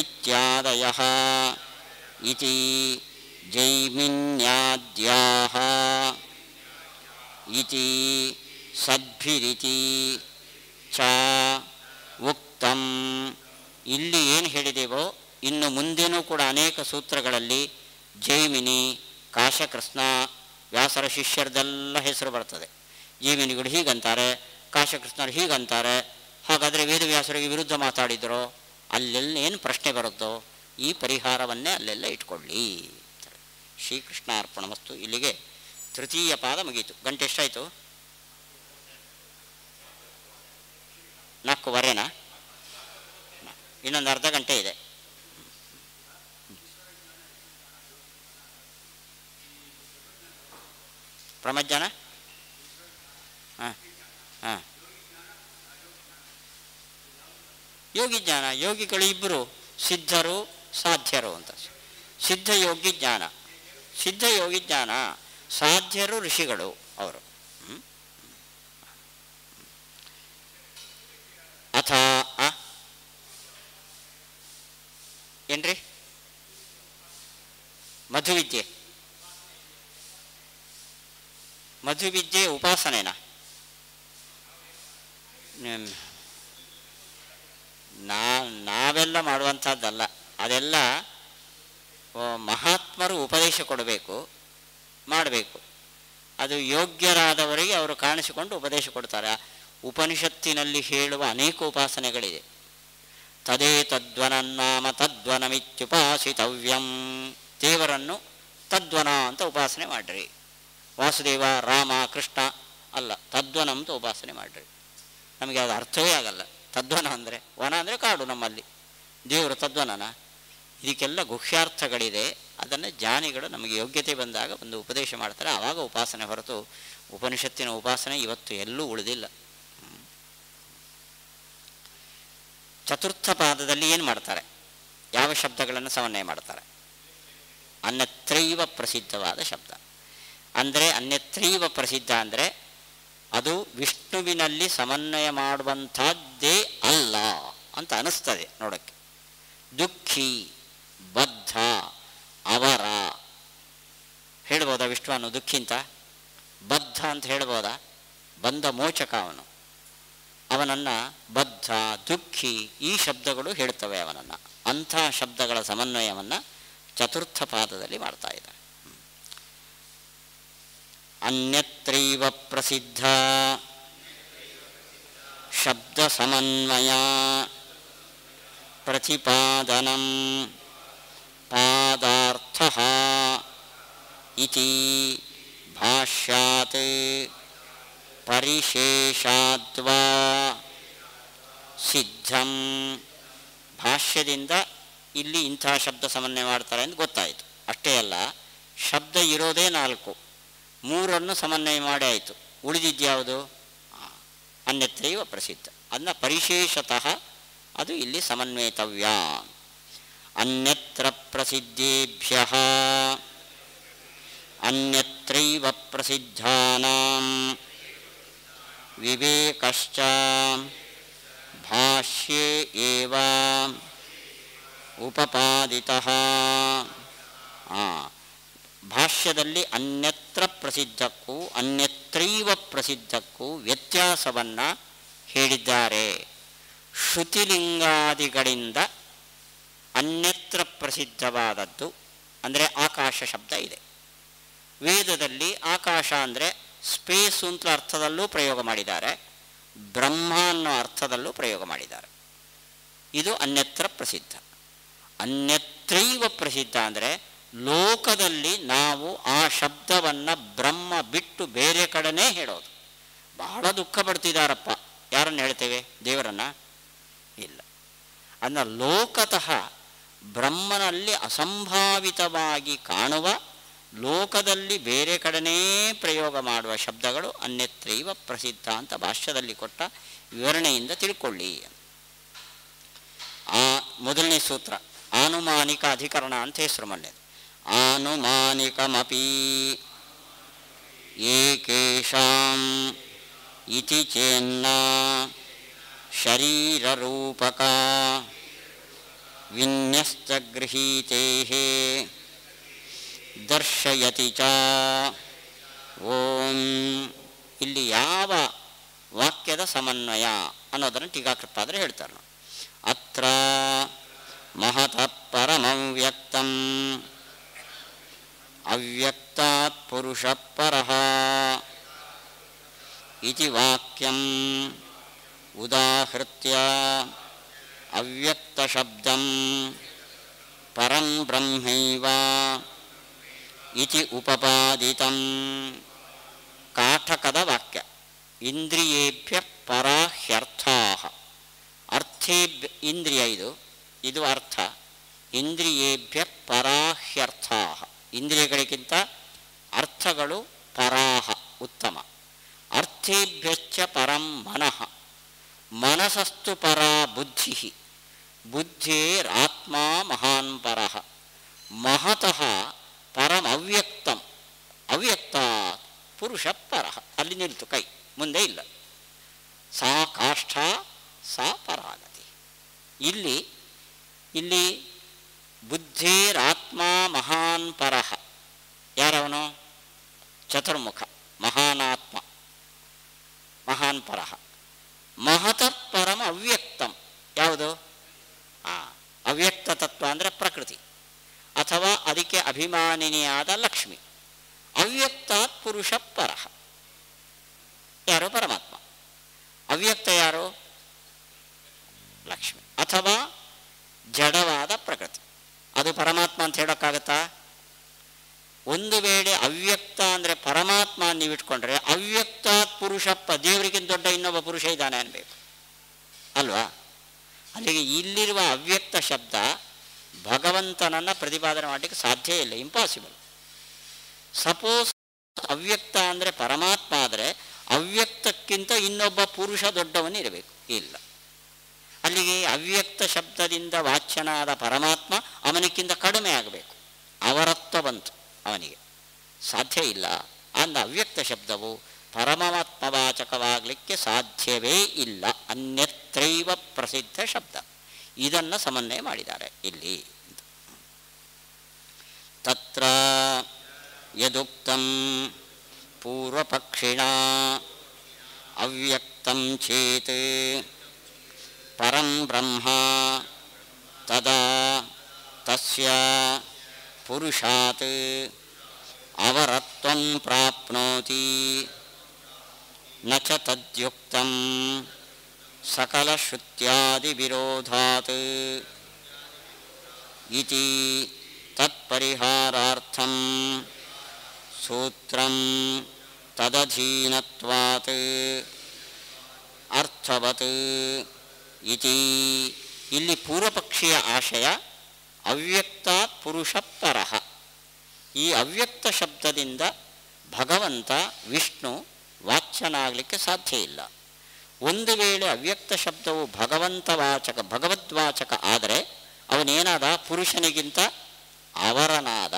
ಇತ್ಯಾದಯಃ ಇತಿ ಜೈಮಿನ್ಯಾದ್ಯಾಃ ಇತಿ ಸದ್ಭಿರಿತಿ ಚ ಉಕ್ತಂ. ಇಲ್ಲಿ ಏನು ಹೇಳಿದೆವೋ ಇನ್ನು ಮುಂದೇನೂ ಕೂಡ ಅನೇಕ ಸೂತ್ರಗಳಲ್ಲಿ ಜೈಮಿನಿ, ಕಾಶಕೃಷ್ಣ, ವ್ಯಾಸರ ಶಿಷ್ಯರದೆಲ್ಲ ಹೆಸರು ಬರ್ತದೆ. ಜೈಮಿನಿಗಳು ಹೀಗಂತಾರೆ, ಕಾಶಕೃಷ್ಣರು ಹೀಗಂತಾರೆ, ಹಾಗಾದರೆ ವೇದವ್ಯಾಸರಿಗೆ ವಿರುದ್ಧ ಮಾತಾಡಿದರೋ ಅಲ್ಲೆಲ್ಲ ಏನು ಪ್ರಶ್ನೆ ಬರುತ್ತೋ ಈ ಪರಿಹಾರವನ್ನೇ ಅಲ್ಲೆಲ್ಲ ಇಟ್ಕೊಳ್ಳಿ. ಶ್ರೀಕೃಷ್ಣ ಅರ್ಪಣಮಸ್ತು. ಇಲ್ಲಿಗೆ ತೃತೀಯ ಪಾದ ಮುಗೀತು. ಗಂಟೆ ಎಷ್ಟಾಯಿತು? 4:15ನಾ? ಇನ್ನೊಂದು ಅರ್ಧ ಗಂಟೆ ಇದೆ. ಪ್ರಮಜ್ಜನ ಹಾಂ ಹಾಂ ಯೋಗಿ ಜ್ಞಾನ. ಯೋಗಿಗಳು ಇಬ್ಬರು, ಸಿದ್ಧರು ಸಾಧ್ಯರು ಅಂತ. ಸಿದ್ಧಯೋಗಿ ಜ್ಞಾನ, ಸಿದ್ಧಯೋಗಿ ಜ್ಞಾನ, ಸಾಧ್ಯರು ಋಷಿಗಳು ಅವರು. ಅಥ ಏನ್ರಿ ಮಧುವಿದ್ಯೆ, ಮಧುವಿದ್ಯೆ ಉಪಾಸನೆನಾ? ನಾವೆಲ್ಲ ಮಾಡುವಂಥದ್ದಲ್ಲ, ಅದೆಲ್ಲ ಮಹಾತ್ಮರು ಉಪದೇಶ ಕೊಡಬೇಕು, ಮಾಡಬೇಕು. ಅದು ಯೋಗ್ಯರಾದವರಿಗೆ ಅವರು ಕಾಣಿಸಿಕೊಂಡು ಉಪದೇಶ ಕೊಡ್ತಾರೆ. ಉಪನಿಷತ್ತಿನಲ್ಲಿ ಹೇಳುವ ಅನೇಕ ಉಪಾಸನೆಗಳಿದೆ. ತದೇ ತದ್ವನನ್ನಾಮ ತದ್ವನಮಿತ್ಯುಪಾಸಿತವ್ಯಂ. ದೇವರನ್ನು ತದ್ವನ ಅಂತ ಉಪಾಸನೆ ಮಾಡಿರಿ. ವಾಸುದೇವ, ರಾಮ, ಕೃಷ್ಣ ಅಲ್ಲ, ತದ್ವನ ಅಂತ ಉಪಾಸನೆ ಮಾಡಿರಿ. ನಮಗೆ ಅದು ಅರ್ಥವೇ ಆಗಲ್ಲ. ತದ್ವನ ಅಂದರೆ, ವನ ಅಂದರೆ ಕಾಡು, ನಮ್ಮಲ್ಲಿ ದೇವರು ತದ್ವನನ. ಇದಕ್ಕೆಲ್ಲ ಗುಹ್ಯಾರ್ಥಗಳಿದೆ. ಅದನ್ನು ಜ್ಞಾನಿಗಳು ನಮಗೆ ಯೋಗ್ಯತೆ ಬಂದಾಗ ಒಂದು ಉಪದೇಶ ಮಾಡ್ತಾರೆ, ಆವಾಗ ಉಪಾಸನೆ. ಹೊರತು ಉಪನಿಷತ್ತಿನ ಉಪಾಸನೆ ಇವತ್ತು ಎಲ್ಲೂ ಉಳಿದಿಲ್ಲ. ಚತುರ್ಥ ಪಾದದಲ್ಲಿ ಏನು ಮಾಡ್ತಾರೆ? ಯಾವ ಶಬ್ದಗಳನ್ನು ಸಮನ್ವಯ ಮಾಡ್ತಾರೆ? ಅನ್ಯತ್ರೈವ ಪ್ರಸಿದ್ಧವಾದ ಶಬ್ದ. ಅಂದರೆ ಅನ್ಯತ್ರೈವ ಪ್ರಸಿದ್ಧ ಅಂದರೆ ಅದು ವಿಷ್ಣುವಿನಲ್ಲಿ ಸಮನ್ವಯ ಮಾಡುವಂಥದ್ದೇ ಅಲ್ಲ ಅಂತ ಅನ್ನಿಸ್ತದೆ ನೋಡೋಕ್ಕೆ. ದುಃಖಿ, ಬದ್ಧ, ಅವರ ಹೇಳ್ಬೋದಾ ವಿಷ್ಣುವನ್ನು ದುಃಖಿ ಅಂತ? ಬದ್ಧ ಅಂತ ಹೇಳ್ಬೋದಾ? ಬಂಧ ಮೋಚಕ ಅವನು. ಅವನನ್ನು ಬದ್ಧ, ದುಃಖಿ ಈ ಶಬ್ದಗಳು ಹೇಳ್ತವೆ ಅವನನ್ನು. ಅಂಥ ಶಬ್ದಗಳ ಸಮನ್ವಯವನ್ನು ಚತುರ್ಥ ಪಾದದಲ್ಲಿ ಮಾಡ್ತಾ ಇದ್ದಾರೆ. ಅನ್ಯತ್ರೈವ ಪ್ರಸಿದ್ಧ ಶಬ್ದ ಸಮನ್ವಯ ಪ್ರತಿಪಾದನಂ ಪಾದಾರ್ಥಃ ಇತಿ ಭಾಷ್ಯಾತ್ ಪರಿಶೇಷಾದ್ವಾ ಸಿದ್ಧಂ. ಭಾಷ್ಯದಿಂದ ಇಲ್ಲಿ ಇಂಥ ಶಬ್ದ ಸಮನ್ವಯ ಮಾಡ್ತಾರೆ ಅಂತ ಗೊತ್ತಾಯಿತು. ಅಷ್ಟೇ ಅಲ್ಲ, ಶಬ್ದ ಇರೋದೇ 4, 3 ಸಮನ್ವಯ ಮಾಡಿ ಆಯಿತು. ಉಳಿದಿದ್ಯಾವುದು? ಅನ್ಯತ್ರೈವ ಪ್ರಸಿದ್ಧ. ಅದನ್ನ ಪರಿಶೇಷತಃ ಅದು ಇಲ್ಲಿ ಸಮನ್ವಯಿತವ್ಯ. ಅನ್ಯತ್ರ ಪ್ರಸಿದ್ಧೇಭ್ಯಃ ಅನ್ಯತ್ರೈವ ಪ್ರಸಿದ್ಧಾನಾಂ ವಿವೇಕಶ್ಚ ಭಾಷ್ಯೇ ಏವ ಉಪಪಾದಿತಃ. ಭಾಷ್ಯದಲ್ಲಿ ಅನ್ಯತ್ರ ಪ್ರಸಿದ್ಧಕ್ಕೂ ಅನ್ಯತ್ರೈವ ಪ್ರಸಿದ್ಧಕ್ಕೂ ವ್ಯತ್ಯಾಸವನ್ನು ಹೇಳಿದ್ದಾರೆ. ಶ್ರುತಿಲಿಂಗಾದಿಗಳಿಂದ ಅನ್ಯತ್ರ ಪ್ರಸಿದ್ಧವಾದದ್ದು ಅಂದರೆ ಆಕಾಶ ಶಬ್ದ ಇದೆ. ವೇದದಲ್ಲಿ ಆಕಾಶ ಅಂದರೆ ಸ್ಪೇಸ್ ಅಂತ ಅರ್ಥದಲ್ಲೂ ಪ್ರಯೋಗ ಮಾಡಿದ್ದಾರೆ, ಬ್ರಹ್ಮ ಅನ್ನೋ ಅರ್ಥದಲ್ಲೂ ಪ್ರಯೋಗ ಮಾಡಿದ್ದಾರೆ. ಇದು ಅನ್ಯತ್ರ ಪ್ರಸಿದ್ಧ. ಅನ್ಯತ್ರೈವ ಪ್ರಸಿದ್ಧ ಅಂದರೆ ಲೋಕದಲ್ಲಿ ನಾವು ಆ ಶಬ್ದವನ್ನು ಬ್ರಹ್ಮ ಬಿಟ್ಟು ಬೇರೆ ಕಡೆನೇ ಹೇಳೋದು. ಬಹಳ ದುಃಖ ಪಡ್ತಿದ್ದಾರಪ್ಪ. ಯಾರನ್ನು ಹೇಳ್ತೇವೆ? ದೇವರನ್ನು ಇಲ್ಲ. ಅದನ್ನ ಲೋಕತಃ ಬ್ರಹ್ಮನಲ್ಲಿ ಅಸಂಭಾವಿತವಾಗಿ ಕಾಣುವ, ಲೋಕದಲ್ಲಿ ಬೇರೆ ಕಡೆನೇ ಪ್ರಯೋಗ ಮಾಡುವ ಶಬ್ದಗಳು ಅನ್ಯತ್ರೈವ ಪ್ರಸಿದ್ಧ ಅಂತ ಭಾಷ್ಯದಲ್ಲಿ ಕೊಟ್ಟ ವಿವರಣೆಯಿಂದ ತಿಳ್ಕೊಳ್ಳಿ. ಮೊದಲನೇ ಸೂತ್ರ ಆನುಮಾನಿಕ ಅಧಿಕರಣ ಅಂತ ಹೆಸರು ಮೊನ್ನೆ. ಆನುಮಾನಿಕಮಪಿ ಏಕೇಷಾಂ ಇತಿ ಚೇನ್ನ ಶರೀರರೂಪಕ ವಿನ್ಯಸ್ತ ಗೃಹೀತೇಃ ದರ್ಶಯತಿ ಚ. ಓಂ ಇಲ್ಲಿ ಯಾವ ವಾಕ್ಯದ ಸಮನ್ವಯ ಅನ್ನೋದನ್ನು ಟೀಕಾಕೃತ್ಪಾದರು ಹೇಳ್ತಾರೆ. ಅತ್ರ ಮಹತಃ ಪರಮವ್ಯಕ್ತಂ ಅವ್ಯಕ್ತಾತ್ ಪುರುಷಃ ಪರಃ ಇತಿ ವಾಕ್ಯಂ ಉದಾಹೃತ್ಯ ಅವ್ಯಕ್ತಶಬ್ದಂ ಪರಂ ಬ್ರಹ್ಮೈವ ಇತಿ ಉಪಪಾದಿತಂ. ಕಾಠಕದ ವಾಕ್ಯ. ಇಂದ್ರಿಯೇಭ್ಯ ಪರಾಹ್ಯರ್ಥಾಃ. ಅರ್ಥೇಭ್ಯ ಇಂದ್ರಿಯ ಇದು ಅರ್ಥ. ಇಂದ್ರಿಯೇಭ್ಯ ಪರಾಹ್ಯರ್ಥಾಃ. ಇಂದ್ರಿಯಗಳಿಗಿಂತ ಅರ್ಥಗಳು ಪರಾಹ ಉತ್ತಮ. ಅರ್ಥೇಭ್ಯಶ್ಚ ಪರಂ ಮನಃ. ಮನಸಸ್ತು ಪರಾ ಬುದ್ಧಿ. ಬುದ್ಧೇರಾತ್ಮ ಮಹಾನ್ ಪರಃ. ಮಹತಃ ಪರಂ ಅವ್ಯಕ್ತಂ. ಅವ್ಯಕ್ತಾತ್ ಪುರುಷ ಪರಃ. ಅಲ್ಲಿ ನಿಲ್ತು ಕೈ, ಮುಂದೆ ಇಲ್ಲ. ಸಾ ಕಾಷ್ಠ ಸಾ ಪರಾಗತಿ. ಇಲ್ಲಿ ಬುದ್ಧೇರಾತ್ಮ ಮಹಾನ್ ಪರಃ. ಯಾರವನು? ಚತುರ್ಮುಖ ಮಹಾನಾತ್ಮ ಮಹಾನ್ ಪರಃ. ಮಹತಃ ಪರಮ ಅವ್ಯಕ್ತಂ. ಯಾವುದು? ಅವ್ಯಕ್ತ ತತ್ವ ಅಂದರೆ ಪ್ರಕೃತಿ ಅಥವಾ ಅದಕ್ಕೆ ಅಭಿಮಾನಿನಿಯಾದ ಲಕ್ಷ್ಮಿ. ಅವ್ಯಕ್ತಾತ್ ಪುರುಷ ಪರಃ. ಯಾರು? ಪರಮಾತ್ಮ. ಅವ್ಯಕ್ತ ಯಾರು? ಲಕ್ಷ್ಮಿ ಅಥವಾ ಜಡವಾದ ಪ್ರಕೃತಿ. ಅದು ಪರಮಾತ್ಮ ಅಂತ ಹೇಳೋಕ್ಕಾಗತ್ತಾ? ಒಂದು ವೇಳೆ ಅವ್ಯಕ್ತ ಅಂದರೆ ಪರಮಾತ್ಮ ನೀವು ಇಟ್ಕೊಂಡ್ರೆ ಅವ್ಯಕ್ತಾತ್ ಪುರುಷಪ್ಪ, ದೇವರಿಗಿಂತ ದೊಡ್ಡ ಇನ್ನೊಬ್ಬ ಪುರುಷ ಇದ್ದಾನೆ ಅನ್ಬೇಕು ಅಲ್ವಾ? ಅಲ್ಲಿಗೆ ಇಲ್ಲಿರುವ ಅವ್ಯಕ್ತ ಶಬ್ದ ಭಗವಂತನನ್ನು ಪ್ರತಿಪಾದನೆ ಮಾಡಲಿಕ್ಕೆ ಸಾಧ್ಯ ಇಲ್ಲ, ಇಂಪಾಸಿಬಲ್. ಸಪೋಸ್ ಅವ್ಯಕ್ತ ಅಂದರೆ ಪರಮಾತ್ಮ ಆದರೆ ಅವ್ಯಕ್ತಕ್ಕಿಂತ ಇನ್ನೊಬ್ಬ ಪುರುಷ ದೊಡ್ಡವನಿರಬೇಕು, ಇಲ್ಲ. ಅಲ್ಲಿಗೆ ಅವ್ಯಕ್ತ ಶಬ್ದದಿಂದ ವಾಚ್ಯನಾದ ಪರಮಾತ್ಮ ಅವನಿಗಿಂತ ಕಡಿಮೆ ಆಗಬೇಕು, ಅವರತ್ವ ಬಂತು ಅವನಿಗೆ, ಸಾಧ್ಯ ಇಲ್ಲ. ಅಂದ ಅವ್ಯಕ್ತ ಶಬ್ದವು ಪರಮಾತ್ಮವಾಚಕವಾಗಲಿಕ್ಕೆ ಸಾಧ್ಯವೇ ಇಲ್ಲ. ಅನ್ಯತ್ರೈವ ಪ್ರಸಿದ್ಧ ಶಬ್ದ. ಇದನ್ನು ಸಮನ್ವಯ ಮಾಡಿದ್ದಾರೆ ಇಲ್ಲಿ. ತತ್ರ ಯದುಕ್ತಂ ಪೂರ್ವಪಕ್ಷಿಣ ಅವ್ಯಕ್ತಂ ಚೇತ್ ಪರಂ ಬ್ರಹ್ಮ ತದಾ ತಸ್ಯ ಪುರುಷಾತ್ ಅವರತ್ವಂ ಪ್ರಾಪ್ನೋತಿ ನ ಚ ತದ್ಯುಕ್ತಂ ಸಕಲಶ್ರುತ್ಯಾದಿ ವಿರೋಧಾತ್ ಇತಿ ತತ್ಪರಿಹಾರಾರ್ಥಂ ಸೂತ್ರಂ ತದಧೀನತ್ವಾತ್ ಅರ್ಥವತ್ ಇತಿ. ಇಲ್ಲಿ ಪೂರ್ವಪಕ್ಷೀಯ ಆಶಯ ಅವ್ಯಕ್ತಾತ್ ಪುರುಷ ಪರಃ. ಈ ಅವ್ಯಕ್ತ ಶಬ್ದದಿಂದ ಭಗವಂತ ವಿಷ್ಣು ವಾಚ್ಯನಾಗಲಿಕ್ಕೆ ಸಾಧ್ಯ ಇಲ್ಲ. ಒಂದು ವೇಳೆ ಅವ್ಯಕ್ತ ಶಬ್ದವು ಭಗವದ್ವಾಚಕ ಆದರೆ ಅವನೇನಾದ ಪುರುಷನಿಗಿಂತ ಅವರನಾದ.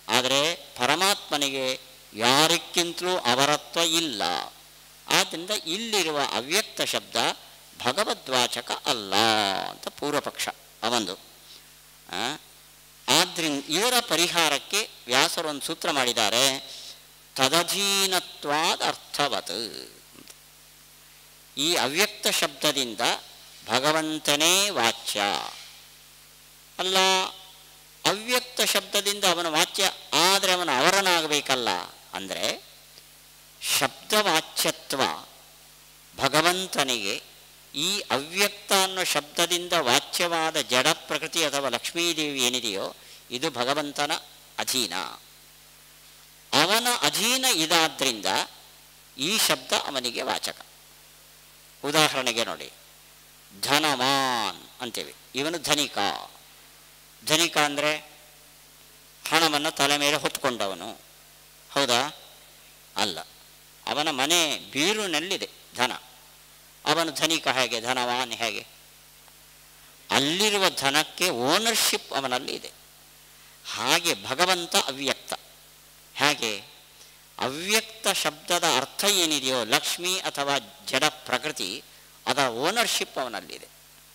ಆದರೆ ಪರಮಾತ್ಮನಿಗೆ ಯಾರಿಗಿಂತಲೂ ಅವರತ್ವ ಇಲ್ಲ. ಆದ್ದರಿಂದ ಇಲ್ಲಿರುವ ಅವ್ಯಕ್ತ ಶಬ್ದ ಭಗವದ್ವಾಚಕ ಅಲ್ಲ ಅಂತ ಪೂರ್ವಪಕ್ಷ ಅವಂದು. ಆದ್ದರಿಂದ ಇದರ ಪರಿಹಾರಕ್ಕೆ ವ್ಯಾಸರು ಒಂದು ಸೂತ್ರ ಮಾಡಿದ್ದಾರೆ, ತದಧೀನತ್ವಾದ ಅರ್ಥವತ್. ಈ ಅವ್ಯಕ್ತ ಶಬ್ದದಿಂದ ಭಗವಂತನೇ ವಾಚ್ಯ ಅಲ್ಲ, ಅವ್ಯಕ್ತ ಶಬ್ದದಿಂದ ಅವನ ವಾಚ್ಯ ಆದರೆ ಅವನು ಅವರನಾಗಬೇಕಲ್ಲ. ಅಂದರೆ ಶಬ್ದವಾಚ್ಯತ್ವ ಭಗವಂತನಿಗೆ ಈ ಅವ್ಯಕ್ತ ಅನ್ನೋ ಶಬ್ದದಿಂದ ವಾಚ್ಯವಾದ ಜಡ ಪ್ರಕೃತಿ ಅಥವಾ ಲಕ್ಷ್ಮೀದೇವಿ ಏನಿದೆಯೋ ಇದು ಭಗವಂತನ ಅಧೀನ. ಅವನ ಅಧೀನ ಇದಾದ್ದರಿಂದ ಈ ಶಬ್ದ ಅವನಿಗೆ ವಾಚಕ. ಉದಾಹರಣೆಗೆ ನೋಡಿ, ಧನವಾನ್ ಅಂತೇವೆ, ಇವನು ಧನಿಕ. ಧನಿಕ ಅಂದರೆ ಹಣವನ್ನು ತಲೆ ಮೇಲೆ ಹೊತ್ಕೊಂಡವನು, ಹೌದಾ? ಅಲ್ಲ, ಅವನ ಮನೆ ಬೀರುನಲ್ಲಿದೆ ಧನ. ಅವನು ಧನಿಕ ಹೇಗೆ? ಧನವಾನ್ ಹೇಗೆ? ಅಲ್ಲಿರುವ ಧನಕ್ಕೆ ಓನರ್ಶಿಪ್ ಅವನಲ್ಲಿ ಇದೆ. ಹಾಗೆ ಭಗವಂತ ಅವ್ಯಕ್ತ. ಹೇಗೆ? ಅವ್ಯಕ್ತ ಶಬ್ದದ ಅರ್ಥ ಏನಿದೆಯೋ ಲಕ್ಷ್ಮಿ ಅಥವಾ ಜಡ ಪ್ರಕೃತಿ, ಅದರ ಓನರ್ಶಿಪ್ ಅವನಲ್ಲಿದೆ.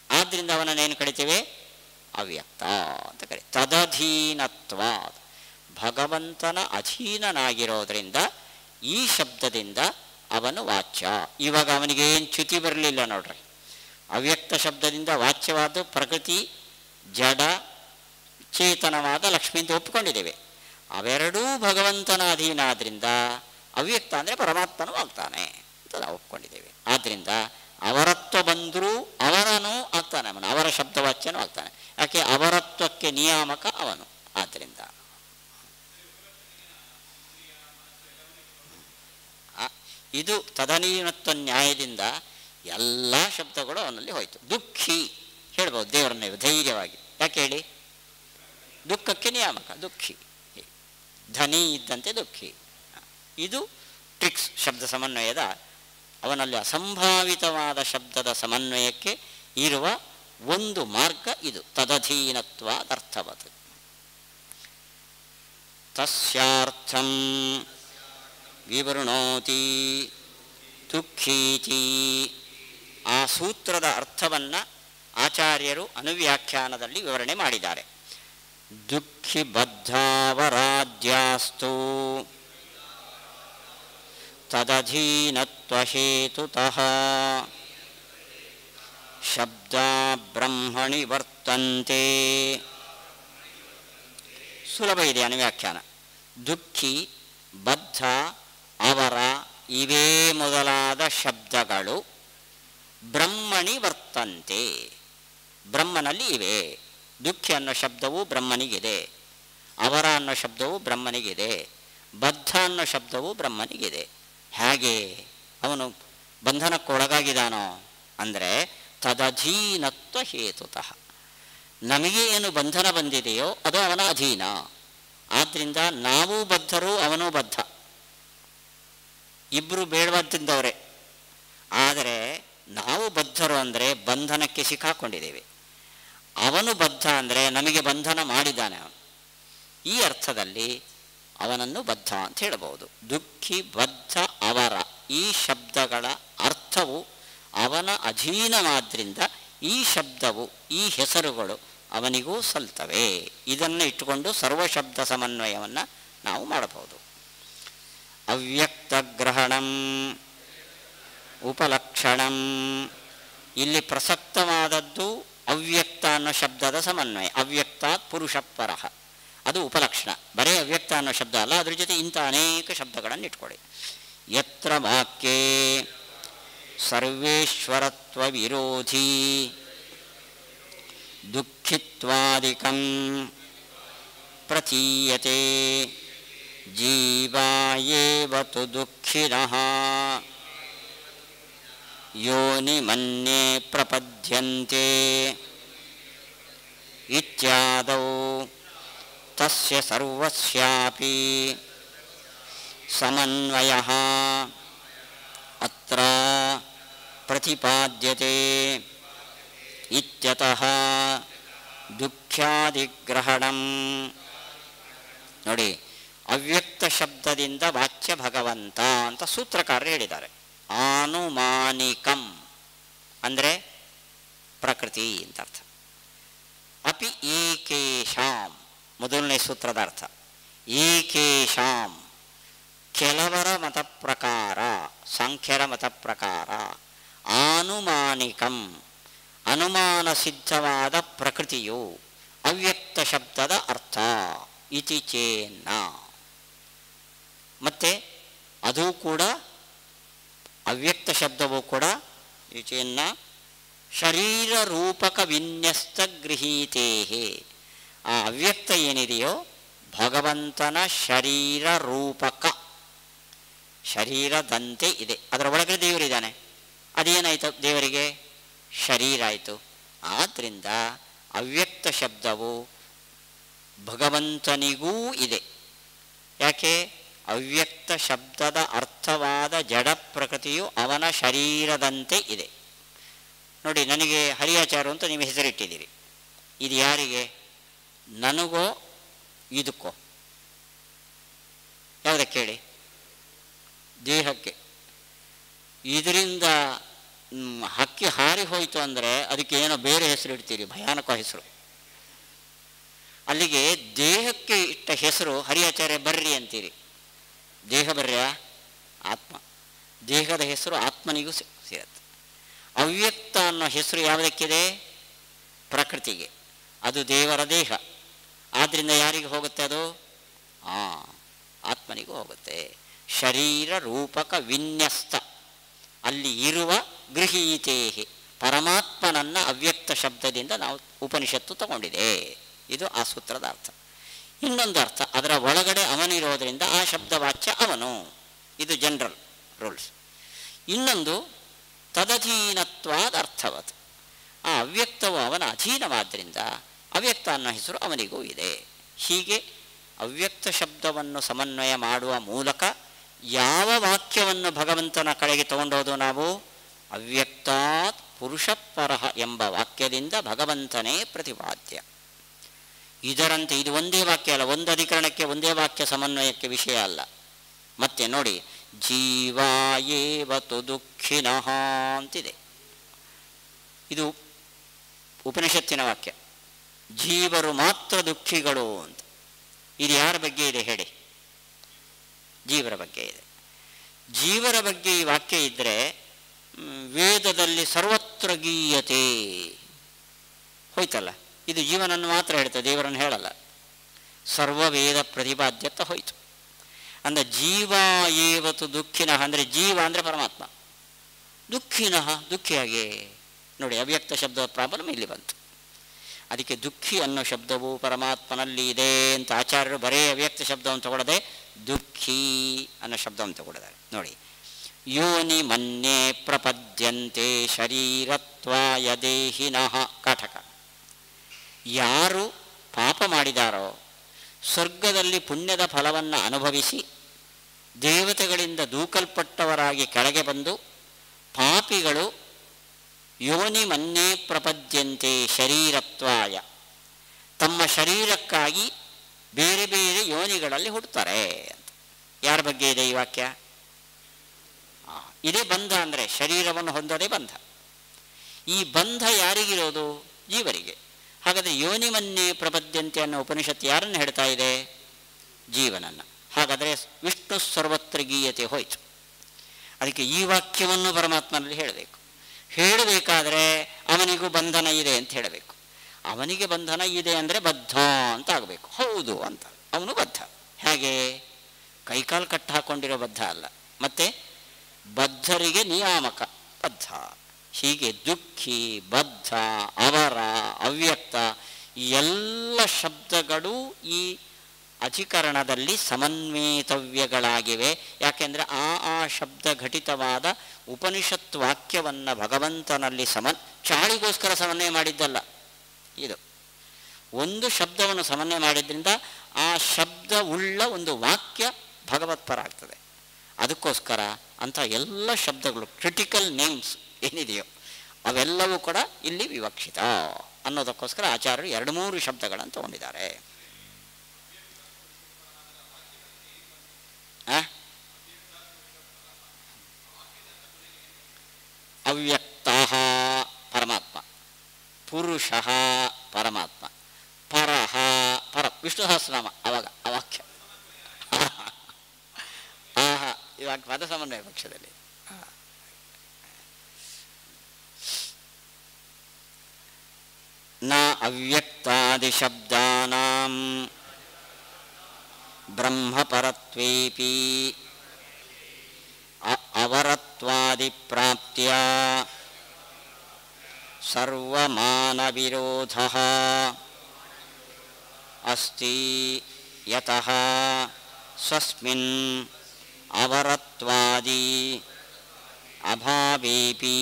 ಆದ್ದರಿಂದ ಅವನನ್ನೇನು ಕರಿತೇವೆ? ಅವ್ಯಕ್ತ ಅಂತ ಕರಿ. ತದಧೀನತ್ವ, ಭಗವಂತನ ಅಧೀನನಾಗಿರೋದ್ರಿಂದ ಈ ಶಬ್ದದಿಂದ ಅವನು ವಾಚ್ಯ. ಇವಾಗ ಅವನಿಗೇನು ಚ್ಯುತಿ ಬರಲಿಲ್ಲ ನೋಡ್ರಿ. ಅವ್ಯಕ್ತ ಶಬ್ದದಿಂದ ವಾಚ್ಯವಾದ ಪ್ರಕೃತಿ, ಜಡ ಚೇತನವಾದ ಲಕ್ಷ್ಮಿ ಅಂತ ಒಪ್ಪಿಕೊಂಡಿದ್ದೇವೆ. ಅವೆರಡೂ ಭಗವಂತನ ಅಧೀನ ಆದ್ದರಿಂದ ಅವ್ಯಕ್ತ ಅಂದರೆ ಪರಮಾತ್ಮನೂ ಆಗ್ತಾನೆ ಅಂತ ನಾವು ಒಪ್ಕೊಂಡಿದ್ದೇವೆ. ಆದ್ದರಿಂದ ಅವರತ್ವ ಬಂದರೂ ಅವರನೂ ಆಗ್ತಾನೆ, ಅವನು ಅವರ ಶಬ್ದವಾಚ್ಯನೂ ಆಗ್ತಾನೆ. ಯಾಕೆ? ಅವರತ್ವಕ್ಕೆ ನಿಯಾಮಕ ಅವನು. ಆದ್ದರಿಂದ ಇದು ತದನೀನತ್ವ ನ್ಯಾಯದಿಂದ ಎಲ್ಲ ಶಬ್ದಗಳು ಅವನಲ್ಲಿ ಹೋಯಿತು. ದುಃಖಿ ಹೇಳ್ಬೋದು ದೇವರನ್ನ ಧೈರ್ಯವಾಗಿ. ಯಾಕೆ ಹೇಳಿ? ದುಃಖಕ್ಕೆ ನಿಯಾಮಕ ದುಃಖಿ. ಧನಿ ಇದ್ದಂತೆ ದುಃಖಿ. ಇದು ಟ್ರಿಕ್ಸ್ ಶಬ್ದ ಸಮನ್ವಯದ, ಅವನಲ್ಲಿ ಅಸಂಭಾವಿತವಾದ ಶಬ್ದದ ಸಮನ್ವಯಕ್ಕೆ ಇರುವ ಒಂದು ಮಾರ್ಗ ಇದು. ತದಧೀನತ್ವಾದರ್ಥವತ್. ತಸ್ಯಾರ್ಥಂ ವಿವೃಣೋತಿ ದುಃಖೀತಿ. ಆ ಸೂತ್ರದ ಅರ್ಥವನ್ನು ಆಚಾರ್ಯರು ಅನುವ್ಯಾಖ್ಯಾನದಲ್ಲಿ ವಿವರಣೆ ಮಾಡಿದ್ದಾರೆ. ದುಃಖಿ ಬದ್ಧಾವರಾಧ್ಯಾಸ್ತು ತದಧೀನತ್ವಹೇತುತಃ ಶಬ್ದ ಬ್ರಹ್ಮಣಿ ವರ್ತಂತೆ. ಸುಲಭ ಇದೆ ಅನುವ್ಯಾಖ್ಯಾನ. ದುಃಖಿ, ಬದ್ಧ, ಅವರ ಇವೇ ಮೊದಲಾದ ಶಬ್ದಗಳು ಬ್ರಹ್ಮಣಿ ವರ್ತಂತೆ, ಬ್ರಹ್ಮನಲ್ಲಿ ಇವೆ. ದುಃಖಿ ಅನ್ನೋ ಶಬ್ದವು ಬ್ರಹ್ಮನಿಗಿದೆ, ಅವರ ಅನ್ನೋ ಶಬ್ದವು ಬ್ರಹ್ಮನಿಗಿದೆ, ಬದ್ಧ ಅನ್ನೋ ಶಬ್ದವು ಬ್ರಹ್ಮನಿಗಿದೆ. ಹೇಗೆ ಅವನು ಬಂಧನಕ್ಕೊಳಗಾಗಿದ್ದಾನೋ ಅಂದರೆ ತದಧೀನತ್ವ ಹೇತುತಃ. ನಮಗೆ ಏನು ಬಂಧನ ಬಂದಿದೆಯೋ ಅದು ಅವನ ಅಧೀನ. ಆದ್ದರಿಂದ ನಾವು ಬದ್ಧರು, ಅವನೂ ಬದ್ಧ, ಇಬ್ಬರು ಬೇಡವಾದ್ದವರೇ. ಆದರೆ ನಾವು ಬದ್ಧರು ಅಂದರೆ ಬಂಧನಕ್ಕೆ ಸಿಕ್ಕಾಕೊಂಡಿದ್ದೇವೆ, ಅವನು ಬದ್ಧ ಅಂದರೆ ನಮಗೆ ಬಂಧನ ಮಾಡಿದ್ದಾನೆ ಅವನು. ಈ ಅರ್ಥದಲ್ಲಿ ಅವನನ್ನು ಬದ್ಧ ಅಂತ ಹೇಳಬಹುದು. ದುಃಖಿ, ಬದ್ಧ, ಅವರ ಈ ಶಬ್ದಗಳ ಅರ್ಥವು ಅವನ ಅಧೀನವಾದ್ದರಿಂದ ಈ ಶಬ್ದವು, ಈ ಹೆಸರುಗಳು ಅವನಿಗೂ ಸಲ್ತವೆ. ಇದನ್ನು ಇಟ್ಟುಕೊಂಡು ಸರ್ವಶಬ್ದ ಸಮನ್ವಯವನ್ನು ನಾವು ಮಾಡಬಹುದು. ಅವ್ಯಕ್ತಗ್ರಹಣಂ ಉಪಲಕ್ಷಣಂ. ಇಲ್ಲಿ ಪ್ರಸಕ್ತವಾದದ್ದು ಅವ್ಯಕ್ತ ಅನ್ನೋ ಶಬ್ದದ ಸಮನ್ವಯ. ಅವ್ಯಕ್ತಾತ್ ಪುರುಷ ಪರಃ. ಅದು ಉಪಲಕ್ಷಣ. ಬರೇ ಅವ್ಯಕ್ತ ಅನ್ನೋ ಶಬ್ದ ಅಲ್ಲ, ಅದ್ರ ಜೊತೆ ಇಂಥ ಅನೇಕ ಶಬ್ದಗಳನ್ನು ಇಟ್ಕೊಳ್ಳಿ. ಯತ್ರ ವಾಕ್ಯೇ ಸರ್ವೇಶ್ವರತ್ವ ವಿರೋಧಿ ದುಃಖಿತ್ವಾದಿಕಂ ಪ್ರತೀಯತೆ ಜೀವಾಯೇವ ತು ದುಃಖಿನಃ ಯೋನಿಮನ್ಯೇ ಪ್ರಪದ್ಯಂತೆ ಇತ್ಯಾದೌ ತಸ್ಯ ಸರ್ವಸ್ಯಾಪಿ ಸಮನ್ವಯಃ ಅತ್ರ ಪ್ರತಿಪಾದ್ಯತೆ ಇತ್ಯತಃ ದುಃಖ್ಯಾದಿಗ್ರಹಣಂ. ನೋಡಿ, ಅವ್ಯಕ್ತ ಶಬ್ದದಿಂದ ವಾಚ್ಯ ಭಗವಂತ ಅಂತ ಸೂತ್ರಕಾರರು ಹೇಳಿದ್ದಾರೆ. ಆನುಮಾನಿಕಂ ಅಂದರೆ ಪ್ರಕೃತಿ ಅಂತ ಅರ್ಥ. ಅಪಿ ಏಕೇಶಾಂ ಮೊದಲನೇ ಸೂತ್ರದ ಅರ್ಥ. ಏಕೇಶಾಂ ಕೆಲವರ ಮತ ಪ್ರಕಾರ, ಸಾಂಖ್ಯರ ಮತ ಪ್ರಕಾರ, ಆನುಮಾನಿಕಂ ಅನುಮಾನ ಸಿದ್ಧವಾದ ಪ್ರಕೃತಿಯು ಅವ್ಯಕ್ತ ಶಬ್ದದ ಅರ್ಥ ಇತಿ ಚೇನ್ನ. ಮತ್ತು ಅದು ಕೂಡ ಅವ್ಯಕ್ತ ಶಬ್ದವೂ ಕೂಡ ಚೇನ್ನ ಶರೀರ ರೂಪಕ ವಿನ್ಯಸ್ತ ಗೃಹೀತೇಹೇ. ಆ ಅವ್ಯಕ್ತ ಏನಿದೆಯೋ ಭಗವಂತನ ಶರೀರ ರೂಪಕ, ಶರೀರದಂತೆ ಇದೆ. ಅದರ ಒಳಗಡೆ ದೇವರಿದ್ದಾನೆ. ಅದೇನಾಯಿತು? ದೇವರಿಗೆ ಶರೀರ ಆಯಿತು. ಆದ್ದರಿಂದ ಅವ್ಯಕ್ತ ಶಬ್ದವು ಭಗವಂತನಿಗೂ ಇದೆ. ಯಾಕೆ? ಅವ್ಯಕ್ತ ಶಬ್ದದ ಅರ್ಥವಾದ ಜಡ ಪ್ರಕೃತಿಯು ಅವನ ಶರೀರದಂತೆ ಇದೆ. ನೋಡಿ, ನನಗೆ ಹರಿಯಾಚಾರು ಅಂತ ನೀವು ಹೆಸರಿಟ್ಟಿದ್ದೀರಿ. ಇದು ಯಾರಿಗೆ? ನನಗೋ ಇದಕ್ಕೋ? ಯಾವುದಕ್ಕೆ ಹೇಳಿ? ದೇಹಕ್ಕೆ. ಇದರಿಂದ ಹಕ್ಕಿ ಹಾರಿ ಹೋಯಿತು ಅಂದರೆ ಅದಕ್ಕೆ ಏನೋ ಬೇರೆ ಹೆಸರು ಇಡ್ತೀರಿ, ಭಯಾನಕ ಹೆಸರು. ಅಲ್ಲಿಗೆ ದೇಹಕ್ಕೆ ಇಟ್ಟ ಹೆಸರು ಹರಿಯಾಚಾರ್ಯ ಬರ್ರಿ ಅಂತೀರಿ. ದೇಹ ಬರ್ರ್ಯಾ? ಆತ್ಮ. ದೇಹದ ಹೆಸರು ಆತ್ಮನಿಗೂ ಸೇರುತ್ತೆ. ಅವ್ಯಕ್ತ ಅನ್ನೋ ಹೆಸರು ಯಾವುದಕ್ಕಿದೆ? ಪ್ರಕೃತಿಗೆ. ಅದು ದೇವರ ದೇಹ. ಆದ್ದರಿಂದ ಯಾರಿಗೆ ಹೋಗುತ್ತೆ ಅದು? ಆತ್ಮನಿಗೂ ಹೋಗುತ್ತೆ. ಶರೀರ ರೂಪಕ ವಿನ್ಯಸ್ತ, ಅಲ್ಲಿ ಇರುವ ಗೃಹೀತೇಹಿ, ಪರಮಾತ್ಮನನ್ನು ಅವ್ಯಕ್ತ ಶಬ್ದದಿಂದ ನಾವು ಉಪನಿಷತ್ತು ತಗೊಂಡಿದೆ. ಇದು ಆ ಸೂತ್ರದ ಅರ್ಥ. ಇನ್ನೊಂದು ಅರ್ಥ, ಅದರ ಒಳಗಡೆ ಅವನಿರೋದರಿಂದ ಆ ಶಬ್ದವಾಚ್ಯ ಅವನು. ಇದು ಜನರಲ್ ರೂಲ್ಸ್. ಇನ್ನೊಂದು ತದಧೀನತ್ವಾದ ಅರ್ಥವತ್, ಆ ಅವ್ಯಕ್ತವು ಅವನ ಅಧೀನವಾದ್ದರಿಂದ ಅವ್ಯಕ್ತ ಅನ್ನೋ ಹೆಸರು ಅವನಿಗೂ ಇದೆ. ಹೀಗೆ ಅವ್ಯಕ್ತ ಶಬ್ದವನ್ನು ಸಮನ್ವಯ ಮಾಡುವ ಮೂಲಕ ಯಾವ ವಾಕ್ಯವನ್ನು ಭಗವಂತನ ಕಡೆಗೆ ತಗೊಂಡೋದು ನಾವು? ಅವ್ಯಕ್ತಾತ್ ಪುರುಷಪರಃ ಎಂಬ ವಾಕ್ಯದಿಂದ ಭಗವಂತನೇ ಪ್ರತಿಪಾದ್ಯ. ಇದರಂತೆ ಇದು ಒಂದೇ ವಾಕ್ಯ ಅಲ್ಲ, ಒಂದು ಅಧಿಕರಣಕ್ಕೆ ಒಂದೇ ವಾಕ್ಯ ಸಮನ್ವಯಕ್ಕೆ ವಿಷಯ ಅಲ್ಲ. ಮತ್ತೆ ನೋಡಿ, ಜೀವಾಯೇವ ತು ದುಃಖಿನಃ ಅಂತಿದೆ. ಇದು ಉಪನಿಷತ್ತಿನ ವಾಕ್ಯ. ಜೀವರು ಮಾತ್ರ ದುಃಖಿಗಳು ಅಂತ. ಇದು ಯಾರ ಬಗ್ಗೆ ಇದೆ ಹೇಳಿ? ಜೀವರ ಬಗ್ಗೆ ಇದೆ. ಜೀವರ ಬಗ್ಗೆ ಈ ವಾಕ್ಯ ಇದ್ದರೆ ವೇದದಲ್ಲಿ ಸರ್ವತ್ರ ಗೀಯತೆ ಹೋಯ್ತಲ್ಲ. ಇದು ಜೀವನನ್ನು ಮಾತ್ರ ಹೇಳ್ತದೆ, ದೇವರನ್ನು ಹೇಳಲ್ಲ. ಸರ್ವ ವೇದ ಪ್ರತಿಪಾದ್ಯತ ಹೋಯ್ತು. ಅಂದರೆ ಜೀವ ಏವತ್ತು ದುಃಖಿನಃ ಅಂದರೆ ಜೀವ ಅಂದರೆ ಪರಮಾತ್ಮ, ದುಃಖಿನಃ ದುಃಖಿಯಾಗೆ. ನೋಡಿ, ಅವ್ಯಕ್ತ ಶಬ್ದದ ಪ್ರಾಬ್ಲಮ್ ಇಲ್ಲಿ ಬಂತು. ಅದಕ್ಕೆ ದುಃಖಿ ಅನ್ನೋ ಶಬ್ದವು ಪರಮಾತ್ಮನಲ್ಲಿ ಇದೆ ಅಂತ ಆಚಾರ್ಯರು ಬರೇ ಅವ್ಯಕ್ತ ಶಬ್ದವನ್ನು ತಗೊಳ್ಳದೆ ದುಃಖಿ ಅನ್ನೋ ಶಬ್ದವನ್ನು ತಗೊಳ್ಳಿದ್ದಾರೆ. ನೋಡಿ, ಯೋನಿ ಮನ್ಯೇ ಪ್ರಪದ್ಯಂತೆ ಶರೀರತ್ವಾಯ ದೇಹಿನಃ. ಕಾಠಕ. ಯಾರು ಪಾಪ ಮಾಡಿದಾರೋ, ಸ್ವರ್ಗದಲ್ಲಿ ಪುಣ್ಯದ ಫಲವನ್ನು ಅನುಭವಿಸಿ ದೇವತೆಗಳಿಂದ ದೂಕಲ್ಪಟ್ಟವರಾಗಿ ಕೆಳಗೆ ಬಂದು ಪಾಪಿಗಳು ಯೋನಿ ಮನ್ಯೇ ಪ್ರಪದ್ಯಂತೆ ಶರೀರತ್ವಾಯ, ತಮ್ಮ ಶರೀರಕ್ಕಾಗಿ ಬೇರೆ ಬೇರೆ ಯೋನಿಗಳಲ್ಲಿ ಹುಟ್ಟುತ್ತಾರೆ ಅಂತ. ಯಾರ ಬಗ್ಗೆ ಇದೆ ಈ ವಾಕ್ಯ? ಇದೇ ಬಂಧ. ಅಂದರೆ ಶರೀರವನ್ನು ಹೊಂದೋದೇ ಬಂಧ. ಈ ಬಂಧ ಯಾರಿಗಿರೋದು? ಜೀವರಿಗೆ. ಹಾಗಾದರೆ ಯೋನಿ ಮನ್ಯೇ ಪ್ರಪದ್ಯಂತೆ ಅನ್ನೋ ಉಪನಿಷತ್ತು ಯಾರನ್ನು ಹೇಳ್ತಾ ಇದೆ? ಜೀವನನ್ನು. ಹಾಗಾದರೆ ವಿಷ್ಣು ಸರ್ವತ್ರ ಗೀಯತೆ ಹೋಯಿತು. ಅದಕ್ಕೆ ಈ ವಾಕ್ಯವನ್ನು ಪರಮಾತ್ಮನಲ್ಲಿ ಹೇಳಬೇಕು. ಹೇಳಬೇಕಾದರೆ ಅವನಿಗೂ ಬಂಧನ ಇದೆ ಅಂತ ಹೇಳಬೇಕು. ಅವನಿಗೆ ಬಂಧನ ಇದೆ ಅಂದರೆ ಬದ್ಧ ಅಂತ ಆಗಬೇಕು. ಹೌದು ಅಂತ ಅವನು ಬದ್ಧ. ಹೇಗೆ? ಕೈಕಾಲು ಕಟ್ಟು ಹಾಕ್ಕೊಂಡಿರೋ ಬದ್ಧ ಅಲ್ಲ, ಮತ್ತು ಬದ್ಧರಿಗೆ ನಿಯಾಮಕ ಬದ್ಧ. ಹೀಗೆ ದುಃಖಿ, ಬದ್ಧ, ಅವರ, ಅವ್ಯಕ್ತ ಎಲ್ಲ ಶಬ್ದಗಳು ಈ ಅಧಿಕರಣದಲ್ಲಿ ಸಮನ್ವೇತವ್ಯಗಳಾಗಿವೆ. ಯಾಕೆಂದರೆ ಆ ಶಬ್ದ ಘಟಿತವಾದ ಉಪನಿಷತ್ ವಾಕ್ಯವನ್ನು ಭಗವಂತನಲ್ಲಿ ಚಾಳಿಗೋಸ್ಕರ ಸಮನ್ವಯ ಮಾಡಿದ್ದಲ್ಲ. ಇದು ಒಂದು ಶಬ್ದವನ್ನು ಸಮನ್ವಯ ಮಾಡಿದ್ರಿಂದ ಆ ಶಬ್ದ ಉಳ್ಳ ಒಂದು ವಾಕ್ಯ ಭಗವತ್ಪರ ಆಗ್ತದೆ. ಅದಕ್ಕೋಸ್ಕರ ಅಂಥ ಎಲ್ಲ ಶಬ್ದಗಳು, ಕ್ರಿಟಿಕಲ್ ನೇಮ್ಸ್ ಏನಿದೆಯೋ ಅವೆಲ್ಲವೂ ಕೂಡ ಇಲ್ಲಿ ವಿವಕ್ಷಿತ ಅನ್ನೋದಕ್ಕೋಸ್ಕರ ಆಚಾರ್ಯರು 2-3 ಶಬ್ದಗಳನ್ನು ತಗೊಂಡಿದ್ದಾರೆ. ಅವ್ಯಕ್ತ ಪರಮಾತ್ಮ, ಪುರುಷ ಪರಮಾತ್ಮ, ಪರಹ ವಿಷ್ಣು ಸಹಸ್ರನಾಮ. ಅವಾಗ ಅವಾಕ್ಯ ಇವಾಗ ಪದ ಸಮನ್ವಯ ಪಕ್ಷದಲ್ಲಿ ನ ಅವ್ಯಕ್ತಾದಿ ಶಬ್ದಾನಾಂ ಬ್ರಹ್ಮಪರತ್ವೇಪಿ ಅವರತ್ವಾದಿ ಪ್ರಾಪ್ತ್ಯ ಸರ್ವಮಾನವಿರೋಧಃ ಅಸ್ತಿ ಯತಃ ಸ್ವಸ್ಮಿನ್ ಅವರತ್ವಾದಿ ಅಭಾವೇಪಿ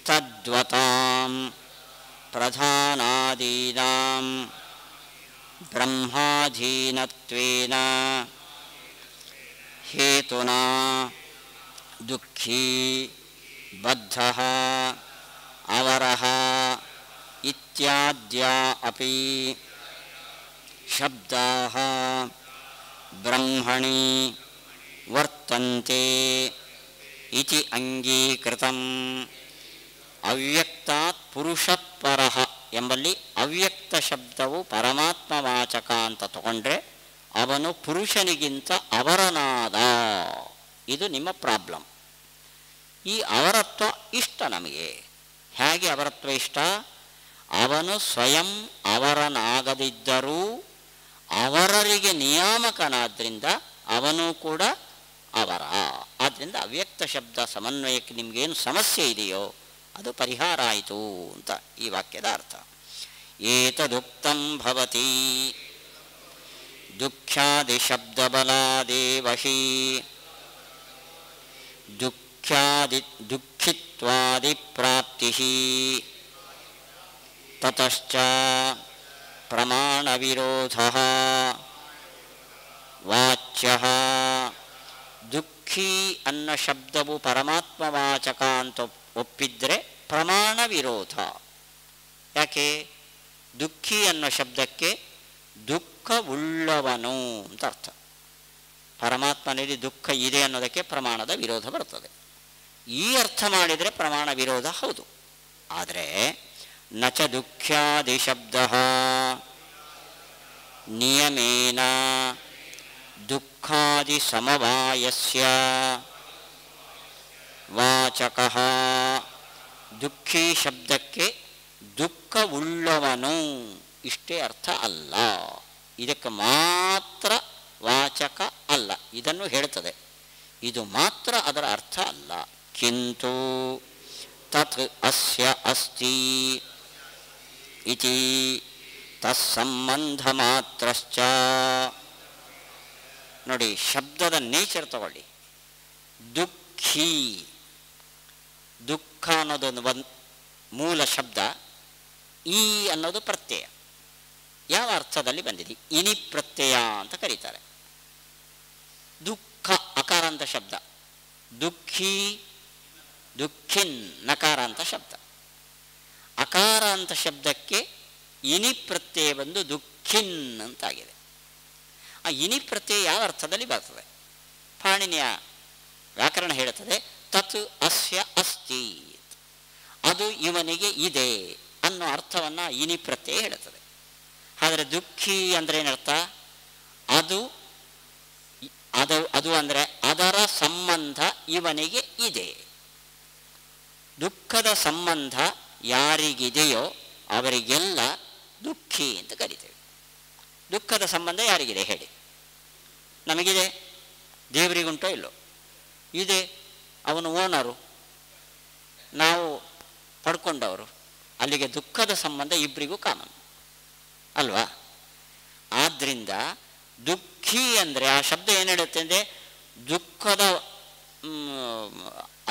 ತದ್ವತಾಂ ಪ್ರಧಾನಾದೀನಾಂ ಬ್ರಹ್ಮಾಧೀನತ್ವೇನ ಹೇತುನಾ ದುಃಖೀ ಬದ್ಧಃ ಅವರಃ ಇತ್ಯಾದ್ಯಾ ಅಪಿ ಶಬ್ದಾಃ ಬ್ರಹ್ಮಣಿ ವರ್ತಂತೆ ಇತಿ ಅಂಗೀಕೃತಂ. ಅವ್ಯಕ್ತಾತ್ ಪುರುಷಪರಃ ಎಂಬಲ್ಲಿ ಅವ್ಯಕ್ತ ಶಬ್ದವು ಪರಮಾತ್ಮವಾಚಕ ಅಂತ ತಗೊಂಡ್ರೆ ಅವನು ಪುರುಷನಿಗಿಂತ ಅವರನಾದ. ಇದು ನಿಮ್ಮ ಪ್ರಾಬ್ಲಮ್. ಈ ಅವರತ್ವ ಇಷ್ಟ ನಮಗೆ. ಹೇಗೆ ಅವರತ್ವ ಇಷ್ಟ? ಅವನು ಸ್ವಯಂ ಅವರನಾಗದಿದ್ದರೂ ಅವರರಿಗೆ ನಿಯಾಮಕನಾದ್ದರಿಂದ ಅವನು ಕೂಡ ಅವರ. ಆದ್ದರಿಂದ ಅವ್ಯಕ್ತ ಶಬ್ದ ಸಮನ್ವಯಕ್ಕೆ ನಿಮಗೇನು ಸಮಸ್ಯೆ ಇದೆಯೋ ಅದು ಪರಿಹಾರ ಆಯಿತು ಅಂತ ಈ ವಾಕ್ಯದ ಅರ್ಥ. ಏತದುಕ್ತಂ ಭವತಿ ದುಃಖ್ಯಾದಿ ಶಬ್ದಬಲಾದೇವ ಹಿ ದುಃಖಿತ್ವಾದಿ ಪ್ರಾಪ್ತಿ ತತಶ್ಚ ಪ್ರಮಾಣ ವಿರೋಧಃ ವಾಚ್ಯಃ. ದುಃಖಿ ಅನ್ನೋ ಶಬ್ದವು ಪರಮಾತ್ಮವಾಚಕ ಅಂತ ಒಪ್ಪಿದ್ರೆ ಪ್ರಮಾಣ ವಿರೋಧ. ಯಾಕೆ? ದುಃಖಿ ಅನ್ನೋ ಶಬ್ದಕ್ಕೆ ದುಃಖವುಳ್ಳವನು ಅಂತ ಅರ್ಥ. ಪರಮಾತ್ಮನಲ್ಲಿ ದುಃಖ ಇದೆ ಅನ್ನೋದಕ್ಕೆ ಪ್ರಮಾಣದ ವಿರೋಧ ಬರ್ತದೆ. ಈ ಅರ್ಥ ಮಾಡಿದರೆ ಪ್ರಮಾಣ ವಿರೋಧ ಹೌದು. ಆದರೆ ನಚ ದುಃಖ್ಯಾದಿ ಶಬ್ದ ನಿಯಮೇನ ದುಃಖಾದಿ ಸಮವಾಯಸ್ಯ ವಾಚಕಃ. ದುಃಖಿ ಶಬ್ದಕ್ಕೆ ದುಃಖವುಳ್ಳವನು ಇಷ್ಟೇ ಅರ್ಥ ಅಲ್ಲ. ಇದಕ್ಕೆ ಮಾತ್ರ ವಾಚಕ ಅಲ್ಲ, ಇದನ್ನು ಹೇಳ್ತದೆ. ಇದು ಮಾತ್ರ ಅದರ ಅರ್ಥ ಅಲ್ಲ. ಕಿಂತು ತತ್ ಅಸ್ಯ ಅಸ್ತಿ ಇತಿ ತತ್ಸಂಬಂಧ ಮಾತ್ರಶ್ಚ. ನೋಡಿ, ಶಬ್ದದ ನೇಚರ್ ತಗೊಳ್ಳಿ. ದುಃಖಿ, ದುಃಖ ಅನ್ನೋದೊಂದು ಮೂಲ ಶಬ್ದ. ಈ ಅನ್ನೋದು ಪ್ರತ್ಯಯ. ಯಾವ ಅರ್ಥದಲ್ಲಿ ಬಂದಿದೆ? ಇನಿ ಪ್ರತ್ಯಯ ಅಂತ ಕರೀತಾರೆ. ದುಃಖ ಅಕಾರ ಅಂತ ಶಬ್ದ. ದುಃಖಿ, ದುಃಖಿನ್ ನಕಾರ ಅಂತ ಶಬ್ದ. ಅಕಾರ ಅಂತ ಶಬ್ದಕ್ಕೆ ಇನಿ ಪ್ರತ್ಯಯ ಬಂದು ದುಃಖಿನ್ ಅಂತಾಗಿದೆ. ಆ ಇನಿ ಪ್ರತ್ಯಯ ಯಾವ ಅರ್ಥದಲ್ಲಿ ಬರ್ತದೆ? ಪಾಣಿನಿಯ ವ್ಯಾಕರಣ ಹೇಳುತ್ತದೆ ತತ್ ಅಸ್ಯ ಅಸ್ತಿ, ಅದು ಇವನಿಗೆ ಇದೆ ಅನ್ನೋ ಅರ್ಥವನ್ನು ಇನಿ ಪ್ರತ್ಯಯ ಹೇಳುತ್ತದೆ. ಆದರೆ ದುಃಖಿ ಅಂದರೆ ಏನರ್ಥ? ಅದು ಅದು ಅದು ಅಂದರೆ ಅದರ ಸಂಬಂಧ ಇವನಿಗೆ ಇದೆ. ದುಃಖದ ಸಂಬಂಧ ಯಾರಿಗಿದೆಯೋ ಅವರಿಗೆಲ್ಲ ದುಃಖಿ ಅಂತ ಕರಿತೇವೆ. ದುಃಖದ ಸಂಬಂಧ ಯಾರಿಗಿದೆ ಹೇಳಿ? ನಮಗಿದೆ, ದೇವರಿಗುಂಟೋ ಇಲ್ಲೋ? ಇದೆ. ಅವನು ಓನರು, ನಾವು ಪಡ್ಕೊಂಡವರು. ಅಲ್ಲಿಗೆ ದುಃಖದ ಸಂಬಂಧ ಇಬ್ಬರಿಗೂ ಕಾಮನ್ ಅಲ್ವಾ? ಆದ್ದರಿಂದ ದುಃಖಿ ಅಂದರೆ ಆ ಶಬ್ದ ಏನು ಹೇಳುತ್ತೆ ಅಂದರೆ ದುಃಖದ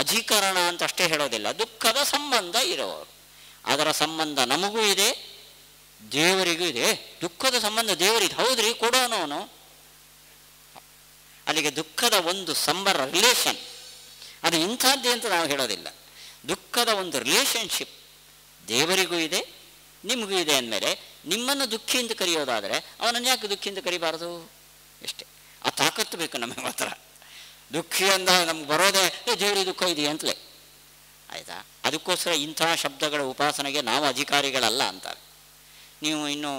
ಅಧಿಕರಣ ಅಂತ ಅಷ್ಟೇ ಹೇಳೋದಿಲ್ಲ, ದುಃಖದ ಸಂಬಂಧ ಇರೋರು. ಅದರ ಸಂಬಂಧ ನಮಗೂ ಇದೆ, ದೇವರಿಗೂ ಇದೆ. ದುಃಖದ ಸಂಬಂಧ ದೇವರಿಗೆ ಹೌದ್ರಿ, ಕೊಡೋನವನು. ಅಲ್ಲಿಗೆ ದುಃಖದ ಒಂದು ರಿಲೇಷನ್ ಅದು ಇಂಥದ್ದೇ ಅಂತ ನಾವು ಹೇಳೋದಿಲ್ಲ. ದುಃಖದ ಒಂದು ರಿಲೇಷನ್ಶಿಪ್ ದೇವರಿಗೂ ಇದೆ, ನಿಮಗೂ ಇದೆ ಅಂದಮೇಲೆ ನಿಮ್ಮನ್ನು ದುಃಖಿ ಅಂತ ಕರೆಯೋದಾದರೆ ಅವನನ್ನು ಯಾಕೆ ದುಃಖಿ ಅಂತ ಕರಿಬಾರ್ದು? ಅಷ್ಟೇ. ಆ ತಾಕತ್ತು ಬೇಕು ನಮಗೆ ಮಾತ್ರ. ದುಃಖಿ ಅಂದ ನಮ್ಗೆ ಬರೋದೇ ದೇವರಿಗೆ ದುಃಖ ಇದೆಯಾ ಅಂತಲೇ, ಆಯಿತಾ? ಅದಕ್ಕೋಸ್ಕರ ಇಂತಹ ಶಬ್ದಗಳ ಉಪಾಸನೆಗೆ ನಾವು ಅಧಿಕಾರಿಗಳಲ್ಲ ಅಂತಾರೆ. ನೀವು ಇನ್ನು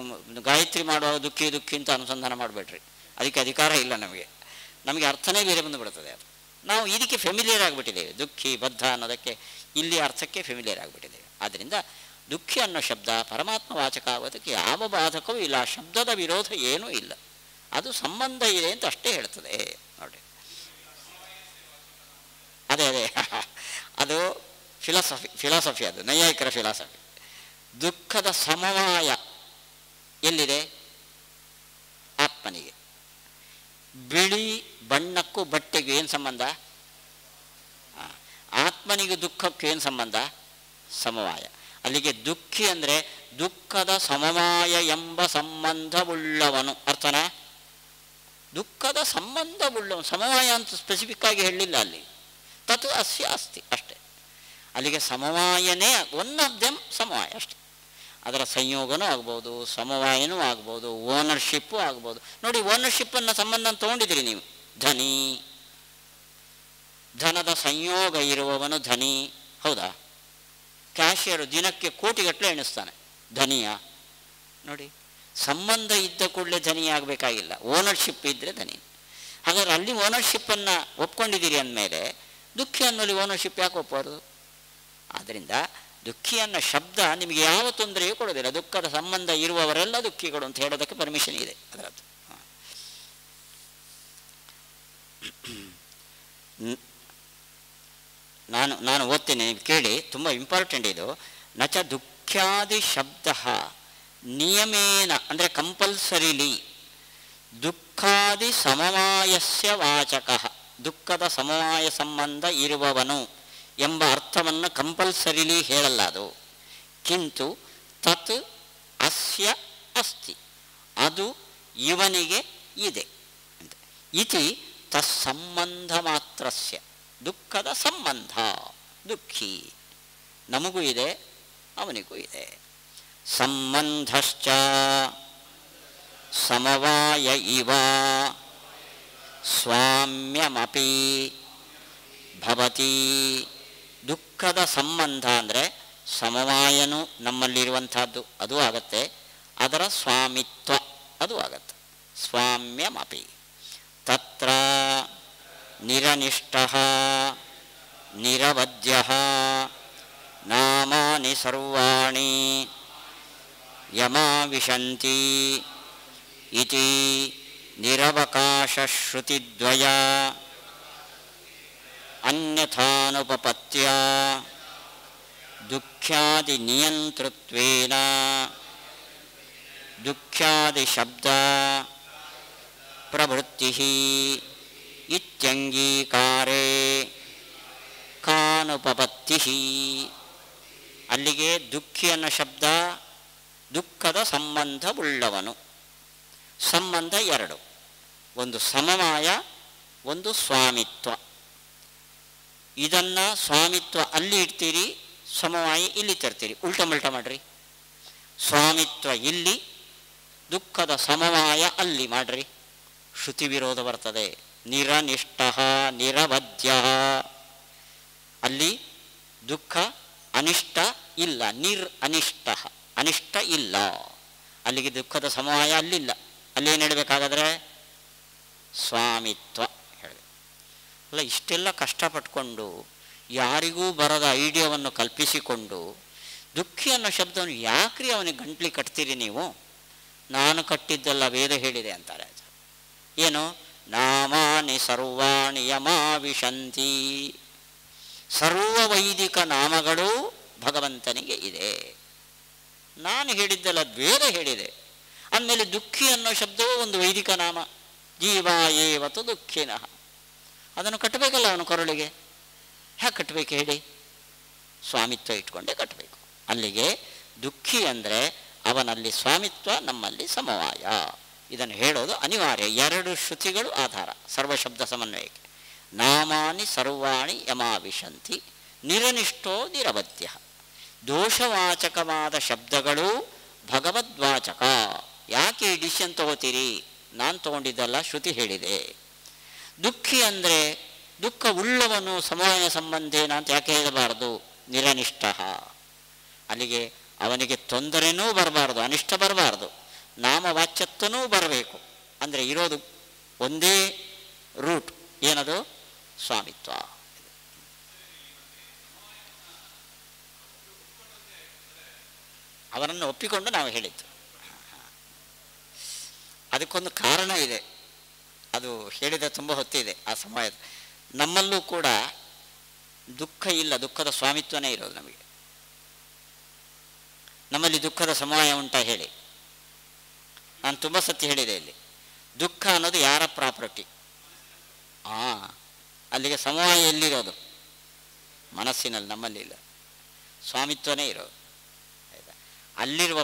ಗಾಯತ್ರಿ ಮಾಡುವಾಗ ದುಃಖಿ ದುಃಖಿ ಅಂತ ಅನುಸಂಧಾನ ಮಾಡಬೇಡ್ರಿ, ಅದಕ್ಕೆ ಅಧಿಕಾರ ಇಲ್ಲ ನಮಗೆ. ನಮಗೆ ಅರ್ಥನೇ ಬೇರೆ ಬಂದುಬಿಡ್ತದೆ. ಅದು ನಾವು ಇದಕ್ಕೆ ಫೆಮಿಲಿಯರ್ ಆಗಿಬಿಟ್ಟಿದ್ದೇವೆ. ದುಃಖಿ ಬದ್ಧ ಅನ್ನೋದಕ್ಕೆ ಇಲ್ಲಿ ಅರ್ಥಕ್ಕೆ ಫೆಮಿಲಿಯರ್ ಆಗಿಬಿಟ್ಟಿದ್ದೇವೆ. ಆದ್ದರಿಂದ ದುಃಖಿ ಅನ್ನೋ ಶಬ್ದ ಪರಮಾತ್ಮ ವಾಚಕ ಆಗೋದಕ್ಕೆ ಯಾವ ಬಾಧಕವೂ ಇಲ್ಲ. ಶಬ್ದದ ವಿರೋಧ ಏನೂ ಇಲ್ಲ, ಅದು ಸಂಬಂಧ ಇದೆ ಅಂತ ಅಷ್ಟೇ ಹೇಳ್ತದೆ ನೋಡಿ. ಅದೇ ಅದು ಫಿಲಾಸಫಿ ಅದು ನೈಯಾಯಿಕರ ಫಿಲಾಸಫಿ. ದುಃಖದ ಸಮವಾಯ ಎಲ್ಲಿದೆ? ಆತ್ಮನಿಗೆ. ಬಿಳಿ ಬಣ್ಣಕ್ಕೂ ಬಟ್ಟೆಗೂ ಏನು ಸಂಬಂಧ? ಆತ್ಮನಿಗೆ ದುಃಖಕ್ಕೂ ಏನು ಸಂಬಂಧ? ಸಮವಾಯ. ಅಲ್ಲಿಗೆ ದುಃಖಿ ಅಂದರೆ ದುಃಖದ ಸಮವಾಯ ಎಂಬ ಸಂಬಂಧವುಳ್ಳವನು. ಅರ್ಥನಾ? ದುಃಖದ ಸಂಬಂಧವುಳ್ಳವನು. ಸಮವಾಯ ಅಂತ ಸ್ಪೆಸಿಫಿಕ್ ಆಗಿ ಹೇಳಲಿಲ್ಲ ಅಲ್ಲಿ. ತತ್ ಅಸ್ಯ ಅಸ್ತಿ ಅಷ್ಟೇ. ಅಲ್ಲಿಗೆ ಸಮವಾಯನೇ ಒನ್ ಆಫ್ ದೆಮ್ ಸಮವಾಯ ಅಷ್ಟೆ. ಅದರ ಸಂಯೋಗನೂ ಆಗ್ಬೋದು, ಸಮವಾಯನೂ ಆಗ್ಬೋದು, ಓನರ್ಶಿಪ್ಪು ಆಗ್ಬೋದು. ನೋಡಿ, ಓನರ್ಶಿಪ್ಪನ್ನು ಸಂಬಂಧ ತೊಗೊಂಡಿದ್ದೀರಿ ನೀವು. ಧನಿ, ಧನದ ಸಂಯೋಗ ಇರುವವನು ಧನಿ, ಹೌದಾ? ಕ್ಯಾಶಿಯರು ದಿನಕ್ಕೆ ಕೋಟಿಗಟ್ಟಲೆ ಎಣಿಸ್ತಾನೆ, ಧನಿಯ. ನೋಡಿ, ಸಂಬಂಧ ಇದ್ದ ಕೂಡಲೇ ಧನಿ ಆಗಬೇಕಾಗಿಲ್ಲ, ಓನರ್ಶಿಪ್ ಇದ್ದರೆ ಧನಿ. ಹಾಗಾದ್ರೆ ಅಲ್ಲಿ ಓನರ್ಶಿಪ್ಪನ್ನು ಒಪ್ಕೊಂಡಿದ್ದೀರಿ ಅಂದಮೇಲೆ ದುಃಖಿ ಅನ್ನೋಲ್ಲಿ ಓನರ್ಶಿಪ್ ಯಾಕೆ ಒಪ್ಪಬಾರ್ದು? ಆದ್ದರಿಂದ ದುಃಖಿ ಅನ್ನೋ ಶಬ್ದ ನಿಮಗೆ ಯಾವ ತೊಂದರೆಯೂ ಕೊಡೋದಿಲ್ಲ. ದುಃಖದ ಸಂಬಂಧ ಇರುವವರೆಲ್ಲ ದುಃಖಿಗಳು ಅಂತ ಹೇಳೋದಕ್ಕೆ ಪರ್ಮಿಷನ್ ಇದೆ ಅದರದ್ದು. ನಾನು ಓದ್ತೀನಿ, ನೀವು ಕೇಳಿ, ತುಂಬ ಇಂಪಾರ್ಟೆಂಟ್ ಇದು. ನಚ ದುಃಖ್ಯಾದಿ ಶಬ್ದ ನಿಯಮೇನ ಅಂದರೆ ಕಂಪಲ್ಸರಿಲಿ ದುಃಖಾದಿ ಸಮವಾಯಸ್ಯ ವಾಚಕ, ದುಃಖದ ಸಮವಾಯ ಸಂಬಂಧ ಇರುವವನು ಎಂಬ ಅರ್ಥವನ್ನು ಕಂಪಲ್ಸರಿಲಿ ಹೇಳಲ್ಲ ಅದು. ಕಿಂತು ತತ್ ಅಸ್ಯ ಅಸ್ತಿ, ಅದು ಇವನಿಗೆ ಇದೆ. ಇತಿ ತತ್ಸಂಬಂಧ ಮಾತ್ರಸ್ಯ, ದುಃಖದ ಸಂಬಂಧ, ದುಃಖಿ ನಮಗೂ ಇದೆ ಅವನಿಗೂ ಇದೆ. ಸಂಬಂಧಶ್ಚ ಸಮವಾಯ ಇವ ಸ್ವಾಮ್ಯಮಪಿ ಭವತಿ. ದುಃಖದ ಸಂಬಂಧ ಅಂದರೆ ಸಮವಾಯನು ನಮ್ಮಲ್ಲಿರುವಂಥದ್ದು, ಅದು ಆಗತ್ತೆ. ಅದರ ಸ್ವಾಮಿತ್ವ ಅದು ಆಗತ್ತೆ. ಸ್ವಾಮ್ಯಮಪಿ ತತ್ರ ನಿರನಿಷ್ಠಃ ನಿರವದ್ಯಃ ನಾಮಾನಿ ಸರ್ವಾಣಿ ಯಮಾವಿಶಂತಿ ಇತಿ ನಿರವಕಾಶಶ್ರುತಿದ್ವಯ ಅನ್ಯಥಾನುಪಪತ್ಯ ದುಃಖ್ಯಾದಿ ನಿಯಂತೃತ್ವೇನ ದುಃಖ್ಯಾದಿ ಶಬ್ದ ಪ್ರವೃತ್ತಿ ಇತ್ಯಂಗೀಕಾರೇ ಕಾನುಪಪತ್ತಿ. ಅಲ್ಲಿಗೆ ದುಃಖಿ ಅನ್ನೋ ಶಬ್ದ ದುಃಖದ ಸಂಬಂಧವುಳ್ಳವನು. ಸಂಬಂಧ ಎರಡು, ಒಂದು ಸಮವಾಯ, ಒಂದು ಸ್ವಾಮಿತ್ವ. ಇದನ್ನು ಸ್ವಾಮಿತ್ವ ಅಲ್ಲಿ ಇಡ್ತೀರಿ, ಸಮವಾಯ ಇಲ್ಲಿ ತರ್ತೀರಿ, ಉಲ್ಟ ಮಲ್ಟ ಮಾಡ್ರಿ. ಸ್ವಾಮಿತ್ವ ಇಲ್ಲಿ, ದುಃಖದ ಸಮವಾಯ ಅಲ್ಲಿ ಮಾಡ್ರಿ, ಶ್ರುತಿ ವಿರೋಧ ಬರ್ತದೆ. ನಿರನಿಷ್ಠ ನಿರವದ್ಯ, ಅಲ್ಲಿ ದುಃಖ ಅನಿಷ್ಟ ಇಲ್ಲ, ಅನಿಷ್ಟ ಅನಿಷ್ಟ ಇಲ್ಲ. ಅಲ್ಲಿಗೆ ದುಃಖದ ಸಮವಾಯ ಅಲ್ಲಿಲ್ಲ. ಅಲ್ಲೇನು ಹೇಳಬೇಕಾಗಾದ್ರೆ ಸ್ವಾಮಿತ್ವ ಹೇಳಬೇಕು. ಅಲ್ಲ, ಇಷ್ಟೆಲ್ಲ ಕಷ್ಟಪಟ್ಕೊಂಡು ಯಾರಿಗೂ ಬರದ ಐಡಿಯಾವನ್ನು ಕಲ್ಪಿಸಿಕೊಂಡು ದುಃಖಿ ಅನ್ನೋ ಶಬ್ದವನ್ನು ಯಾಕ್ರಿ ಅವನಿಗೆ ಗಂಟ್ಲಿ ಕಟ್ತೀರಿ ನೀವು? ನಾನು ಕಟ್ಟಿದ್ದಲ್ಲ, ವೇದ ಹೇಳಿದೆ ಅಂತಾರೆ. ಏನು? ನಾಮಾನಿ ಸರ್ವಾಣಿ ಯಮಾವಿಶಂತಿ. ಸರ್ವ ವೈದಿಕ ನಾಮಗಳು ಭಗವಂತನಿಗೆ ಇದೆ. ನಾನು ಹೇಳಿದ್ದಲ್ಲ, ವೇದ ಹೇಳಿದೆ. ಅಂದಮೇಲೆ ದುಃಖಿ ಅನ್ನೋ ಶಬ್ದವೂ ಒಂದು ವೈದಿಕ ನಾಮ. ಜೀವ ಏವತ್ತು ದುಃಖಿನಃ. ಅದನ್ನು ಕಟ್ಟಬೇಕಲ್ಲ ಅವನು ಕೊರಳಿಗೆ. ಹೇಗೆ ಕಟ್ಟಬೇಕು ಹೇಳಿ? ಸ್ವಾಮಿತ್ವ ಇಟ್ಕೊಂಡೇ ಕಟ್ಟಬೇಕು. ಅಲ್ಲಿಗೆ ದುಃಖಿ ಅಂದರೆ ಅವನಲ್ಲಿ ಸ್ವಾಮಿತ್ವ, ನಮ್ಮಲ್ಲಿ ಸಮವಾಯ. ಇದನ್ನು ಹೇಳೋದು ಅನಿವಾರ್ಯ. ಎರಡು ಶ್ರುತಿಗಳು ಆಧಾರ ಸರ್ವಶಬ್ದ ಸಮನ್ವಯಕ್ಕೆ. ನಾಮಾನಿ ಸರ್ವಾಣಿ ಯಮಾವಿಶಂತಿ ನಿರನಿಷ್ಠೋ ನಿರವಧ್ಯ. ದೋಷವಾಚಕವಾದ ಶಬ್ದಗಳು ಭಗವದ್ವಾಚಕ. ಯಾಕೆ ಡಿಸಿಷನ್ ತಗೋತೀರಿ? ನಾನು ತಗೊಂಡಿದ್ದಲ್ಲ, ಶ್ರುತಿ ಹೇಳಿದೆ. ದುಃಖಿ ಅಂದರೆ ದುಃಖ ಉಳ್ಳವನು ಸಮವಾಯ ಸಂಬಂಧೇನ ಅಂತ ಯಾಕೆ ಹೇಳಬಾರದು? ನಿರನಿಷ್ಠ. ಅಲ್ಲಿಗೆ ಅವನಿಗೆ ತೊಂದರೆನೂ ಬರಬಾರ್ದು, ಅನಿಷ್ಟ ಬರಬಾರ್ದು, ನಾಮವಾಚ್ಯತ್ವನೂ ಬರಬೇಕು. ಅಂದರೆ ಇರೋದು ಒಂದೇ ರೂಟ್. ಏನದು? ಸ್ವಾಮಿತ್ವ. ಅವರನ್ನು ಒಪ್ಪಿಕೊಂಡು ನಾವು ಹೇಳಿದ್ದು. ಅದಕ್ಕೊಂದು ಕಾರಣ ಇದೆ, ಅದು ಹೇಳಿದ ತುಂಬ ಹೊತ್ತಿದೆ. ಆ ಸಮಯದ ನಮ್ಮಲ್ಲೂ ಕೂಡ ದುಃಖ ಇಲ್ಲ, ದುಃಖದ ಸ್ವಾಮಿತ್ವನೇ ಇರೋದು ನಮಗೆ. ನಮ್ಮಲ್ಲಿ ದುಃಖದ ಸಮವಾಯ ಉಂಟಾ ಹೇಳಿ? ನಾನು ತುಂಬ ಸತಿ ಹೇಳಿದೆ, ಇಲ್ಲಿ ದುಃಖ ಅನ್ನೋದು ಯಾರ ಪ್ರಾಪರ್ಟಿ? ಅಲ್ಲಿಗೆ ಸಮವಾಯ ಎಲ್ಲಿರೋದು? ಮನಸ್ಸಿನಲ್ಲಿ. ನಮ್ಮಲ್ಲಿ ಇಲ್ಲ, ಸ್ವಾಮಿತ್ವನೇ ಇರೋದು. ಆಯಿತಾ? ಅಲ್ಲಿರುವ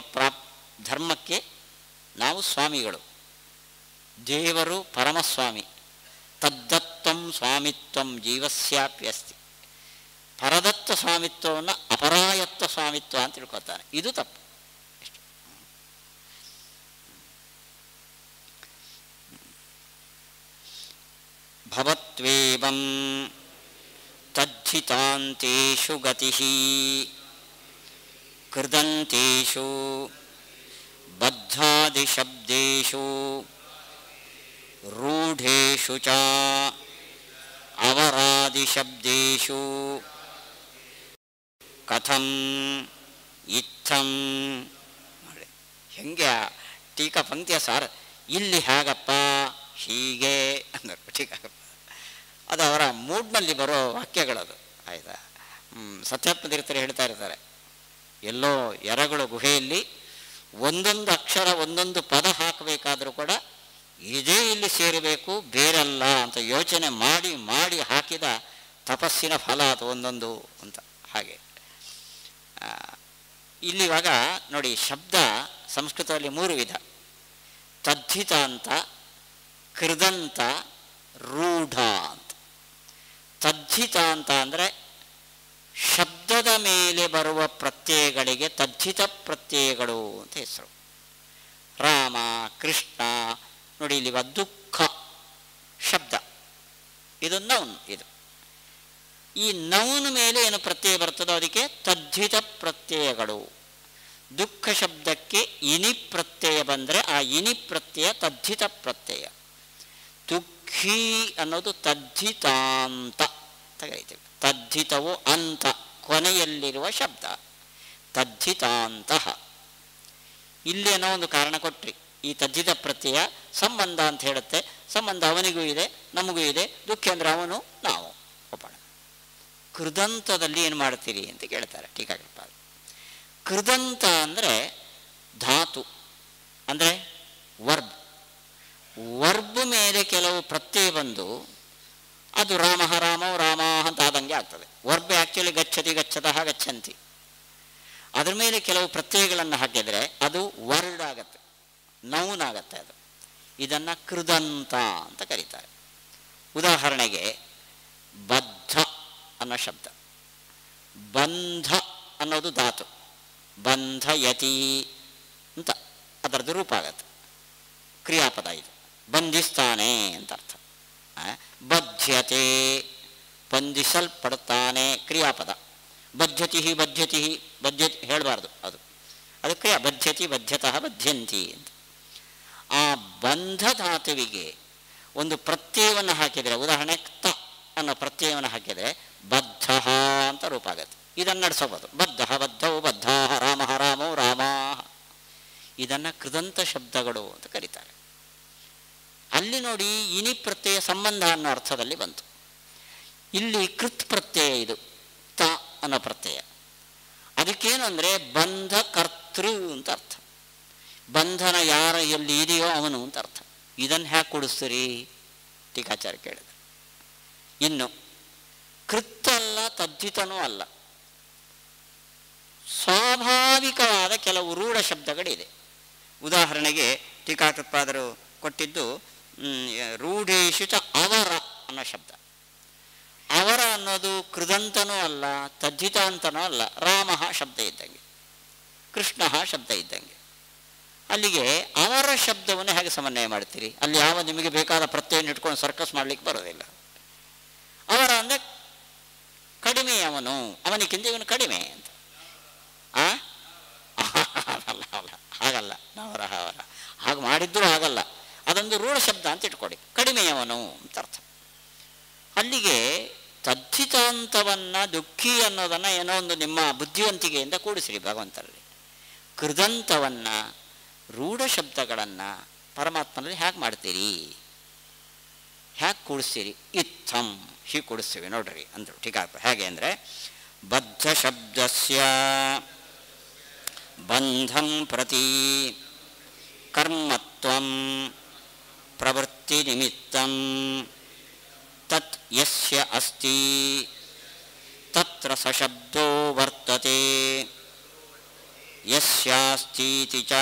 ಧರ್ಮಕ್ಕೆ ನಾವು ಸ್ವಾಮಿಗಳು. ದೇವರು ಪರಮಸ್ವಾಮಿ. ತದ್ದತ್ತಂ ಸ್ವಾಮಿತ್ವಂ ಜೀವಸ್ಯಾಪ್ಯಸ್ತಿ. ಪರದತ್ತ ಸ್ವಾಮಿತ್ವವನ್ನು ಅಪರಾಯತ್ವ ಸ್ವಾಮಿತ್ವ ಅಂತ ತಿಳ್ಕೊತಾನೆ. ಇದು ತಪ್ಪು. ಭವತ್ವೇವಂ ತದ್ಧಿತಾಂತೇಷು ಗತಿಃ ಕೃದಂತೇಷು ಬದ್ಧಾದಿಶಬ್ದೇಷು ರೂಢೇಷು ಚ ಅವರಾದಿಶಬ್ದೇಷು ಕಥಂ ಇತ್ತಂ. ನೋಡಿ ಹೆಂಗೆ ಟೀಕಾ ಪಂಕ್ತಿಯ ಸಾರ. ಇಲ್ಲಿ ಹೇಗಪ್ಪ, ಹೀಗೆ ಅಂದರು ಟೀಕಾಗಪ್ಪ. ಅದು ಅವರ ಮೂಡ್ನಲ್ಲಿ ಬರೋ ವಾಕ್ಯಗಳದು. ಆಯಿತಾ? ಸತ್ಯಾತ್ಮತೀರ್ಥರು ಹೇಳ್ತಾ ಇರ್ತಾರೆ, ಎಲ್ಲೋ ಎರಗಳು ಗುಹೆಯಲ್ಲಿ ಒಂದೊಂದು ಅಕ್ಷರ ಒಂದೊಂದು ಪದ ಹಾಕಬೇಕಾದ್ರೂ ಕೂಡ ಇದೇ ಇಲ್ಲಿ ಸೇರಬೇಕು, ಬೇರಲ್ಲ ಅಂತ ಯೋಚನೆ ಮಾಡಿ ಮಾಡಿ ಹಾಕಿದ ತಪಸ್ಸಿನ ಫಲ ಅದು ಒಂದೊಂದು ಅಂತ. ಹಾಗೆ ಇಲ್ಲಿವಾಗ ನೋಡಿ, ಶಬ್ದ ಸಂಸ್ಕೃತದಲ್ಲಿ 3 ವಿಧ: ತದ್ಧಿತ ಅಂತ, ಕೃದಂತ, ರೂಢ ಅಂತ. ತದ್ಧಿತ ಅಂತ ಅಂದರೆ ಶಬ್ದದ ಮೇಲೆ ಬರುವ ಪ್ರತ್ಯಯಗಳಿಗೆ ತದ್ಧಿತ ಪ್ರತ್ಯಯಗಳು ಅಂತ ಹೆಸರು. ರಾಮ, ಕೃಷ್ಣ. ನೋಡಿ ಇಲ್ಲಿ ದುಃಖ ಶಬ್ದ, ಇದು ನೌನ್. ಇದು ಈ ನೌನ್ ಮೇಲೆ ಏನು ಪ್ರತ್ಯಯ ಬರ್ತದೋ ಅದಕ್ಕೆ ತದ್ಧಿತ ಪ್ರತ್ಯಯಗಳು. ದುಃಖ ಶಬ್ದಕ್ಕೆ ಇನಿ ಪ್ರತ್ಯಯ ಬಂದರೆ ಆ ಇನಿ ಪ್ರತ್ಯಯ ತದ್ಧಿತ ಪ್ರತ್ಯಯ. ದುಃಖಿ ಅನ್ನೋದು ತದ್ಧಿತಾಂತ ಅಂತ ಕರೀತೀವಿ. ತದ್ಧಿತವು ಅಂತ ಕೊನೆಯಲ್ಲಿರುವ ಶಬ್ದ, ತದ್ಧಿತಾಂತಹ. ಇಲ್ಲಿ ಅನ್ನೋ ಒಂದು ಕಾರಣ ಕೊಟ್ರಿ. ಈ ತದ್ಧಿತ ಪ್ರತ್ಯಯ ಸಂಬಂಧ ಅಂತ ಹೇಳುತ್ತೆ. ಸಂಬಂಧ ಅವನಿಗೂ ಇದೆ, ನಮಗೂ ಇದೆ. ದುಃಖ ಅಂದರೆ ಅವನು, ನಾವು ಒಪ್ಪಣ. ಕೃದಂತದಲ್ಲಿ ಏನು ಮಾಡ್ತೀರಿ ಅಂತ ಕೇಳ್ತಾರೆ ಟೀಕಾಕೃತ. ಕೃದಂತ ಅಂದರೆ ಧಾತು, ಅಂದರೆ ವರ್ಬ್. ವರ್ಬ್ ಮೇಲೆ ಕೆಲವು ಪ್ರತ್ಯಯ ಬಂದು ಅದು ರಾಮ ರಾಮೋ ರಾಮ ಅಂತ ಆದಂಗೆ ಆಗ್ತದೆ. ವರ್ಬ್ ಆ್ಯಕ್ಚುಲಿ ಗಚ್ಚತಿ, ಗಚ್ಚತಃ, ಗಚ್ಚಂತಿ. ಅದ್ರ ಮೇಲೆ ಕೆಲವು ಪ್ರತ್ಯಯಗಳನ್ನು ಹಾಕಿದರೆ ಅದು ವರ್ಡ್ ಆಗತ್ತೆ, ನೌನ್ ಆಗತ್ತೆ. ಅದು ಇದನ್ನು ಕೃದಂತ ಅಂತ ಕರೀತಾರೆ. ಉದಾಹರಣೆಗೆ ಬದ್ಧ ಅನ್ನೋ ಶಬ್ದ, ಬಂಧ ಅನ್ನೋದು ಧಾತು, ಬಂಧಯತಿ ಅಂತ ಅದರದ್ದು ರೂಪ ಆಗತ್ತೆ, ಕ್ರಿಯಾಪದ. ಇದು ಬಂಧಿಸ್ತಾನೆ ಅಂತ ಅರ್ಥ. ಬದ್ಧ್ಯತೆ, ಬಂಧಿಸಲ್ಪಡ್ತಾನೆ, ಕ್ರಿಯಾಪದ. ಬದ್ಧತಿ ಬದ್ಧತಿ ಬದ್ಧತಿ ಹೇಳಬಾರ್ದು, ಅದು ಕ್ರಿಯಾ. ಬದ್ಧತಿ ಬದ್ಧತಃ ಬದ್ಧಂತಿ ಅಂತ. ಆ ಬಂಧ ಧಾತುವಿಗೆ ಒಂದು ಪ್ರತ್ಯಯವನ್ನು ಹಾಕಿದರೆ, ಉದಾಹರಣೆ ತ ಅನ್ನೋ ಪ್ರತ್ಯಯವನ್ನು ಹಾಕಿದರೆ ಬದ್ಧ ಅಂತ ರೂಪ ಆಗುತ್ತೆ. ಇದನ್ನು ನಡೆಸೋಬೋದು. ಬದ್ಧ ಬದ್ಧವು ಬದ್ಧಾ ಇದನ್ನು ಕೃದಂತ ಶಬ್ದಗಳು ಅಂತ ಕರೀತಾರೆ. ಅಲ್ಲಿ ನೋಡಿ ಇನಿ ಪ್ರತ್ಯಯ ಸಂಬಂಧ ಅನ್ನೋ ಅರ್ಥದಲ್ಲಿ ಬಂತು. ಇಲ್ಲಿ ಕೃತ್ ಪ್ರತ್ಯಯ, ಇದು ತ ಅನ್ನೋ ಪ್ರತ್ಯಯ. ಅದಕ್ಕೇನು ಅಂದರೆ ಬಂಧ ಕರ್ತೃ ಅಂತ ಅರ್ಥ. ಬಂಧನ ಯಾರ ಎಲ್ಲಿ ಇದೆಯೋ ಅವನು ಅಂತ ಅರ್ಥ. ಇದನ್ನು ಹ್ಯಾಕೆ ಕೊಡಿಸ್ತೀರಿ ಟೀಕಾಚಾರ್ಯ ಕೇಳಿದ. ಇನ್ನು ಕೃತ್ತಲ್ಲ ತದ್ವಿತನೂ ಅಲ್ಲ, ಸ್ವಾಭಾವಿಕವಾದ ಕೆಲವು ರೂಢ ಶಬ್ದಗಳಿದೆ. ಉದಾಹರಣೆಗೆ ಟೀಕಾಕೃತ್ಪಾದರು ಕೊಟ್ಟಿದ್ದು ರೂಢೇಶು ಚ ಅವರ ಅನ್ನೋ ಶಬ್ದ. ಅವರ ಅನ್ನೋದು ಕೃದಂತನೂ ಅಲ್ಲ ತದ್ವಿತ ಅಂತನೂ ಅಲ್ಲ, ರಾಮ ಶಬ್ದ ಇದ್ದಂಗೆ, ಕೃಷ್ಣ ಶಬ್ದ ಇದ್ದಂಗೆ. ಅಲ್ಲಿಗೆ ಅವರ ಶಬ್ದವನ್ನು ಹೇಗೆ ಸಮನ್ವಯ ಮಾಡ್ತೀರಿ? ಅಲ್ಲಿ ಯಾವ ನಿಮಗೆ ಬೇಕಾದ ಪ್ರತ್ಯಯನ ಇಟ್ಕೊಂಡು ಸರ್ಕಸ್ ಮಾಡಲಿಕ್ಕೆ ಬರೋದಿಲ್ಲ. ಅವರ ಅಂದರೆ ಕಡಿಮೆ, ಅವನು ಅವನಿಗಿಂತ ಇವನು ಕಡಿಮೆ ಅಂತ. ಅಲ್ಲ ಅಲ್ಲ, ಹಾಗಲ್ಲ. ಅವರ ಹಾಗೆ ಮಾಡಿದ್ರೂ ಆಗಲ್ಲ. ಅದೊಂದು ರೂಢ ಶಬ್ದ ಅಂತ ಇಟ್ಕೊಡಿ, ಕಡಿಮೆಯವನು ಅಂತ ಅರ್ಥ. ಅಲ್ಲಿಗೆ ತದ್ಧಿತಾಂತವನ್ನು ದುಃಖಿ ಅನ್ನೋದನ್ನು ಏನೋ ಒಂದು ನಿಮ್ಮ ಬುದ್ಧಿವಂತಿಕೆಯಿಂದ ಕೂಡಿಸಿರಿ ಭಗವಂತರಲ್ಲಿ. ಕೃದಂತವನ್ನು ರೂಢ ಶಬ್ದಗಳನ್ನು ಪರಮಾತ್ಮನಲ್ಲಿ ಹೇಗೆ ಮಾಡ್ತೀರಿ, ಹೇಗೆ ಕೂಡಿಸ್ತೀರಿ? ಇತ್ತಂ ಹೀಗೆ ಕೂಡಿಸ್ತೀವಿ ನೋಡ್ರಿ ಅಂದರು ಟೀಕಾ. ಹೇಗೆ ಅಂದರೆ ಬದ್ಧ ಶಬ್ದಸ್ಯ ಬಂಧಂ ಪ್ರತಿ ಕರ್ಮತ್ವಂ ಪ್ರವೃತ್ತಿ ನಿಮಿತ್ತಂ ತತ್ ಯಸ್ಯ ಅಸ್ತಿ ತತ್ರ ಸಶಬ್ದೋ ವರ್ತತೆ ಯಸ್ಯಾಸ್ತೀತಿ ಚ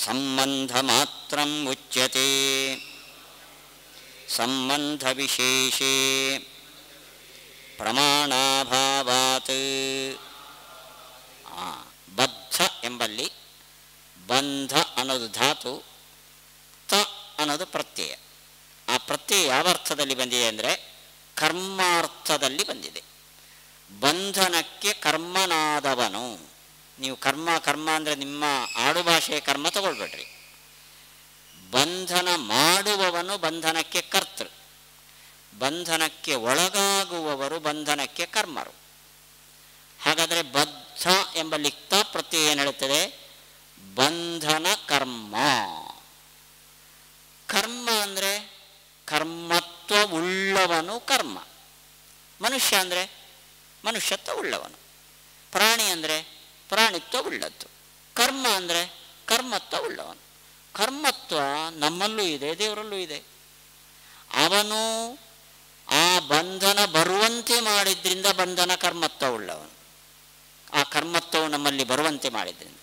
ಸಂಬಂಧ ಮಾತ್ರಂ ಉಚ್ಯತೆ ಸಂಬಂಧ ವಿಶೇಷೇ ಪ್ರಮಾಣಾಭಾವಾತ್. ಬದ್ಧ ಎಂಬಲ್ಲಿ ಬಂಧ ಅನ್ನೋದು ಧಾತು, ತ ಅನ್ನೋದು ಪ್ರತ್ಯಯ. ಆ ಪ್ರತ್ಯಯ ಯಾವ ಅರ್ಥದಲ್ಲಿ ಬಂದಿದೆ ಅಂದರೆ ಕರ್ಮಾರ್ಥದಲ್ಲಿ ಬಂದಿದೆ. ಬಂಧನಕ್ಕೆ ಕರ್ಮನಾದವನು. ನೀವು ಕರ್ಮ ಅಂದರೆ ನಿಮ್ಮ ಆಡುಭಾಷೆಯ ಕರ್ಮ ತಗೊಳ್ಬೇಡ್ರಿ. ಬಂಧನ ಮಾಡುವವನು ಬಂಧನಕ್ಕೆ ಕರ್ತೃ, ಬಂಧನಕ್ಕೆ ಒಳಗಾಗುವವರು ಬಂಧನಕ್ಕೆ ಕರ್ಮರು. ಹಾಗಾದರೆ ಬದ್ಧ ಎಂಬ ಲಿಕ್ತ ಪ್ರತ್ಯಯ ಏನು ಹೇಳುತ್ತದೆ? ಬಂಧನ ಕರ್ಮ. ಕರ್ಮ ಅಂದರೆ ಕರ್ಮತ್ವ ಉಳ್ಳವನು ಕರ್ಮ. ಮನುಷ್ಯ ಅಂದರೆ ಮನುಷ್ಯತ್ವ ಉಳ್ಳವನು. ಪ್ರಾಣಿ ಅಂದರೆ ಪ್ರಾಣಿತ್ವ ಉಳ್ಳದ್ದು. ಕರ್ಮ ಅಂದರೆ ಕರ್ಮತ್ವ ಉಳ್ಳವನು. ಕರ್ಮತ್ವ ನಮ್ಮಲ್ಲೂ ಇದೆ, ದೇವರಲ್ಲೂ ಇದೆ. ಅವನು ಆ ಬಂಧನ ಬರುವಂತೆ ಮಾಡಿದ್ರಿಂದ ಬಂಧನ ಕರ್ಮತ್ವ ಉಳ್ಳವನು. ಆ ಕರ್ಮತ್ವವು ನಮ್ಮಲ್ಲಿ ಬರುವಂತೆ ಮಾಡಿದ್ರಿಂದ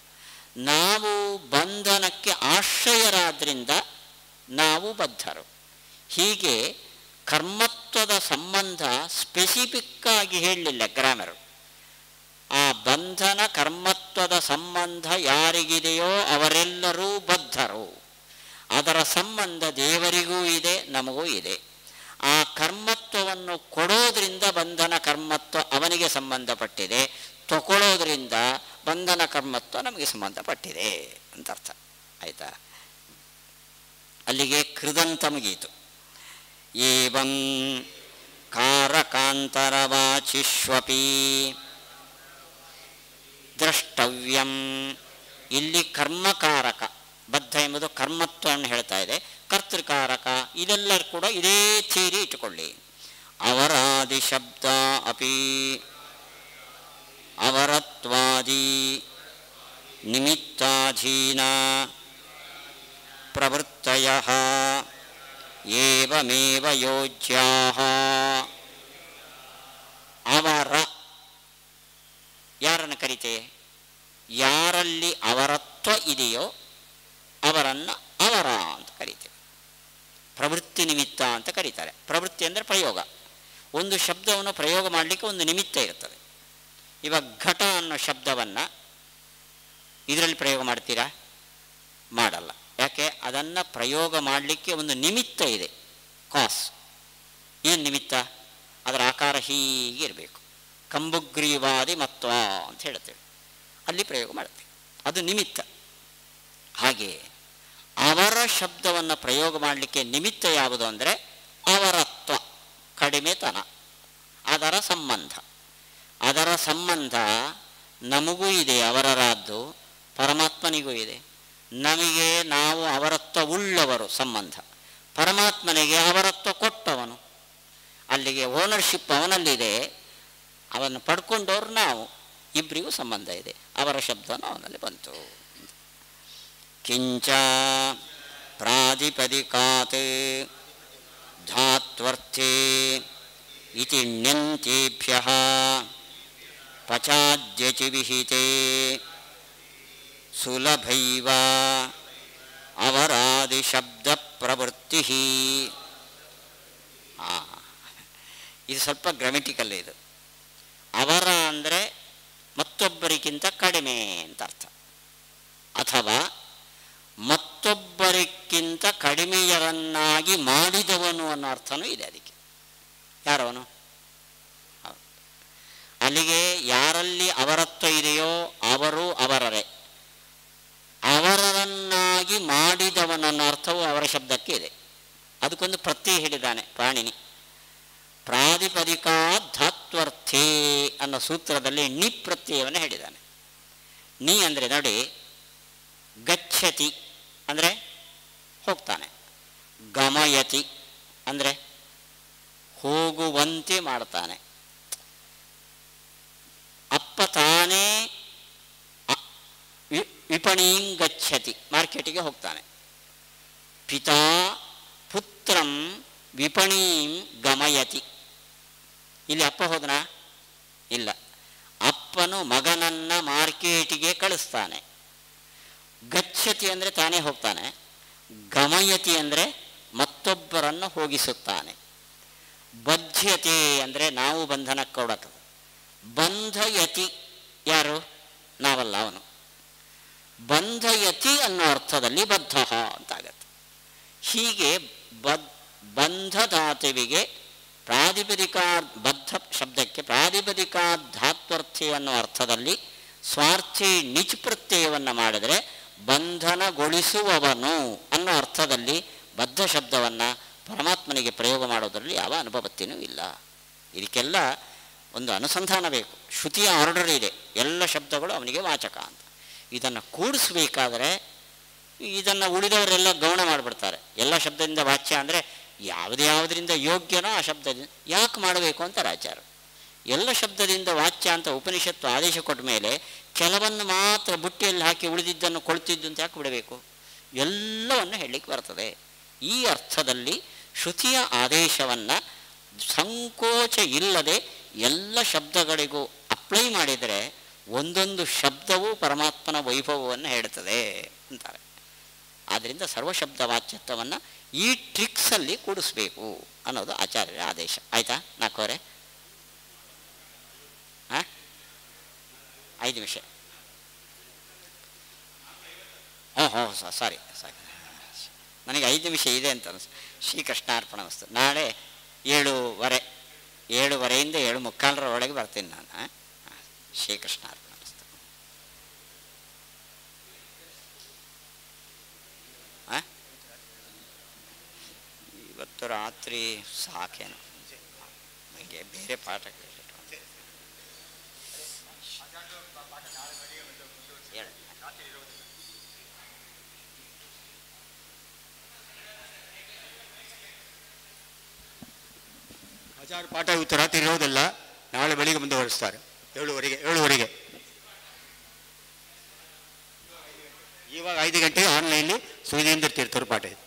ನಾವು ಬಂಧನಕ್ಕೆ ಆಶ್ರಯರಾದ್ರಿಂದ ನಾವು ಬದ್ಧರು. ಹೀಗೆ ಕರ್ಮತ್ವದ ಸಂಬಂಧ ಸ್ಪೆಸಿಫಿಕ್ಕಾಗಿ ಹೇಳಲಿಲ್ಲ ಗ್ರಾಮರು. ಆ ಬಂಧನ ಕರ್ಮತ್ವದ ಸಂಬಂಧ ಯಾರಿಗಿದೆಯೋ ಅವರೆಲ್ಲರೂ ಬದ್ಧರು. ಅದರ ಸಂಬಂಧ ದೇವರಿಗೂ ಇದೆ, ನಮಗೂ ಇದೆ. ಆ ಕರ್ಮತ್ವವನ್ನು ಕೊಡೋದ್ರಿಂದ ಬಂಧನ ಕರ್ಮತ್ವ ಅವನಿಗೆ ಸಂಬಂಧಪಟ್ಟಿದೆ, ತಗೊಳ್ಳೋದ್ರಿಂದ ಬಂಧನ ಕರ್ಮತ್ವ ನಮಗೆ ಸಂಬಂಧಪಟ್ಟಿದೆ ಅಂತ ಅರ್ಥ ಆಯಿತಾ. ಅಲ್ಲಿಗೆ ಕೃದಂತ ಮುಗೀತು. ಏವಂ ಕಾರಕಾಂತರವಾಚಿಷ್ವಪಿ ದ್ರಷ್ಟವ್ಯಂ. ಇಲ್ಲಿ ಕರ್ಮಕಾರಕ, ಬದ್ಧ ಎಂಬುದು ಕರ್ಮತ್ವವನ್ನು ಹೇಳ್ತಾ ಇದೆ. ಕರ್ತೃಕಾರಕ ಇದೆಲ್ಲರೂ ಕೂಡ ಇದೇ ಥಿಯರಿ ಇಟ್ಟುಕೊಳ್ಳಿ. ಅವರಾದಿ ಶಬ್ದ ಅಪಿ ಅವರತ್ವಾದಿ ನಿಮಿತ್ತಾಧೀನ ಪ್ರವೃತ್ತಯಃ ಏವಮೇವ ಯೋಜ್ಯಾಃ. ಅವರ ಯಾರನ್ನು ಕರಿತೇವೆ? ಯಾರಲ್ಲಿ ಅವರತ್ವ ಇದೆಯೋ ಅವರನ್ನು ಅವರ ಅಂತ ಕರೀತೇವೆ. ಪ್ರವೃತ್ತಿ ನಿಮಿತ್ತ ಅಂತ ಕರೀತಾರೆ. ಪ್ರವೃತ್ತಿ ಅಂದರೆ ಪ್ರಯೋಗ. ಒಂದು ಶಬ್ದವನ್ನು ಪ್ರಯೋಗ ಮಾಡಲಿಕ್ಕೆ ಒಂದು ನಿಮಿತ್ತ ಇರ್ತದೆ. ಇವಾಗ ಘಟ ಅನ್ನೋ ಶಬ್ದವನ್ನು ಇದರಲ್ಲಿ ಪ್ರಯೋಗ ಮಾಡ್ತೀರಾ? ಮಾಡಲ್ಲ. ಯಾಕೆ? ಅದನ್ನು ಪ್ರಯೋಗ ಮಾಡಲಿಕ್ಕೆ ಒಂದು ನಿಮಿತ್ತ ಇದೆ, ಕಾಸ್. ಏನು ನಿಮಿತ್ತ? ಅದರ ಆಕಾರ ಹೀಗೆ ಇರಬೇಕು. ಕಂಬುಗ್ರೀವಾದಿ ಮತ್ವ ಅಂತ ಹೇಳ್ತೇವೆ, ಅಲ್ಲಿ ಪ್ರಯೋಗ ಮಾಡ್ತೇವೆ, ಅದು ನಿಮಿತ್ತ. ಹಾಗೆ ಅವರ ಶಬ್ದವನ್ನು ಪ್ರಯೋಗ ಮಾಡಲಿಕ್ಕೆ ನಿಮಿತ್ತ ಯಾವುದು ಅಂದರೆ ಅವರತ್ವ, ಕಡಿಮೆತನ, ಅದರ ಸಂಬಂಧ. ಅದರ ಸಂಬಂಧ ನಮಗೂ ಇದೆ ಅವರರಾದ್ದು, ಪರಮಾತ್ಮನಿಗೂ ಇದೆ. ನಮಗೆ ನಾವು ಅವರತ್ವ ಉಳ್ಳವರು ಸಂಬಂಧ, ಪರಮಾತ್ಮನಿಗೆ ಅವರತ್ವ ಕೊಟ್ಟವನು, ಅಲ್ಲಿಗೆ ಓನರ್ಶಿಪ್ ಅವನಲ್ಲಿದೆ, ಅವನು ಪಡ್ಕೊಂಡವ್ರು ನಾವು, ಇಬ್ಬರಿಗೂ ಸಂಬಂಧ ಇದೆ. ಅವರ ಶಬ್ದನೂ ಅವನಲ್ಲಿ ಬಂತು. ಕಿಂಚ ಪ್ರಾತಿಪದಿಕಾತ್ ಧಾತ್ವರ್ಥೇ ಇತಿ ಣ್ಯಂತೇಭ್ಯಃ ಪಚಾದ್ಯಚಿ ವಿಹಿತೆ ಸುಲಭೈವ ಅವರಾದಿ ಶಬ್ದ ಪ್ರವೃತ್ತಿ. ಇದು ಸ್ವಲ್ಪ ಗ್ರಾಮೆಟಿಕಲ್. ಇದು ಅವರ ಅಂದರೆ ಮತ್ತೊಬ್ಬರಿಗಿಂತ ಕಡಿಮೆ ಅಂತ ಅರ್ಥ, ಅಥವಾ ಮತ್ತೊಬ್ಬರಿಗಿಂತ ಕಡಿಮೆಯರನ್ನಾಗಿ ಮಾಡಿದವನು ಅನ್ನೋ ಅರ್ಥನೂ ಇದೆ. ಅದಕ್ಕೆ ಯಾರವನು? ಅಲ್ಲಿಗೆ ಯಾರಲ್ಲಿ ಅವರತ್ವ ಇದೆಯೋ ಅವರು ಅವರರೇ, ಅವರನ್ನಾಗಿ ಮಾಡಿದವನನ್ನ ಅರ್ಥವು ಅವರ ಶಬ್ದಕ್ಕೆ ಇದೆ. ಅದಕ್ಕೊಂದು ಪ್ರತ್ಯಯ ಹೇಳಿದ್ದಾನೆ ಪಾಣಿನಿ. ಪ್ರಾತಿಪದಿಕಾ ಧಾತ್ವರ್ಥೇ ಅನ್ನೋ ಸೂತ್ರದಲ್ಲಿ ನಿ ಪ್ರತ್ಯಯವನ್ನು ಹೇಳಿದ್ದಾನೆ. ನಿ ಅಂದರೆ ನೋಡಿ, ಗಚ್ಚತಿ ಅಂದರೆ ಹೋಗ್ತಾನೆ, ಗಮಯತಿ ಅಂದರೆ ಹೋಗುವಂತೆ ಮಾಡ್ತಾನೆ, ಅಪ್ಪ ತಾನೇ ವಿಪಣೀಂ ಗಚ್ಚತಿ ಮಾರ್ಕೆಟಿಗೆ ಹೋಗ್ತಾನೆ. ಪಿತಾ ಪುತ್ರಂ ವಿಪಣೀಂ ಗಮಯತಿ. ಇಲ್ಲಿ ಅಪ್ಪ ಹೋದನಾ? ಇಲ್ಲ, ಅಪ್ಪನು ಮಗನನ್ನ ಮಾರ್ಕೆಟಿಗೆ ಕಳಿಸ್ತಾನೆ. ಗಚ್ಚತಿ ಅಂದರೆ ತಾನೇ ಹೋಗ್ತಾನೆ, ಗಮಯತಿ ಅಂದರೆ ಮತ್ತೊಬ್ಬರನ್ನು ಹೋಗಿಸುತ್ತಾನೆ. ಬದ್ಧ್ಯತೆ ಅಂದರೆ ನಾವು ಬಂಧನಕ್ಕೆ ಕೊಡೋದು. ಬಂಧಯತಿ ಯಾರು? ನಾವಲ್ಲ, ಅವನು. ಬಂಧಯತಿ ಅನ್ನೋ ಅರ್ಥದಲ್ಲಿ ಬದ್ಧ ಅಂತಾಗತ್ತೆ. ಹೀಗೆ ಬಂಧಧಾತುವಿಗೆ ಪ್ರಾತಿಪದಿಕಾ ಬದ್ಧ ಶಬ್ದಕ್ಕೆ ಪ್ರಾತಿಪದಿಕಾ ಧಾತ್ವರ್ಥಿ ಅನ್ನೋ ಅರ್ಥದಲ್ಲಿ ಸ್ವಾರ್ಥಿ ನಿಚ್ ಪ್ರತ್ಯಯವನ್ನು ಮಾಡಿದರೆ ಬಂಧನಗೊಳಿಸುವವನು ಅನ್ನೋ ಅರ್ಥದಲ್ಲಿ ಬದ್ಧ ಶಬ್ದವನ್ನು ಪರಮಾತ್ಮನಿಗೆ ಪ್ರಯೋಗ ಮಾಡೋದರಲ್ಲಿ ಯಾವ ಅನುಭವತ್ತಿನೂ ಇಲ್ಲ. ಇದಕ್ಕೆಲ್ಲ ಒಂದು ಅನುಸಂಧಾನ ಬೇಕು. ಶ್ರುತಿಯ ಆರ್ಡರ್ ಇದೆ, ಎಲ್ಲ ಶಬ್ದಗಳು ಅವನಿಗೆ ವಾಚಕ ಅಂತ. ಇದನ್ನು ಕೂಡಿಸ್ಬೇಕಾದರೆ ಇದನ್ನು ಉಳಿದವರೆಲ್ಲ ಗೌಣ ಮಾಡಿಬಿಡ್ತಾರೆ. ಎಲ್ಲ ಶಬ್ದದಿಂದ ವಾಚ್ಯ ಅಂದರೆ ಯಾವುದರಿಂದ ಯೋಗ್ಯನೋ ಆ ಶಬ್ದದಿಂದ ಯಾಕೆ ಮಾಡಬೇಕು ಅಂತಾರೆ ಆಚಾರ್ಯರು. ಎಲ್ಲ ಶಬ್ದದಿಂದ ವಾಚ್ಯ ಅಂತ ಉಪನಿಷತ್ತು ಆದೇಶ ಕೊಟ್ಟ ಮೇಲೆ ಕೆಲವನ್ನು ಮಾತ್ರ ಬುಟ್ಟಿಯಲ್ಲಿ ಹಾಕಿ ಉಳಿದಿದ್ದನ್ನು ಕೊಳ್ತಿದ್ದು ಅಂತ ಯಾಕೆ ಬಿಡಬೇಕು? ಎಲ್ಲವನ್ನು ಹೇಳಲಿಕ್ಕೆ ಬರ್ತದೆ. ಈ ಅರ್ಥದಲ್ಲಿ ಶ್ರುತಿಯ ಆದೇಶವನ್ನು ಸಂಕೋಚ ಇಲ್ಲದೆ ಎಲ್ಲ ಶಬ್ದಗಳಿಗೂ ಅಪ್ಲೈ ಮಾಡಿದರೆ ಒಂದೊಂದು ಶಬ್ದವೂ ಪರಮಾತ್ಮನ ವೈಭವವನ್ನು ಹೇಳುತ್ತದೆ ಅಂತಾರೆ. ಆದ್ದರಿಂದ ಸರ್ವಶಬ್ದ ವಾಚ್ಯತ್ವವನ್ನು ಈ ಟ್ರಿಕ್ಸಲ್ಲಿ ಕೂಡಿಸ್ಬೇಕು ಅನ್ನೋದು ಆಚಾರ್ಯರ ಆದೇಶ. ಆಯಿತಾ? 4 5 ನಿಮಿಷ. ಸಾರಿ, ನನಗೆ 5 ನಿಮಿಷ ಇದೆ ಅಂತ ಅನಿಸ್ತು. ಶ್ರೀಕೃಷ್ಣಾರ್ಪಣ ವಸ್ತು. ನಾಳೆ 7:15 7:15 7:45 ಬರ್ತೀನಿ ನಾನು. ಶ್ರೀಕೃಷ್ಣಾರ್ಪಣ ವಸ್ತು. ಇವತ್ತು ರಾತ್ರಿ ಸಾಕೇನು, ನನಗೆ ಬೇರೆ ಪಾಠ ಆಚಾರ ಪಾಠ ಇವತ್ತು ರಾತ್ರಿ ಇರೋದಿಲ್ಲ, ನಾಳೆ ಬೆಳಿಗ್ಗೆ ಮುಂದುವರಿಸ್ತಾರೆ 7:15. ಇವಾಗ 5 ಗಂಟೆಗೆ ಆನ್ಲೈನ್ಲಿ ಸುವಿಧೇಂದ್ರ ತೀರ್ಥರು ಪಾಠ ಇದೆ.